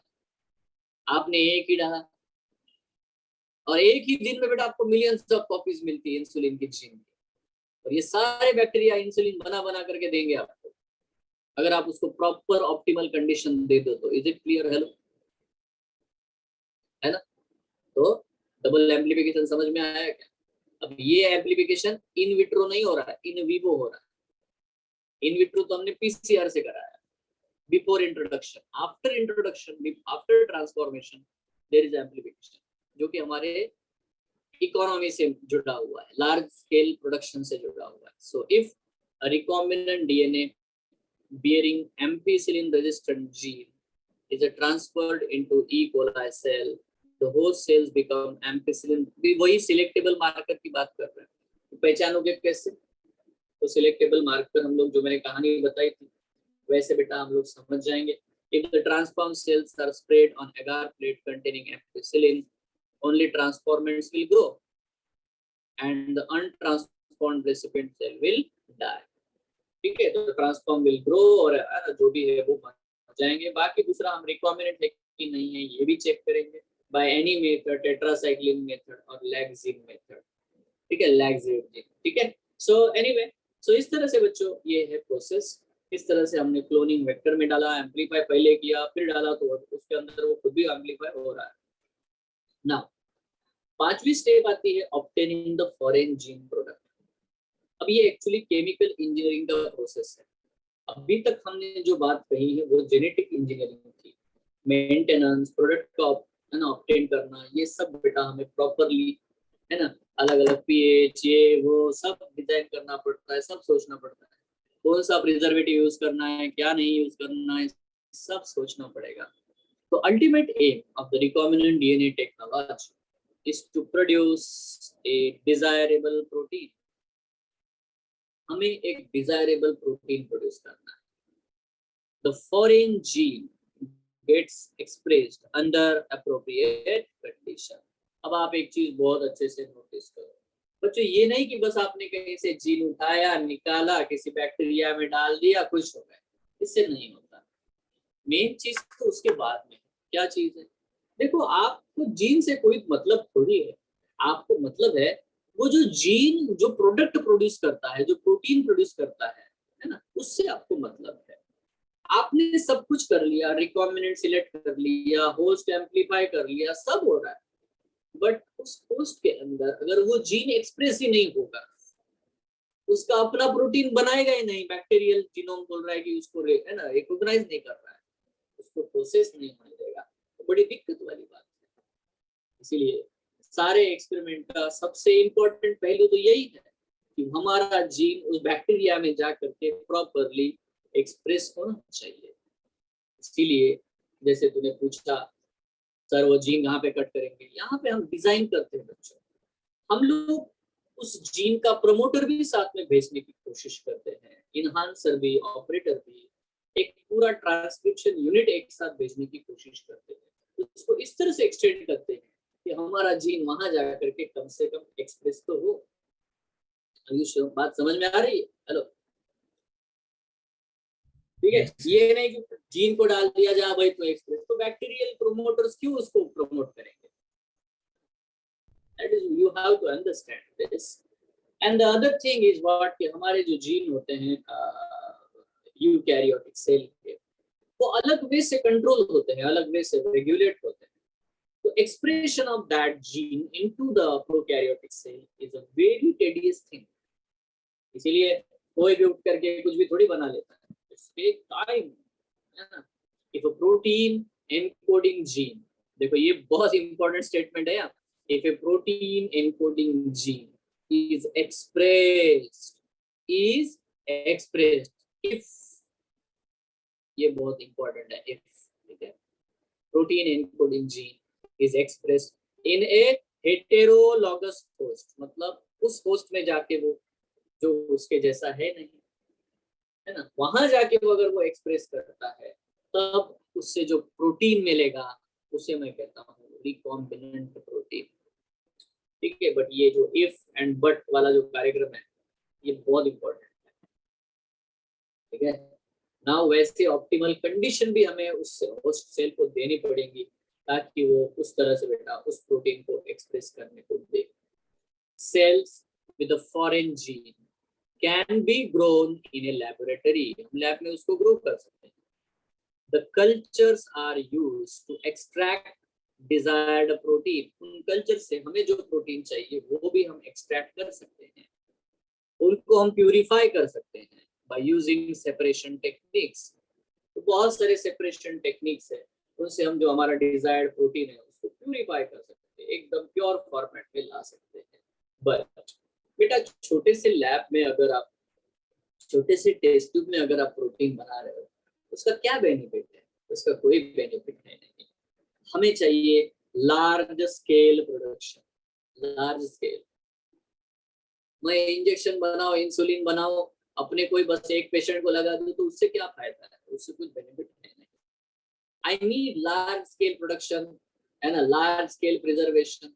आपने एक ही डाला और एक ही दिन में बेटा आपको मिलियंस ऑफ कॉपीज मिलती है इंसुलिन के जीन की, और ये सारे बैक्टीरिया इंसुलिन बना बना करके देंगे आपको, अगर आप उसको प्रॉपर ऑप्टिमल कंडीशन दे दो तो। Is it clear? हेलो, है ना? तो डबल एम्प्लीफिकेशन समझ में आया क्या? अब ये एम्प्लीफिकेशन इन विट्रो नहीं हो रहा है, इन विवो हो रहा है। इन विट्रो तो हमने पीसीआर से कराया, before introduction, after transformation there is amplification, जो कि हमारे इकोनॉमी से जुड़ा हुआ है, लार्ज स्केल प्रोडक्शन से जुड़ा हुआ है। So if a recombinant DNA bearing ampicillin resistant gene is transferred into E. coli cell, the host cells become ampicillin। वही सिलेक्टेबल मार्कर की बात कर रहे हैं, तो पहचानोगे कैसे? तो सिलेक्टेबल मार्कर हम लोग, जो मैंने कहानी बताई थी वैसे बेटा हम लोग समझ जाएंगे। If the transformed cells are spread on agar plate containing ampicillin, only transformants will grow and the untransformed recipient cell will die। ठीक है, तो ट्रांसफॉर्म विल ग्रो और जो भी है वो बन जाएंगे। बाकी दूसरा हम रिकॉम्बिनेंट है कि नहीं है ये भी चेक करेंगे। By any method, tetracycline method और लैग्जिन मेथड, ठीक है, लैग्जिन, ठीक है। सो एनीवे, सो इस तरह से बच्चों ये है प्रोसेस। इस तरह से हमने क्लोनिंग वेक्टर में डाला, एम्पलीफाई पहले किया फिर डाला, तो उसके अंदर वो खुद भी एम्पलीफाई हो रहा है ना। पांचवी स्टेप आती है obtaining the foreign gene product. अब ये एक्चुअली केमिकल इंजीनियरिंग का प्रोसेस है। अभी तक हमने जो बात कही है वो जेनेटिक इंजीनियरिंग थी, मेंटेनेंस, प्रोडक्ट का है ना ऑब्टेन करना, ये सब बेटा हमें प्रॉपरली है ना, अलग अलग पीएच ये वो सब डिजाइन करना पड़ता है, सब सोचना पड़ता है, कौन सा प्रिजर्वेटिव यूज करना है, क्या नहीं यूज करना है, सब सोचना पड़ेगा। तो ultimate aim of the recombinant DNA technology is to produce a desirable protein। हमें एक डिजायरेबल प्रोटीन प्रोड्यूस करना है। The foreign gene gets expressed under appropriate condition। अब आप एक चीज बहुत अच्छे से नोटिस करो बच्चों, ये नहीं कि बस आपने कहीं से जीन उठाया, निकाला, किसी बैक्टीरिया में डाल दिया, खुश हो गए, इससे नहीं होता। मेन चीज तो उसके बाद में क्या चीज है। देखो, आपको जीन से कोई मतलब थोड़ी है, आपको मतलब है वो जो जीन जो प्रोडक्ट प्रोड्यूस करता है, जो प्रोटीन प्रोड्यूस करता है ना, उससे आपको मतलब है। आपने सब कुछ कर लिया, रिकॉम्बिनेंट सिलेक्ट कर लिया, होस्ट एम्पलीफाई कर लिया, सब हो रहा है, बट उस होस्ट के अंदर अगर वो जीन एक्सप्रेस ही नहीं होगा, उसका अपना प्रोटीन बनाएगा ही नहीं, बैक्टीरियल जीनोम बोल रहा है कि उसको है ना रिकॉग्नाइज नहीं कर रहा है, उसको प्रोसेस नहीं होने देगा, तो बड़ी दिक्कत वाली बात है। इसीलिए सारे एक्सपेरिमेंट का सबसे इंपॉर्टेंट पहलू तो यही है कि हमारा जीन उस बैक्टीरिया में जा करके प्रॉपरली एक्सप्रेस होना चाहिए। इसीलिए जैसे तूने पूछा सर वो जीन कहाँ पे कट करेंगे, यहाँ पे हम डिजाइन करते हैं बच्चों। हम लोग उस जीन का प्रमोटर भी साथ में भेजने की कोशिश करते हैं, इनहांसर भी, ऑपरेटर भी, एक पूरा ट्रांसक्रिप्शन यूनिट एक साथ भेजने की कोशिश करते हैं। उसको इस तरह से एक्सटेंड करते हैं कि हमारा जीन वहां जाकर के कम से कम एक्सप्रेस तो हो। बात समझ में आ रही है? हेलो, ठीक है। Yes, ये नहीं कि जीन को डाल दिया जा भाई तो एक्सप्रेस, तो बैक्टीरियल प्रोमोटर्स क्यों उसको प्रमोट करेंगे? That is you have to understand this. And the other thing is what कि हमारे जो जीन होते हैं यूकैरियोटिक सेल के, वो अलग वे से कंट्रोल होते हैं, अलग वे से रेगुलेट होते हैं। तो expression of that gene into the prokaryotic cell is a very tedious thing. इसीलिए कोई भी उठ करके कुछ भी थोड़ी बना लेता है, इट्स टेक टाइम, है ना। If a protein encoding gene, देखो ये बहुत इंपॉर्टेंट स्टेटमेंट है यहाँ, if A protein encoding gene is expressed if, ये बहुत इंपॉर्टेंट है, if, ठीक है, protein encoding gene is expressed in A heterologous host, मतलब उस होस्ट में जाके वो जो उसके जैसा है नहीं, है ना, वहां जाके वो अगर वो एक्सप्रेस करता है तब उससे जो प्रोटीन मिलेगा उसे मैं कहता हूँ रिकॉम्बिनेंट प्रोटीन, ठीक है। बट ये जो इफ एंड बट वाला जो कार्यक्रम है ये बहुत इंपॉर्टेंट है, ठीक है। नाउ वैसे ऑप्टिमल कंडीशन भी हमें उस होस्ट सेल को देनी पड़ेगी ताकि वो उस तरह से बेटा उस प्रोटीन को एक्सप्रेस करने को दे। Cells with a foreign gene can be grown in a laboratory, हम लैब में उसको ग्रो कर सकते हैं। The cultures are used to extract desired protein, उन कल्चर से हमें जो प्रोटीन चाहिए वो भी हम एक्सट्रैक्ट कर सकते हैं, उनको हम प्यूरिफाई कर सकते हैं बाय यूजिंग सेपरेशन टेक्निक्स। तो बहुत सारे सेपरेशन टेक्निक्स है, उनसे हम जो हमारा डिजायर्ड प्रोटीन है उसको प्यूरिफाई कर सकते हैं, एकदम प्योर फॉर्मेट में ला सकते हैं। बट बेटा छोटे से लैब में अगर आप, छोटे से टेस्ट ट्यूब में अगर आप प्रोटीन बना रहे हो, उसका क्या बेनिफिट है? उसका कोई बेनिफिट है नहीं। हमें चाहिए large scale production, large scale. मैं इंजेक्शन बनाओ, इंसुलिन बनाओ, अपने कोई बस एक पेशेंट को लगा दूं तो उससे क्या फायदा है? उससे कुछ बेनिफिट है नहीं। I need large scale production है ना, लार्ज स्केल प्रिजर्वेशन,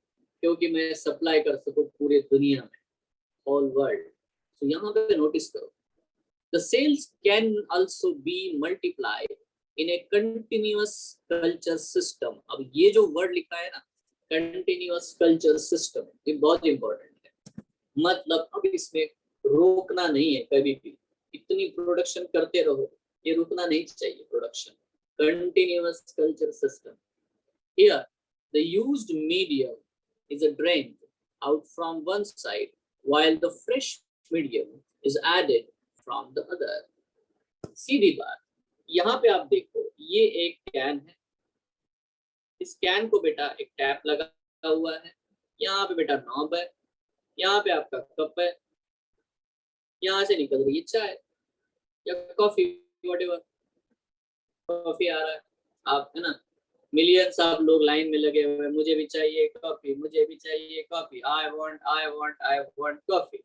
क्योंकि मैं सप्लाई कर सकूं पूरे दुनिया में, ऑल वर्ल्ड। तो यहाँ पे नोटिस करो, the cells can also be multiplied in a continuous culture system. अब ये जो वर्ड लिखा है ना, continuous culture system, ये बहुत इंपॉर्टेंट है। मतलब अब इसमें रोकना नहीं है कभी भी, इतनी प्रोडक्शन करते रहो, ये रुकना नहीं चाहिए production. Continuous culture system. Here, the used medium is drained out from one side, while the fresh medium is added from the other. सीधी बात, यहाँ पे आप देखो, ये एक कैन है, इस कैन को बेटा एक टैप लगा हुआ है, यहाँ पे बेटा नॉब है, यहाँ पे आपका कप है, यहाँ से निकल रही है चाय या कॉफी, व्हाटएवर, कॉफी आ रहा है, आप है ना, मिलियंस आप लोग लाइन में लगे हुए, मुझे भी चाहिए कॉफी, मुझे भी चाहिए coffee, I want coffee.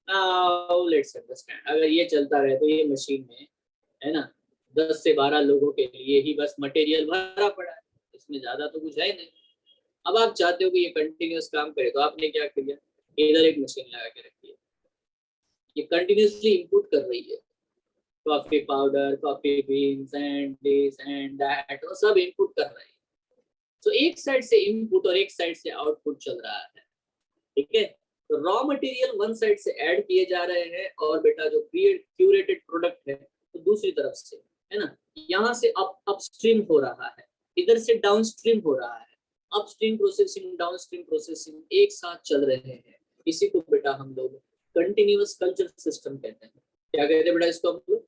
Now let's understand, अगर ये चलता रहे तो ये मशीन में है ना 10 से 12 लोगों के लिए ही बस मटेरियल भरा पड़ा है, इसमें ज्यादा तो कुछ है नहीं। अब आप चाहते हो कि ये कंटिन्यूअस काम करे, तो आपने क्या किया, इधर एक मशीन लगा के रखी है, ये कंटिन्यूअसली इनपुट कर रही है, coffee powder, coffee beans and this and that, वो सब इनपुट कर रहे हैं। तो एक साइड से इनपुट और एक साइड से आउटपुट चल रहा है, ठीक है। तो रॉ मटेरियल वन साइड से ऐड किए जा रहे हैं, और बेटा जो क्यूरेटेड प्रोडक्ट है तो दूसरी तरफ से, है ना, यहाँ से अपस्ट्रीम हो रहा है, इधर से डाउनस्ट्रीम हो रहा है, अपस्ट्रीम प्रोसेसिंग डाउनस्ट्रीम प्रोसेसिंग एक साथ चल रहे हैं। इसी को बेटा हम लोग कंटिन्यूअस कल्चर सिस्टम कहते हैं। क्या कहते हैं बेटा इसको हम लोग,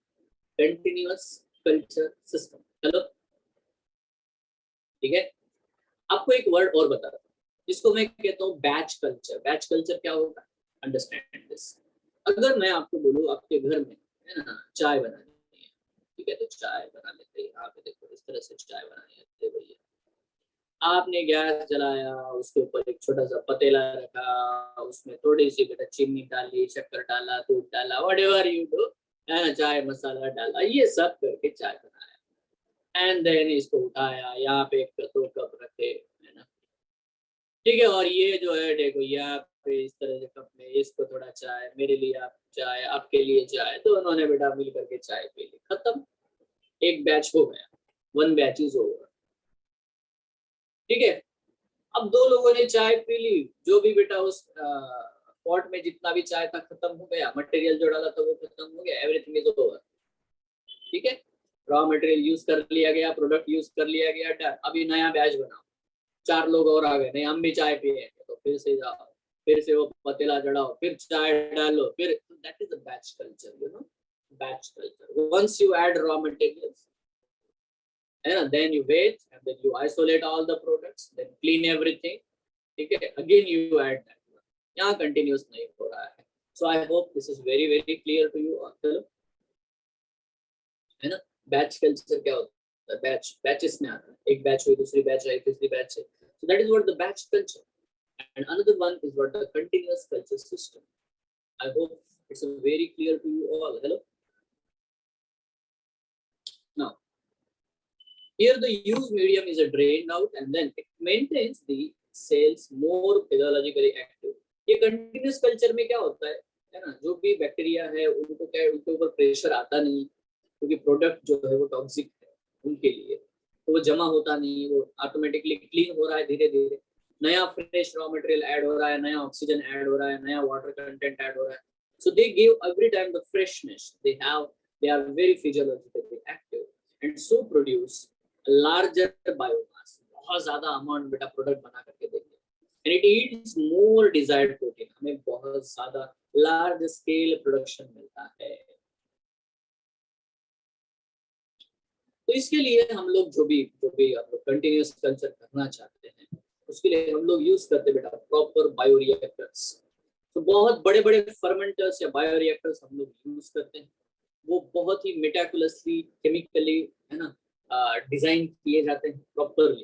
कंटिन्यूअस कल्चर सिस्टम। चलो ठीक है, आपको एक वर्ड और बता रहा हूँ, जिसको मैं कहता हूँ बैच कल्चर। बैच कल्चर क्या होगा, अंडरस्टैंड दिस। अगर मैं आपको बोलूँ आपके घर में है ना चाय बनानी है, ठीक है, तो चाय बना लेते हैं। यहाँ पे देखो इस तरह से चाय बनानी है भैया, आपने गैस जलाया, उसके ऊपर एक छोटा सा पतीला रखा, उसमें थोड़ी सी बेटा चीनी डाली, शक्कर डाला, दूध डाला, व्हाटएवर यू डू, है ना, चाय मसाला डाला, ये सब करके चाय बनाया, एंड देन इसको उठाया, यहाँ पे एक दो कप रखे, है ना, ठीक है, और ये जो है देखो यहाँ पे इस तरह से कप में, इसको थोड़ा चाय, मेरे लिए आप चाय, आपके लिए चाय, तो उन्होंने बेटा मिल करके चाय पी ली, खत्म, एक बैच हो गया, वन बैच इज ओवर, ठीक है। अब दो लोगों ने चाय पी ली, जो भी बेटा उस पॉट में जितना भी चाय था खत्म हो गया, मटेरियल जो डाला था वो खत्म हो गया, एवरीथिंग इज ओवर, ठीक है। रॉ मटेरियल यूज कर लिया गया, प्रोडक्ट यूज कर लिया गया, डन। अभी नया बैच बनाओ, 4 लोग और आ गए, नहीं हम भी चाय पिए, तो फिर से जाओ, फिर से वो पतीला जड़ाओ, फिर चाय डालो, फिर, that is the batch culture, you know, batch culture. Once you add raw materials, है ना, then you wait and then you isolate all the products, then clean everything, ठीक है, again you add that, यहाँ continuous नहीं हो रहा है। So I hope this is very very clear to you all, चलो, है ना। बैच कल्चर क्या होता है, बैच, बैचेस में आता है, एक बैच हुई, दूसरी बैच आई, तीसरी बैच है, so that is what the batch culture, and another one is what the continuous culture system. I hope it's very clear to you all. Hello. Now here the used medium is drained out and then it maintains the cells more physiologically active. ये continuous culture में क्या होता है ना, जो भी bacteria है उनको क्या है, उनके ऊपर प्रेशर आता नहीं, क्योंकि प्रोडक्ट जो है वो टॉक्सिक है उनके लिए, तो वो जमा होता नहीं, वो ऑटोमेटिकली क्लीन हो रहा है धीरे धीरे, नया फ्रेश रॉ मटेरियल ऐड हो रहा है, नया ऑक्सीजन ऐड हो रहा है, नया वाटर कंटेंट ऐड हो रहा है, so they give every time the freshness they have, they are very physiologically active and so produce larger biomass, बहुत ज्यादा अमाउंट बेटा प्रोडक्ट बना करके देंगे, and it eats more desired protein, हमें बहुत ज्यादा लार्ज स्केल प्रोडक्शन मिलता है। तो इसके लिए हम लोग जो भी हम लोग कंटिन्यूअस कल्चर करना चाहते हैं, उसके लिए हम लोग यूज करते बेटा प्रॉपर बायोरिएक्टर्स। तो बहुत बड़े बड़े फर्मेंटर्स या बायोरिएक्टर्स हम लोग यूज करते हैं, वो बहुत ही मेटाकुलसली केमिकली, है ना, डिजाइन किए जाते हैं प्रॉपरली,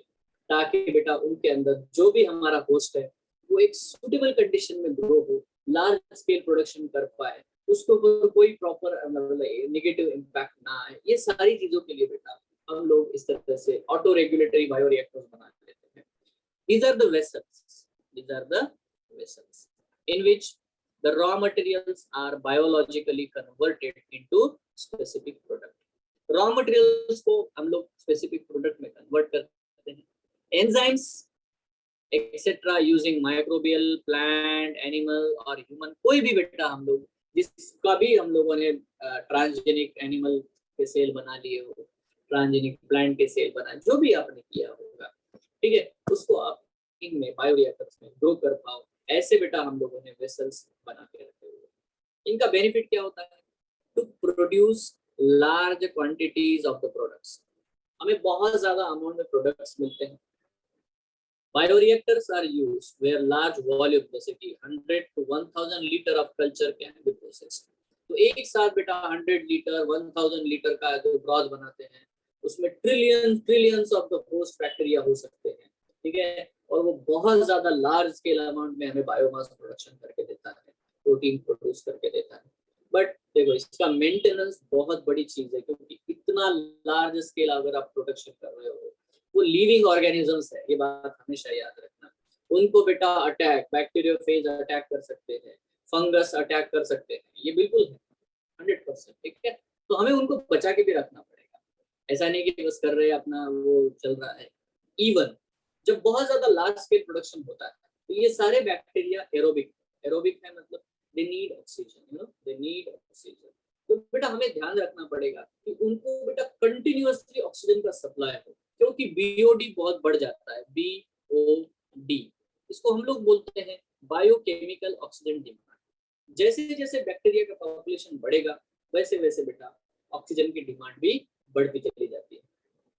ताकि बेटा उनके अंदर जो भी हमारा होस्ट है वो एक सुटेबल कंडीशन में ग्रो हो, लार्ज स्केल प्रोडक्शन कर पाए, उसके ऊपर कोई प्रॉपर नेगेटिव इम्पैक्ट ना आए। ये सारी चीजों के लिए बेटा हम लोग इस तरह से ऑटो रेगुलेटरी बायोरिएक्टर्स बना लेते हैं। These are the vessels. These are the vessels in which the raw materials are biologically converted into specific product. Raw materials को हम लोग स्पेसिफिक प्रोडक्ट में कन्वर्ट करते हैं, enzymes etcetera using microbial, plant, animal और ह्यूमन, कोई भी बेटा हम लोग जिसका भी हम लोगों ने ट्रांसजेनिक एनिमल के सेल बना लिए हो, ट्रांसजेनिक प्लांट के सेल बना, जो भी आपने किया होगा, ठीक है, उसको आप इनमें बायोरिएक्टर्स में ग्रो कर पाओ, ऐसे बेटा हम लोगों ने वेसल्स बना के रखे हुए। इनका बेनिफिट क्या होता है? To produce large quantities of the products, हमें बहुत ज्यादा अमाउंट में प्रोडक्ट्स मिलते हैं। Bioreactors are used where large volume जैसे कि 100 to 1000 litre of culture can be processed. तो एक साथ बेटा 100 लीटर 1000 लीटर का जो ब्रॉथ बनाते हैं, उसमें trillions of the host bacteria हो सकते हैं, ठीक है, और वो बहुत ज्यादा लार्ज स्केल अमाउंट में हमें बायोमास प्रोडक्शन करके देता है, प्रोटीन प्रोड्यूस करके देता है। बट देखो इसका मेंटेनेंस बहुत बड़ी चीज है, क्योंकि इतना लार्ज स्केल अगर आप प्रोडक्शन कर रहे हो, वो लिविंग ऑर्गेनिजम्स है, ये बात हमेशा याद रखना। उनको बेटा अटैक, बैक्टीरियोफेज अटैक कर सकते हैं, फंगस अटैक कर सकते हैं, ये बिल्कुल है 100%, ठीक है। तो हमें उनको बचा के भी रखना पड़ेगा, ऐसा नहीं कि बस कर रहे हैं अपना वो चल रहा है। इवन जब बहुत ज्यादा लार्ज स्केल प्रोडक्शन होता है, तो ये सारे बैक्टीरिया एरोबिक है, मतलब they need oxygen, you know, they need oxygen. तो बेटा हमें ध्यान रखना पड़ेगा कि उनको बेटा कंटिन्यूअसली ऑक्सीजन का सप्लाई हो, क्योंकि बीओडी बहुत बढ़ जाता है, बीओडी, इसको हम लोग बोलते हैं बायोकेमिकल ऑक्सीजन डिमांड। जैसे जैसे बैक्टीरिया का पॉपुलेशन बढ़ेगा, वैसे वैसे बेटा ऑक्सीजन की डिमांड भी बढ़ती चली जाती है।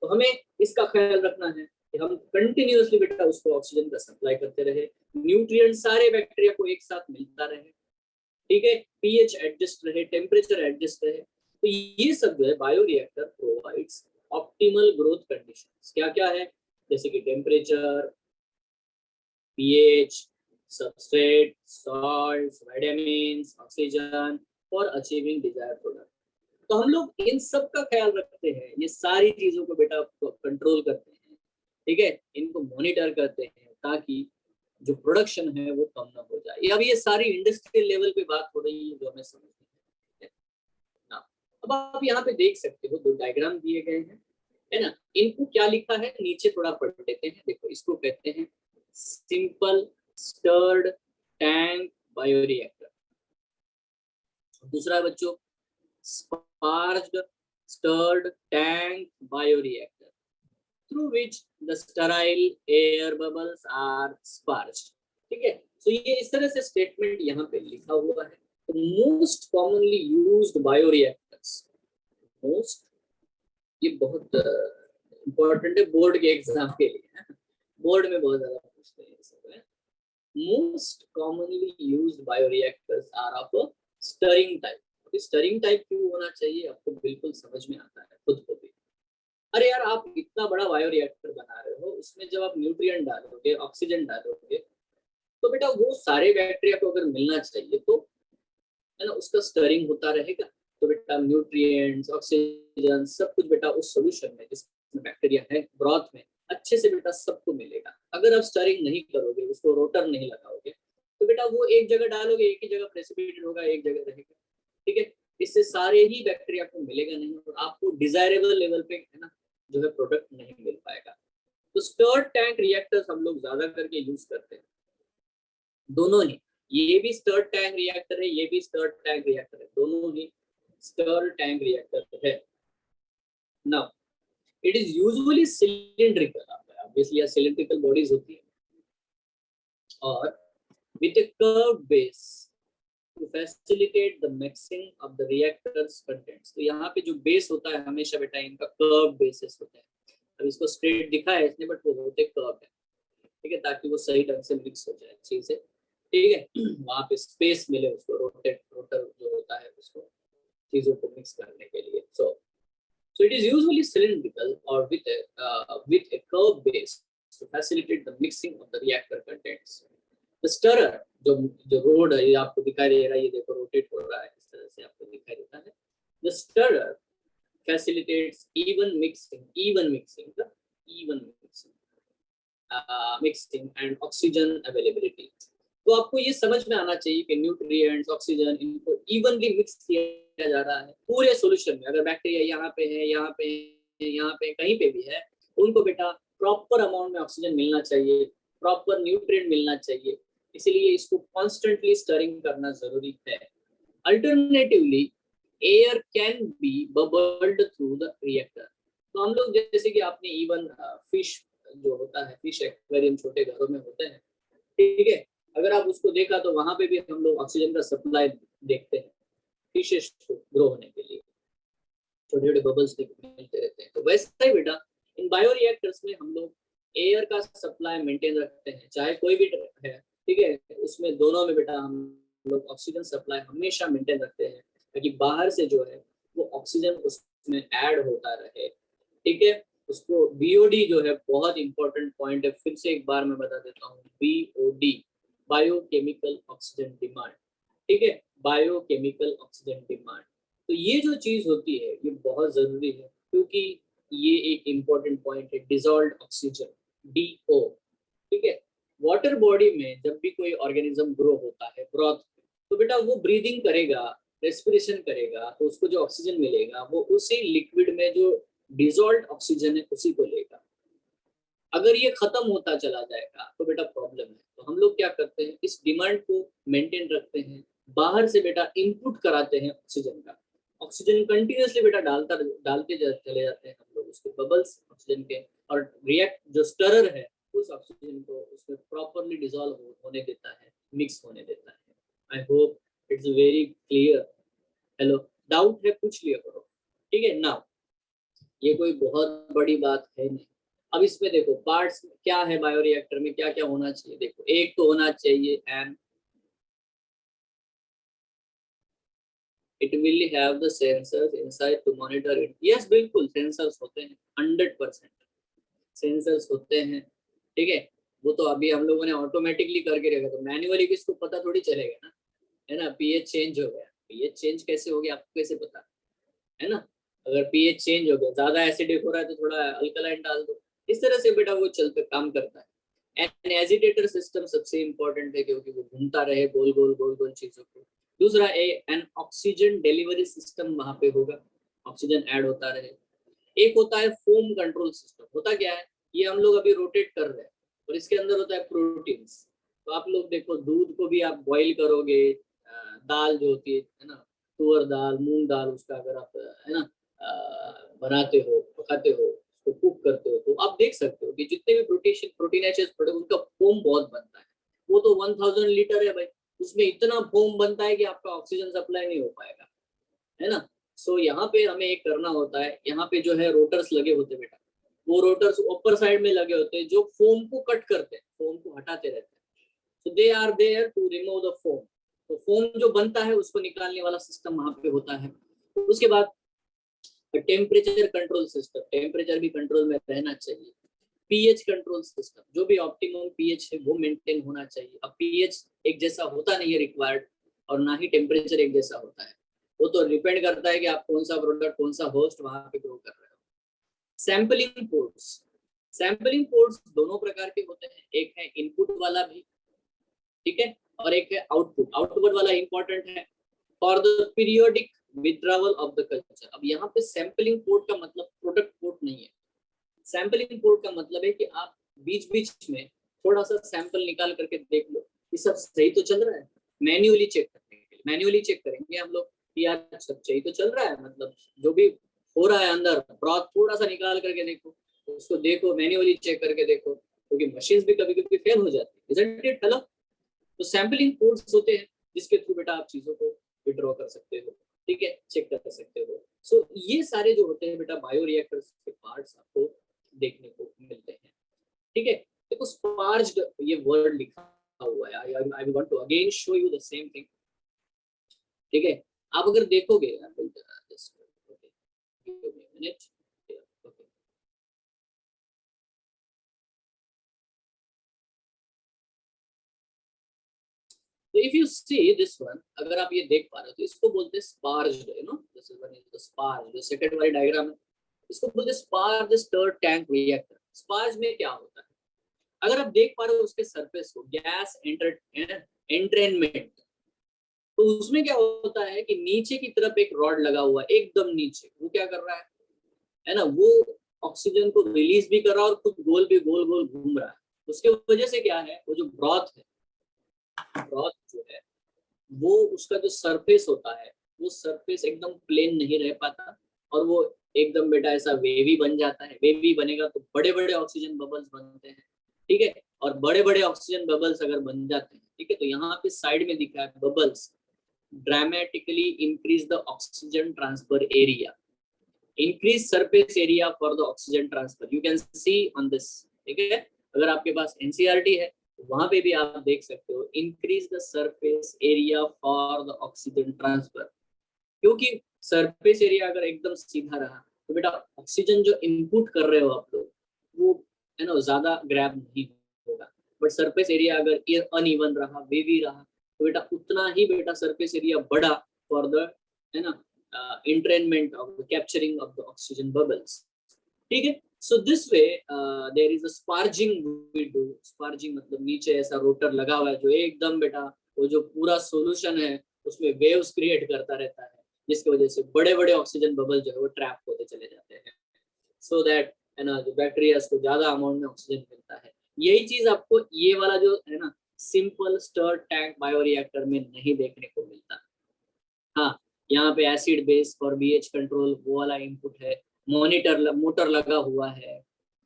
तो हमें इसका ख्याल रखना है कि हम कंटिन्यूअसली बेटा उसको ऑक्सीजन का सप्लाई करते रहे, न्यूट्रिएंट सारे बैक्टीरिया को एक साथ मिलता रहे, ठीक है, पीएच एडजस्ट रहे, टेम्परेचर एडजस्ट रहे। तो ये सब जो है bioreactor provides optimal growth conditions. क्या क्या है? जैसे कि temperature, pH, substrate, salts, vitamins, oxygen for achieving desired product. तो हम लोग इन सब का ख्याल रखते हैं, ये सारी चीजों को बेटा कंट्रोल करते हैं, ठीक है, इनको मॉनिटर करते हैं, ताकि जो प्रोडक्शन है वो कम ना हो जाए। अब ये सारी इंडस्ट्रियल लेवल पे बात हो रही है जो हमें समझनी है ना। अब आप यहाँ पे देख सकते हो, दो डायग्राम दिए गए हैं, है ना, इनको क्या लिखा है नीचे थोड़ा पढ़ लेते हैं। देखो इसको कहते हैं सिंपल स्टर्ड टैंक बायोरिएक्टर। दूसरा बच्चों sparged stirred tank bioreactor, through which the sterile air bubbles are sparged, ठीक है। तो ये इस तरह से स्टेटमेंट यहाँ पे लिखा हुआ है। तो most commonly used bioreactors, most, ये बहुत इंपॉर्टेंट है बोर्ड के एग्जाम के लिए, बोर्ड में बहुत ज्यादा पूछते हैं सब है। Most commonly used bioreactors are of stirring type. Stirring type क्यों होना चाहिए आपको बिल्कुल समझ में आता है खुद को भी। अरे यार आप इतना बड़ा बायोरिएक्टर बना रहे हो, उसमें जब आप न्यूट्रिएंट डालोगे, ऑक्सीजन डालोगे, तो बेटा वो सारे बैक्टीरिया को अगर मिलना चाहिए तो, है ना, उसका स्टरिंग होता रहेगा। तो बेटा न्यूट्रिएंट्स, ऑक्सीजन, सब कुछ बेटा उस सॉल्यूशन में जिसमें बैक्टीरिया है, ब्रॉथ में, अच्छे से बेटा सबको मिलेगा। अगर आप स्टरिंग नहीं करोगे, उसको रोटर नहीं लगाओगे, तो बेटा वो एक जगह डालोगे, एक ही जगह प्रेसिपिटेट होगा, एक जगह रहेगा, ठीक है। इससे सारे ही बैक्टीरिया को मिलेगा नहीं, और आपको डिजायरेबल लेवल पे, है ना, जो है प्रोडक्ट नहीं मिल पाएगा। तो स्टर्ड टैंक रिएक्टर्स हम लोग ज्यादा करके यूज करते हैं, दोनों ही, ये भी स्टर्ड टैंक रिएक्टर है, ये भी स्टर्ड टैंक रिएक्टर है, दोनों ही स्टर्ड टैंक रिएक्टर है। Now it is usually cylindrical, obviously cylindrical bodies होती है, और with a curved base to facilitate the mixing of the reactors contents। तो यहाँ पे जो बेस होता है हमेशा बेटा इनका कर्व बेसिस होता है। अब इसको स्ट्रेट दिखा है इसने, बट वो होते कर्व है, ठीक है, ताकि वो सही ढंग से मिक्स हो जाए अच्छे से, ठीक है, वहाँ पे स्पेस मिले उसको, रोटर जो होता है उसको चीजों को मिक्स करने के लिए। So it is usually cylindrical or with a curved base to facilitate the mixing of the reactor contents। The stirrer, जो रोड है, ये आपको दिखाई दे रहा है, ये देखो रोटेट हो रहा है, इस तरह से आपको दिखाई देता है। The stirrer facilitates even mixing and oxygen availability। तो आपको ये समझ में आना चाहिए कि न्यूट्रिएंट्स, ऑक्सीजन, इनको इवनली मिक्स किया जा रहा है पूरे सॉल्यूशन में। अगर बैक्टीरिया यहाँ पे है, यहाँ पे है, यहाँ पे कहीं पे भी है, उनको बेटा प्रॉपर अमाउंट में ऑक्सीजन मिलना चाहिए, प्रॉपर न्यूट्रिएंट मिलना चाहिए, इसलिए इसको कॉन्स्टेंटली स्टरिंग करना जरूरी है। Alternatively air can be bubbled through the reactor. तो हम लोग जैसे कि आपने इवन फिश जो होता है, फिश एक्वेरियम छोटे घरों में होते हैं, ठीक है, अगर आप उसको देखा तो वहां पे भी हम लोग ऑक्सीजन का सप्लाई देखते हैं फिशेस को ग्रो होने के लिए, छोटे छोटे बबल्स मिलते रहते हैं। तो वैसा ही बेटा इन बायोरिएक्टर्स में हम लोग एयर का सप्लाई मेंटेन रखते हैं, चाहे कोई भी है, ठीक है, उसमें दोनों में बेटा हम लोग ऑक्सीजन सप्लाई हमेशा मेंटेन रखते हैं, ताकि बाहर से जो है वो ऑक्सीजन उसमें ऐड होता रहे, ठीक है। उसको बीओडी जो है बहुत इंपॉर्टेंट पॉइंट है, फिर से एक बार मैं बता देता हूँ, बीओडी बायोकेमिकल ऑक्सीजन डिमांड, ठीक है, बायोकेमिकल ऑक्सीजन डिमांड। तो ये जो चीज होती है ये बहुत जरूरी है, क्योंकि ये एक इंपॉर्टेंट पॉइंट है, डिसॉल्व्ड ऑक्सीजन, डीओ, ठीक है। वाटर बॉडी में जब भी कोई ऑर्गेनिज्म ग्रो होता है, ब्रॉथ, तो बेटा वो ब्रीदिंग करेगा, रेस्पिरेशन करेगा, तो उसको जो ऑक्सीजन मिलेगा वो उसी लिक्विड में जो डिसॉल्व्ड ऑक्सीजन है उसी को लेगा। अगर ये खत्म होता चला जाएगा तो बेटा प्रॉब्लम है। तो हम लोग क्या करते हैं, इस डिमांड को मेंटेन रखते हैं, बाहर से बेटा इनपुट कराते हैं ऑक्सीजन का, ऑक्सीजन कंटिन्यूसली बेटा डालते चले जाते हैं हम लोग उसके बबल्स ऑक्सीजन के, और रिएक्ट जो स्टरर है उस ऑक्सीजन को उसमें प्रॉपरली डिसॉल्व होने देता है, मिक्स होने देता है। I hope it's very clear. Hello, doubt है पूछ लिया करो, ठीक है ना, ये कोई बहुत बड़ी बात है नहीं। अब इसमें देखो पार्ट्स क्या है, बायोरिएक्टर में क्या क्या होना चाहिए, देखो एक तो होना चाहिए an, it will have the sensors inside to monitor it. Yes बिल्कुल सेंसर्स होते हैं, 100% सेंसर्स होते हैं, ठीक है। वो तो अभी हम लोगों ने ऑटोमेटिकली करके रखा, तो मैन्युअली किसको पता थोड़ी चलेगा ना, है ना। पीएच चेंज हो गया, पीएच चेंज कैसे हो गया आपको कैसे पता है ना। अगर पीएच चेंज हो गया, ज्यादा एसिडिक हो रहा है तो थोड़ा अल्कलाइन डाल दो, इस तरह से बेटा वो चलते काम करता है। एन एजिटेटर सिस्टम सबसे इंपॉर्टेंट है, क्योंकि वो घूमता रहे गोल गोल गोल गोल चीजों को। दूसरा एन ऑक्सीजन डिलीवरी सिस्टम वहां पे होगा, ऑक्सीजन ऐड होता रहे। एक होता है फोम कंट्रोल सिस्टम, होता क्या है, ये हम लोग अभी रोटेट कर रहे हैं, और इसके अंदर होता है प्रोटीन्स। तो आप लोग देखो दूध को भी आप बॉईल करोगे, दाल जो होती है ना, तुअर दाल, मूंग दाल, उसका अगर आप है ना बनाते हो, पकाते हो, उसको कुक करते हो, तो आप देख सकते हो कि जितने भी प्रोटीनेशियस प्रोडक्ट, उनका फोम बहुत बनता है। वो तो 1000 लीटर है भाई, उसमें इतना फोम बनता है कि आपका ऑक्सीजन सप्लाई नहीं हो पाएगा, है ना। सो यहाँ पे हमें एक करना होता है, यहाँ पे जो है रोटर्स लगे होते हैं बेटा, वो रोटर्स ऊपर साइड में लगे होते हैं जो फोम को कट करते हैं, फोम को हटाते रहते हैं। So they are there to remove the foam. तो फोम जो बनता है उसको निकालने वाला सिस्टम वहां पे होता है। उसके बाद टेम्परेचर कंट्रोल सिस्टम, टेम्परेचर भी कंट्रोल में रहना चाहिए। पीएच कंट्रोल सिस्टम, जो भी ऑप्टिमम पीएच है वो मेंटेन होना चाहिए। अब पीएच एक जैसा होता नहीं है रिक्वायर्ड, और ना ही टेम्परेचर एक जैसा होता है, वो तो डिपेंड करता है कि आप कौन सा प्रोडक्ट, कौन सा होस्ट वहां पे ग्रो कर रहे हो। सैम्पलिंग पोर्ट्स, सैम्पलिंग पोर्ट्स दोनों प्रकार के होते हैं, एक है इनपुट वाला भी, ठीक है, और एक है आउटपुट। आउटपुट वाला इंपॉर्टेंट है for the periodic withdrawal of the culture. अब यहाँ पे सैम्पलिंग पोर्ट का मतलब प्रोडक्ट पोर्ट नहीं है, सैम्पलिंग पोर्ट का मतलब है कि आप बीच बीच में थोड़ा सा सैंपल निकाल करके देख लो कि सब सही तो चल रहा है। मैन्युअली चेक करने के लिए, मैन्युअली चेक करेंगे हम लोग कि यार सब सही तो चल रहा है, मतलब जो भी हो रहा है अंदर, ब्रॉथ थोड़ा सा निकाल करके देखो, उसको देखो, मैन्युअली चेक करके देखो, क्योंकि मशीन भी कभी कभी फेल हो जाती है, इजंट इट। हेलो, तो सैम्पलिंग पोर्ट्स होते हैं जिसके थ्रू बेटा आप चीजों को विड्रॉ कर सकते हो, ठीक है, चेक कर सकते हो। सो ये सारे जो होते हैं बेटा बायोरिएक्टर्स के पार्ट्स आपको देखने को मिलते हैं, ठीक है। देखो स्पार्ज्ड ये वर्ड लिखा हुआ है, I want to again show you the same thing, ठीक है। आप अगर देखोगे जस्ट मिनट, तो if you see this one, अगर आप ये देख पा रहे हो तो इसको बोलते हैं sparged, you know, this is one is the sparge, जो सेकंड वाली डायग्राम है, इसको बोलते हैं sparge stirred tank reactor. Sparge में क्या होता है, अगर आप देख पा रहे हो उसके सरफेस को, गैस एंटर एंट्रेनमेंट। तो उसमें क्या होता है कि नीचे की तरफ एक रॉड लगा हुआ है, एकदम नीचे, वो क्या कर रहा है ना, वो ऑक्सीजन को रिलीज भी कर रहा है और खुद गोल भी गोल गोल घूम रहा है। उसके वजह से क्या है, वो जो ब्रॉथ है, ब्रॉथ जो है वो उसका जो सरफेस होता है, वो सरफेस एकदम प्लेन नहीं रह पाता और वो एकदम बेटा ऐसा वेवी बन जाता है। वेवी बनेगा तो बड़े बड़े ऑक्सीजन बबल्स बनते हैं, ठीक है। और बड़े बड़े ऑक्सीजन बबल्स अगर बन जाते हैं, ठीक है, तो यहाँ पे साइड में दिखा है bubbles dramatically increase the oxygen transfer area, increase surface area for the oxygen transfer, you can see on this, ठीक है। अगर आपके पास एनसीईआरटी है वहां पे भी आप देख सकते हो, increase the surface area for the oxygen transfer. क्योंकि सरफेस एरिया अगर एकदम सीधा रहा तो बेटा ऑक्सीजन जो इनपुट कर रहे हो आप लोग, वो है ना ज्यादा ग्रैब नहीं होगा। बट सरफेस एरिया अगर अनइवन रहा, वेवी रहा, तो बेटा उतना ही बेटा सरफेस एरिया बढ़ा फॉर द, है ना, entrainment of the capturing of the oxygen bubbles, ठीक है। So this way there is a sparging we do. Sparging मतलब नीचे ऐसा रोटर लगा हुआ है जो एकदम बेटा वो जो पूरा सॉल्यूशन है उसमें वेव्स क्रिएट करता रहता है, जिसकी वजह से बड़े बड़े ऑक्सीजन बबल जो है वो ट्रैप होते चले जाते हैं, सो दैट है ना जो बैक्टीरिया को ज्यादा अमाउंट में ऑक्सीजन मिलता है। यही चीज आपको ये वाला जो है ना सिंपल स्टर टैंक बायोरिएक्टर में नहीं देखने को मिलता। हाँ, यहाँ पे एसिड बेस और बीएच कंट्रोल वो वाला इनपुट है, मॉनिटर मोटर लगा हुआ है,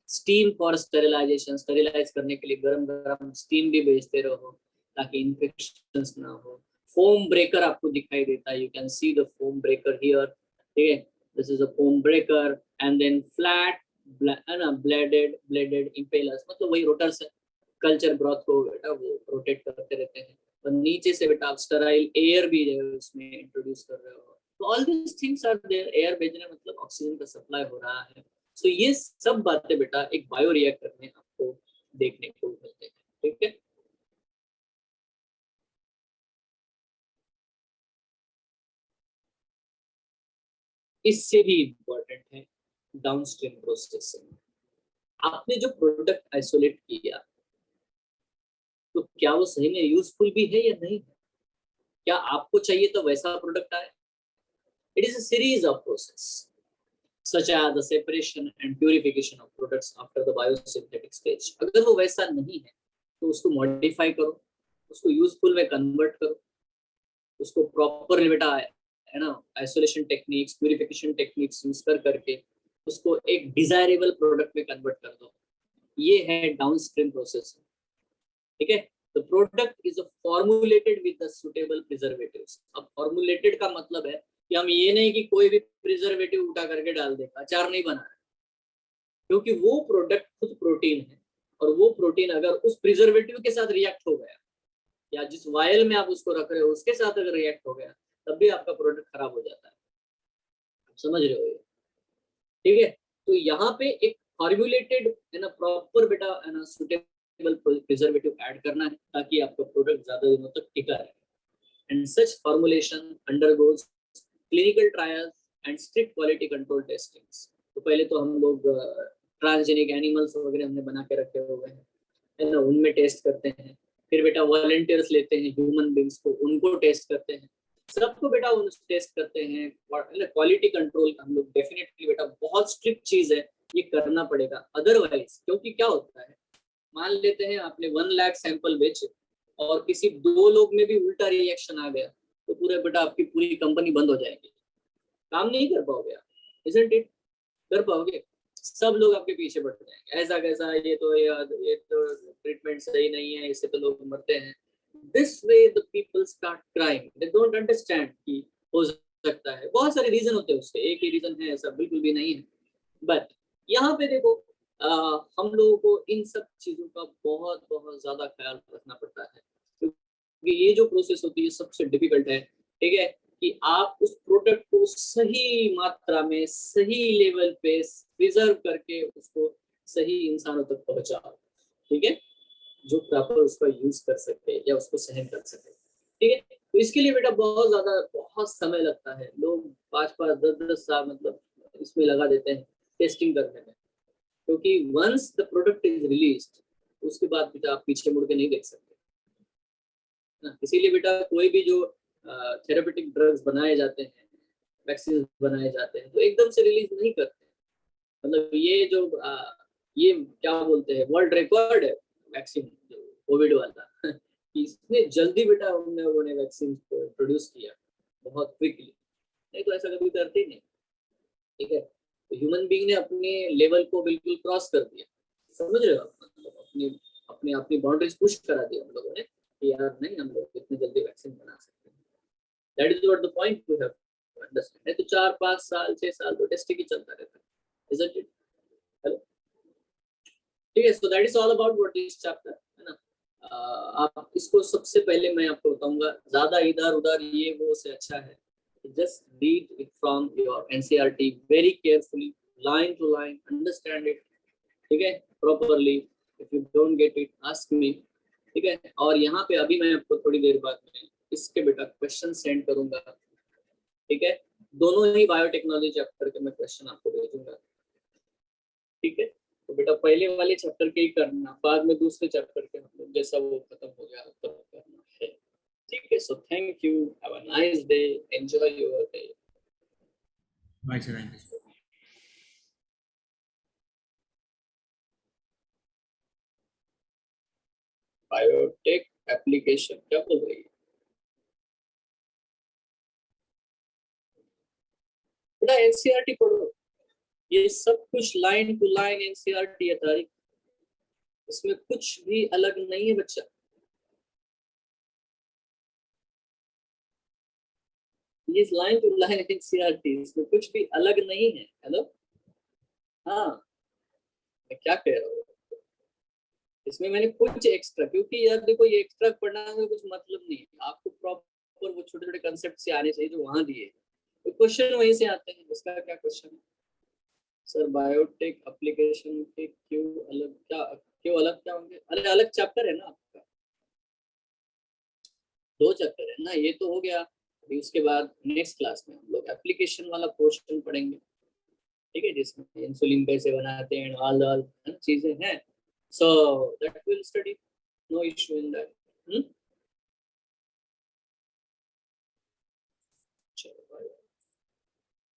स्टीम फॉर स्टेरिलाइजेशन, स्टेरिलाइज करने के लिए गरम गरम स्टीम भी भेजते रहो ताकि इन्फेक्शंस ना हो। फोम ब्रेकर आपको दिखाई देता है, you can see the foam breaker here, ठीक है, this is a foam breaker and then flat है ना ब्लेडेड इम्पेलर्स, मतलब वही रोटर्स है, कल्चर ब्रॉथ को बेटा वो रोटेट करते रहते हैं। और नीचे से बेटा आप स्टराइल एयर भी जो है उसमें इंट्रोड्यूस कर रहे हो। तो all this things are there, air भेजने मतलब ऑक्सीजन का सप्लाई हो रहा है। सो ये सब बातें बेटा एक बायोरिएक्टर में आपको देखने को मिलते हैं, ठीक है। इससे भी इम्पोर्टेंट है डाउनस्ट्रीम प्रोसेसिंग। आपने जो प्रोडक्ट आइसोलेट किया तो क्या वो सही में यूजफुल भी है या नहीं है, क्या आपको चाहिए तो वैसा प्रोडक्ट आए। It is a series of process such as the separation and purification of products after the biosynthetic stage। अगर वो वैसा नहीं है तो उसको मॉडिफाई करो, उसको यूजफुल में कन्वर्ट करो, उसको प्रॉपर बेटा है ना isolation techniques, purification techniques use कर करके उसको एक डिजायरेबल प्रोडक्ट में कन्वर्ट कर दो। ये है डाउनस्ट्रीम प्रोसेस, ठीक है। The product is formulated with the suitable preservatives. अब फॉर्मुलेटेड का मतलब है कि हम ये नहीं कि कोई भी प्रिजर्वेटिव उठा करके डाल देगा, अचार नहीं बना रहे, क्योंकि वो प्रोडक्ट खुद प्रोटीन है और वो प्रोटीन अगर उस प्रिजर्वेटिव के साथ रिएक्ट हो गया या जिस वायल में आप उसको रख रहे हो उसके साथ अगर रिएक्ट हो गया तब भी आपका प्रोडक्ट खराब हो जाता है। आप समझ रहे हो ये, ठीक है। तो यहाँ पे एक फॉर्मुलेटेड है ना प्रॉपर बेटा है ना सुटेबल प्रिजर्वेटिव ऐड करना है ताकि आपका प्रोडक्ट ज्यादा दिनों तक टिका रहे। And such formulation undergoes clinical trials and strict quality control testings. तो पहले तो हम लोग ट्रांसजेनिक एनिमल्स वगैरह हमने बना के रखे हुए हैं, है ना, उनमें टेस्ट करते हैं। फिर बेटा वॉलंटियर्स लेते हैं ह्यूमन बींग्स को, उनको टेस्ट करते हैं, सबको बेटा उन टेस्ट करते हैं। क्वालिटी कंट्रोल हम लोग डेफिनेटली बेटा बहुत स्ट्रिक्ट चीज है, ये करना पड़ेगा। अदरवाइज क्योंकि क्या होता है, मान लेते हैं आपने 1 लाख सैंपल बेचे और किसी 2 लोग में भी उल्टा रिएक्शन आ गया तो पूरे बेटा आपकी पूरी कंपनी बंद हो जाएगी, काम नहीं कर पाओगे आप, इजंट इट, कर पाओगे, सब लोग आपके पीछे पड़ जाएंगे, ऐसा कैसा, ये तो ट्रीटमेंट सही नहीं है, इससे तो लोग मरते हैं। This way the people start crying, they don't understand कि हो सकता है, बहुत सारे रीजन होते हैं उसके, एक ही रीजन है ऐसा बिल्कुल भी नहीं है। बट यहाँ पे देखो हम लोगों को इन सब चीजों का बहुत बहुत ज्यादा ख्याल रखना पड़ता है, क्योंकि ये जो प्रोसेस होती है सबसे डिफिकल्ट है, ठीक है, कि आप उस प्रोडक्ट को सही मात्रा में सही लेवल पे प्रिजर्व करके उसको सही इंसानों तक पहुंचाओ, ठीक है, जो प्रॉपर उसका यूज कर सके या उसको सहन कर सके, ठीक है। तो इसके लिए बेटा बहुत ज्यादा बहुत समय लगता है, लोग 5-5 10-10 साल मतलब इसमें लगा देते हैं टेस्टिंग करने में, क्योंकि once the product is released उसके बाद बेटा आप पीछे मुड़ के नहीं देख सकते। ना। इसीलिए बेटा कोई भी जो थेरेपेटिक ड्रग्स बनाए जाते हैं, वैक्सीन बनाए जाते हैं, तो एकदम से रिलीज नहीं करते। मतलब ये जो ये क्या बोलते हैं, वर्ल्ड रिकॉर्ड है वैक्सीन कोविड वाला कि इतने जल्दी बेटा उन लोगों ने वैक्सीन को प्रोड्यूस किया, बहुत क्विकली। नहीं तो ऐसा कभी करते ही नहीं, ठीक है। तो ह्यूमन बीइंग ने अपने लेवल को बिल्कुल क्रॉस कर दिया, समझ रहे हो आप? मतलब अपनी अपनी अपनी बाउंड्रीज पुश करा दिया हम लोगों ने कि यार नहीं, हम लोग इतनी जल्दी वैक्सीन बना सकते हैं। That is what the point you have to understand. नहीं तो 4-5 साल 6 साल तो टेस्टिंग ही चलता रहता है, इजंट इट? हेलो, ठीक है। So that is all about what this chapter, है ना। आप इसको सबसे पहले मैं आपको बताऊंगा, ज्यादा इधर उधर ये वो से अच्छा है just read it from your NCERT very carefully, line to line, understand it, ठीक है, properly. If you don't get it, ask me, ठीक है। और यहाँ पे अभी मैं आपको थोड़ी देर बाद में इसके बेटा क्वेश्चन सेंड करूंगा, ठीक है। दोनों ही बायोटेक्नोलॉजी चैप्टर के मैं क्वेश्चन आपको भेजूंगा, ठीक है। तो बेटा पहले वाले चैप्टर के ही करना, बाद में दूसरे चैप्टर के हम लोग जैसा वो खत्म हो गया तब करना है, ठीक है। So thank you, have a nice day, enjoy your day. Bye sir, thank you. Biotech application क्या बोल रही है बेटा? एनसीईआरटी पढ़ो, ये सब कुछ लाइन टू लाइन एनसीईआरटी है तारीख, इसमें कुछ भी अलग नहीं है बच्चा। ये लाइन टू लाइन एनसीईआरटी, इसमें कुछ भी अलग नहीं है। हेलो, हाँ, मैं क्या कह रहा हूँ, इसमें मैंने कुछ एक्स्ट्रा, क्योंकि यार देखो ये एक्स्ट्रा पढ़ना में कुछ मतलब नहीं है, आपको प्रॉपर वो छोटे छोटे कंसेप्ट से आने चाहिए जो वहां दिए, तो क्वेश्चन वहीं से आते हैं। इसका क्या क्वेश्चन है सर, बायोटेक एप्लीकेशन के क्यों अलग क्या होंगे? अरे अलग चैप्टर है ना आपका, 2 चैप्टर है ना, ये तो हो गया। अभी उसके बाद नेक्स्ट क्लास में हम लोग एप्लीकेशन वाला पोर्शन पढ़ेंगे, ठीक है, जिसमें इंसुलिन कैसे बनाते हैं, ऑल ऑल चीजें हैं। So that will study, no issue in that. चलो बाय।